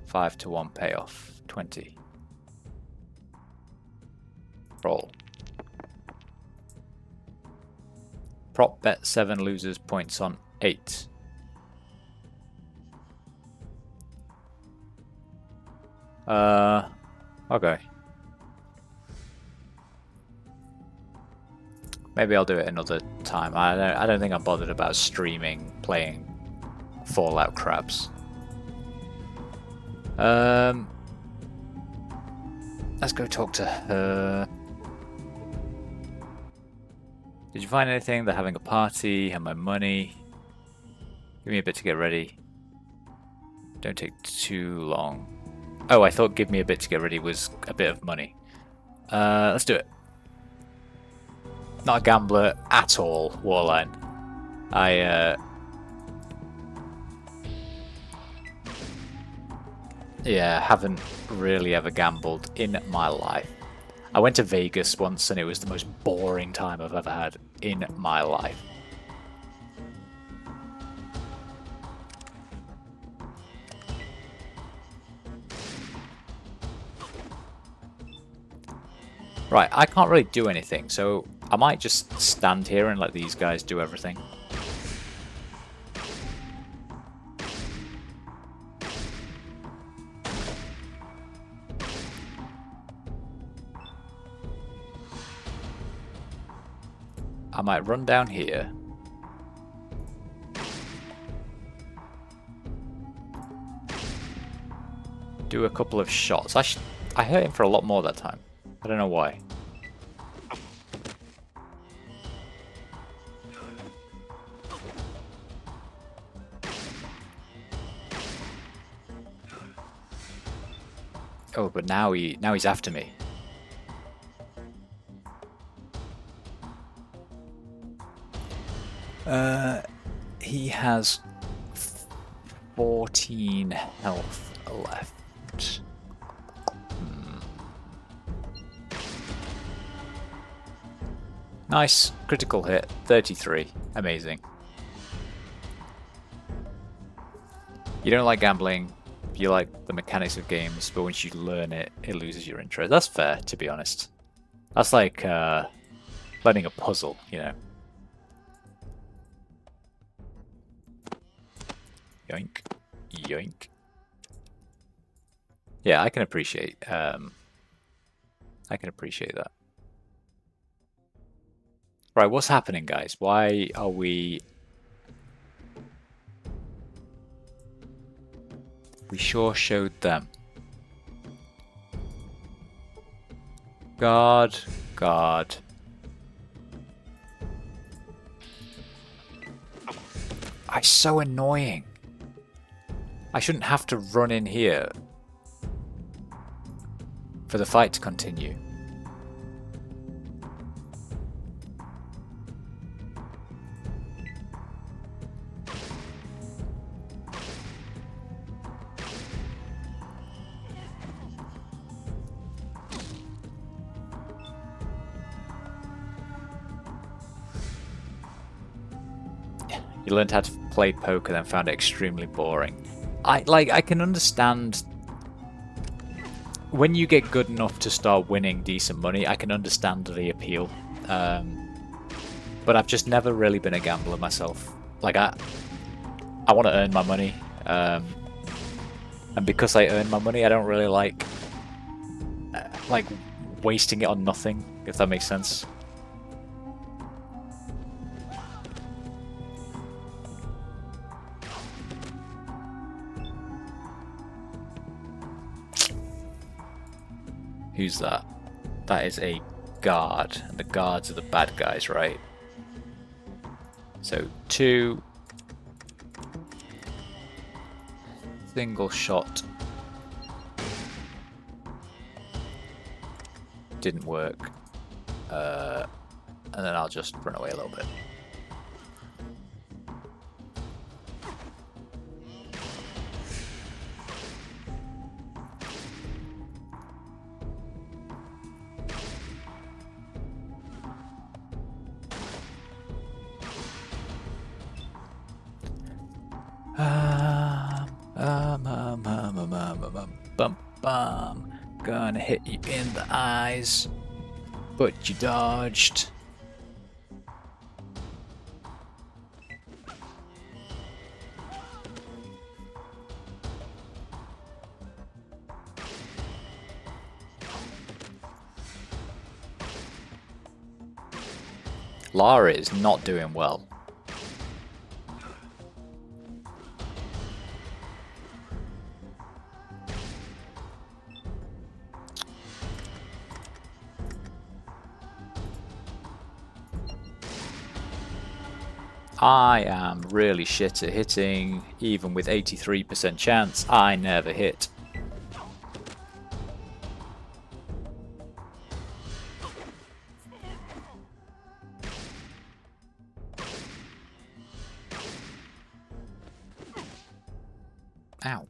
Speaker 1: 5 to 1 payoff. 20. Roll. Prop bet 7 loses points on 8. Okay. Maybe I'll do it another time. I don't think I'm bothered about streaming playing Fallout craps. Let's go talk to her. Did you find anything? They're having a party. Have my money. Give me a bit to get ready. Don't take too long. Oh, I thought give me a bit to get ready was a bit of money. Let's do it. Not a gambler at all, Warline. Yeah, haven't really ever gambled in my life. I went to Vegas once and it was the most boring time I've ever had in my life. Right, I can't really do anything, so I might just stand here and let these guys do everything. I might run down here. do a couple of shots. I hurt him for a lot more that time. I don't know why. Oh, but now he's after me. He has 14 health left. Nice. Critical hit. 33. Amazing. You don't like gambling. You like the mechanics of games, but once you learn it, it loses your interest. That's fair, to be honest. That's like learning a puzzle, you know. Yoink. Yoink. Yeah, I can appreciate that. Right, what's happening, guys? Why are we... We sure showed them. God. It's so annoying. I shouldn't have to run in here for the fight to continue. You learned how to play poker, then found it extremely boring. I can understand when you get good enough to start winning decent money. I can understand the appeal, but I've just never really been a gambler myself. Like I want to earn my money, and because I earn my money, I don't really like wasting it on nothing. If that makes sense. Who's that? That is a guard, and the guards are the bad guys, right? So 2 single shot didn't work, and then I'll just run away a little bit. Gonna hit you in the eyes, but you dodged. Lara is not doing well. I am really shit at hitting, even with 83% chance, I never hit. Ow.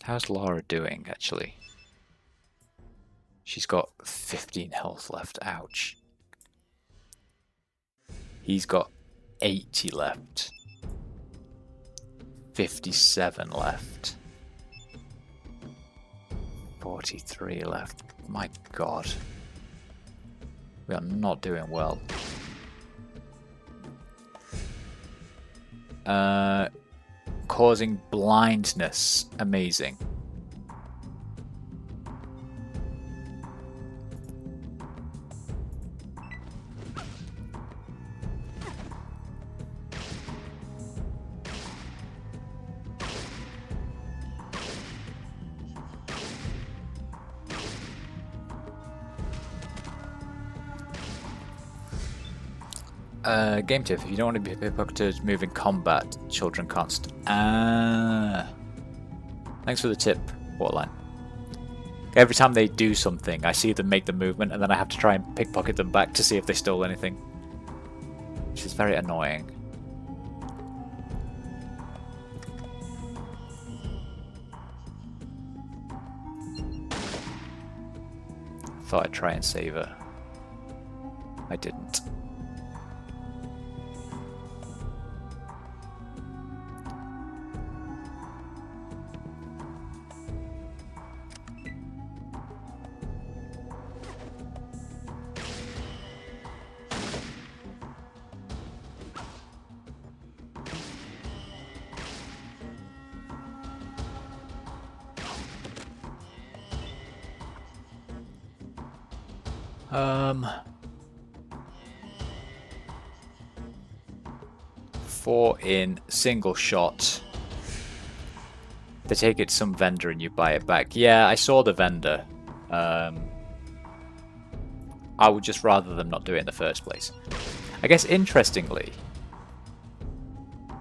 Speaker 1: How's Lara doing, actually? She's got 15 health left. Ouch. He's got 80 left. 57 left. 43 left. My God. We are not doing well. Causing blindness. Amazing. Game tip: if you don't want to be pickpocketed, move in combat. Children can't. Ah. Thanks for the tip, Waterline. Every time they do something, I see them make the movement, and then I have to try and pickpocket them back to see if they stole anything, which is very annoying. Thought I'd try and save her. I didn't. Four in single shot. They take it to some vendor and you buy it back. Yeah, I saw the vendor. I would just rather them not do it in the first place. I guess interestingly...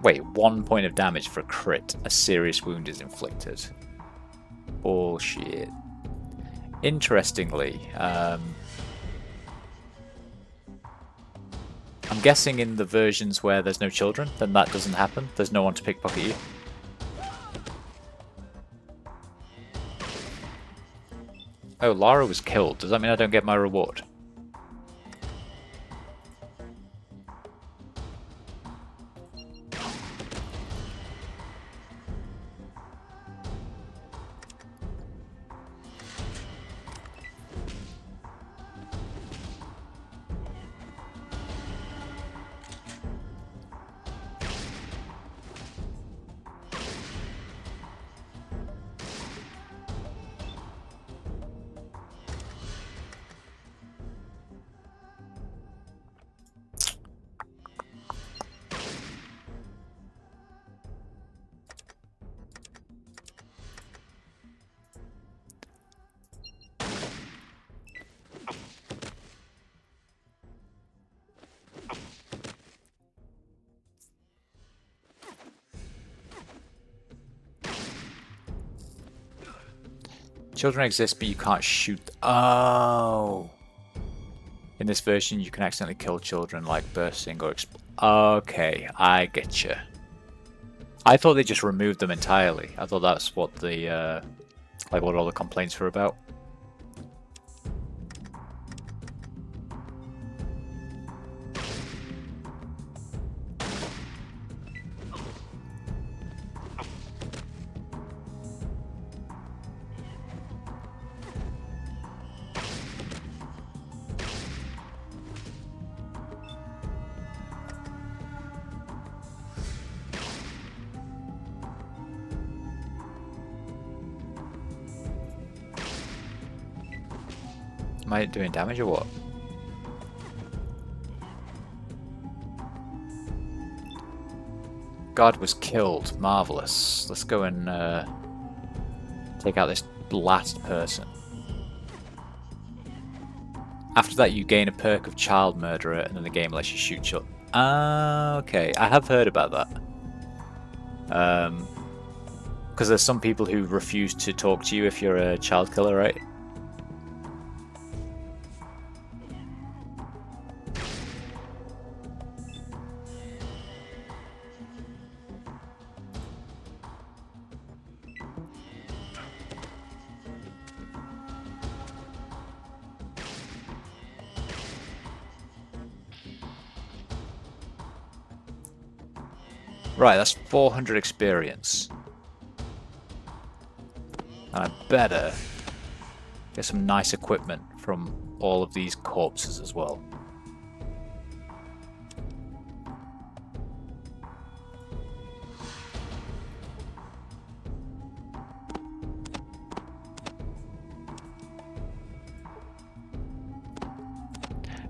Speaker 1: Wait, 1 point of damage for a crit. A serious wound is inflicted. Bullshit. Interestingly, I'm guessing in the versions where there's no children, then that doesn't happen. There's no one to pickpocket you. Oh, Lara was killed. Does that mean I don't get my reward? Children exist, but you can't shoot. Oh. In this version, you can accidentally kill children, like bursting or okay, I get you. I thought they just removed them entirely. I thought that's what the, like what all the complaints were about. Am I doing damage or what? God was killed. Marvelous. Let's go and take out this last person. After that, you gain a perk of child murderer, and then the game lets you shoot children. Ah, okay. I have heard about that. Because there's some people who refuse to talk to you if you're a child killer, right? Right, that's 400 experience. And I better get some nice equipment from all of these corpses as well.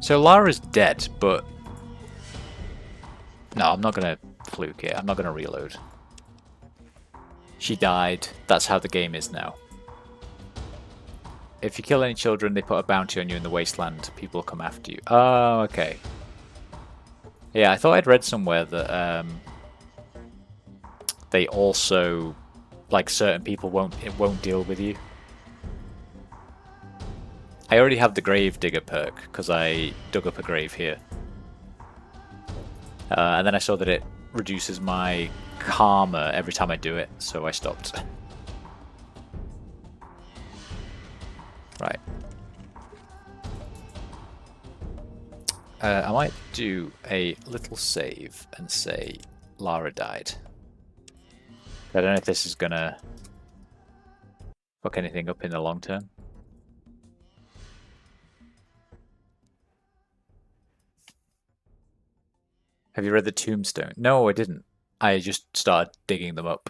Speaker 1: So Lara's dead, but... No, I'm not going to fluke it. I'm not going to reload. She died. That's how the game is now. If you kill any children, they put a bounty on you in the wasteland. People come after you. Oh, okay. Yeah, I thought I'd read somewhere that they also, like, certain people won't deal with you. I already have the Grave Digger perk because I dug up a grave here. And then I saw that it reduces my karma every time I do it, so I stopped. Right. I might do a little save and say Lara died. I don't know if this is gonna fuck anything up in the long term. Have you read the tombstone? No, I didn't. I just started digging them up.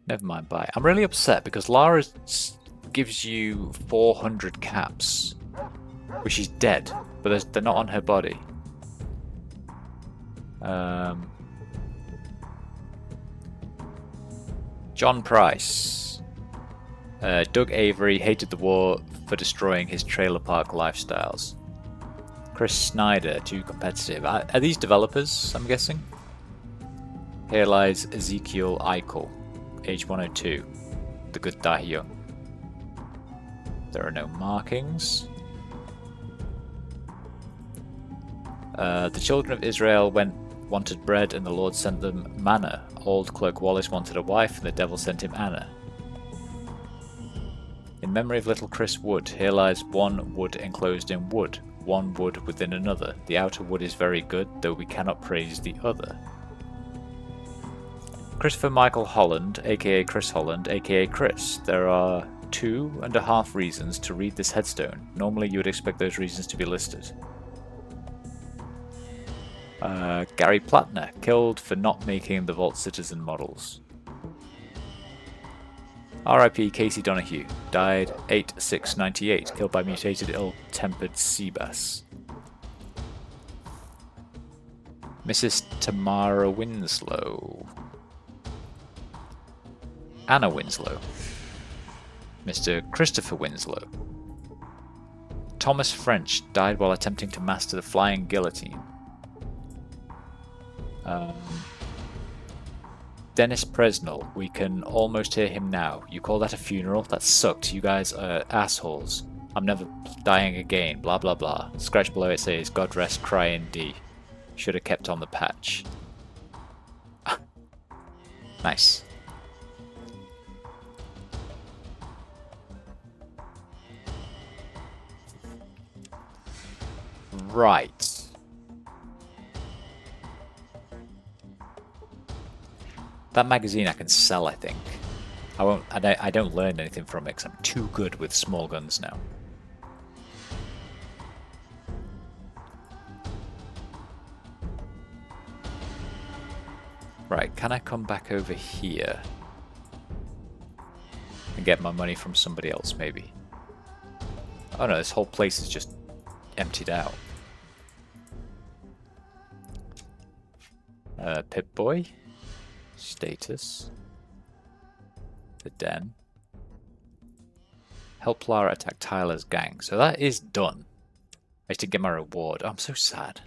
Speaker 1: Never mind, bye. I'm really upset because Lara gives you 400 caps, which she's dead, but they're not on her body. John Price. Doug Avery hated the war for destroying his trailer park lifestyles. Chris Snyder, too competitive. Are these developers, I'm guessing? Here lies Ezekiel Eichel, age 102. The good die young. There are no markings. The children of Israel wanted bread, and the Lord sent them manna. Old Clerk Wallace wanted a wife, and the devil sent him Anna. In memory of little Chris Wood, here lies one wood enclosed in wood, one wood within another. The outer wood is very good, though we cannot praise the other. Christopher Michael Holland, aka Chris Holland, aka Chris. There are 2.5 reasons to read this headstone. Normally you would expect those reasons to be listed. Gary Plattner, killed for not making the Vault Citizen models. R.I.P. Casey Donahue, died 8/6/98, killed by mutated ill-tempered sea bass. Mrs. Tamara Winslow. Anna Winslow. Mr. Christopher Winslow. Thomas French, died while attempting to master the flying guillotine. Dennis Presnell, we can almost hear him now. You call that a funeral? That sucked. You guys are assholes. I'm never dying again. Blah blah blah. Scratch below it says, God rest crying D. Should have kept on the patch. Nice. Right. That magazine I can sell, I think. I don't learn anything from it because I'm too good with small guns now. Right, can I come back over here and get my money from somebody else, maybe? Oh no, this whole place is just emptied out. Pip-Boy. Status. The den. Help Lara attack Tyler's gang. So that is done. I used to get my reward. Oh, I'm so sad.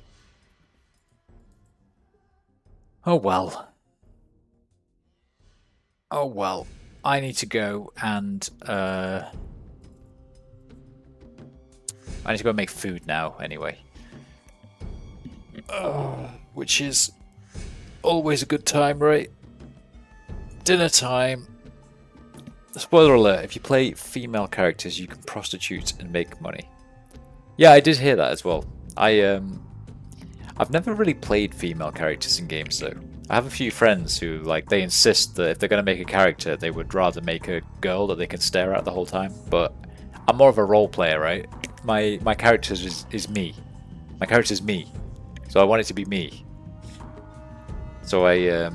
Speaker 1: Oh well. Oh well. I need to go and I need to go make food now anyway. Which is always a good time, right? Dinner time. Spoiler alert, if you play female characters you can prostitute and make money. Yeah, I did hear that as well. I've never really played female characters in games though. I have a few friends who, like, they insist that if they're going to make a character they would rather make a girl that they can stare at the whole time, but I'm more of a role player, right? My character is me. My character is me. So I want it to be me. So yeah,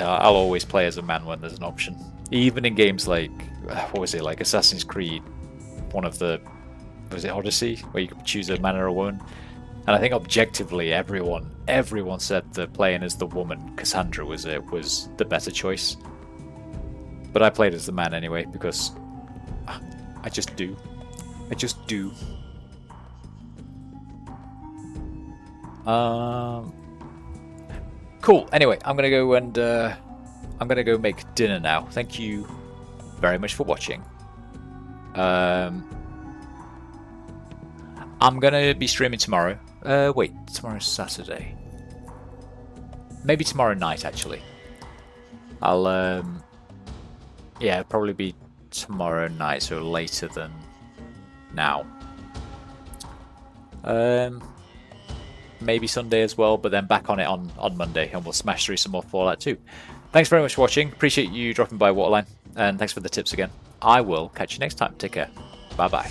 Speaker 1: I'll always play as a man when there's an option. Even in games like, what was it, like Assassin's Creed one of the, was it Odyssey, where you could choose a man or a woman. And I think objectively, everyone said that playing as the woman, Cassandra, was the better choice. But I played as the man anyway because I just do. I just do. Cool. Anyway, I'm gonna go and I'm gonna go make dinner now. Thank you very much for watching. I'm gonna be streaming tomorrow. Wait, tomorrow's Saturday. Maybe tomorrow night, actually. I'll yeah, probably be tomorrow night, so later than now. Maybe Sunday as well, but then back on it on Monday, and we'll smash through some more Fallout 2. Thanks very much for watching. Appreciate you dropping by Waterline, and thanks for the tips again. I will catch you next time. Take care. Bye bye.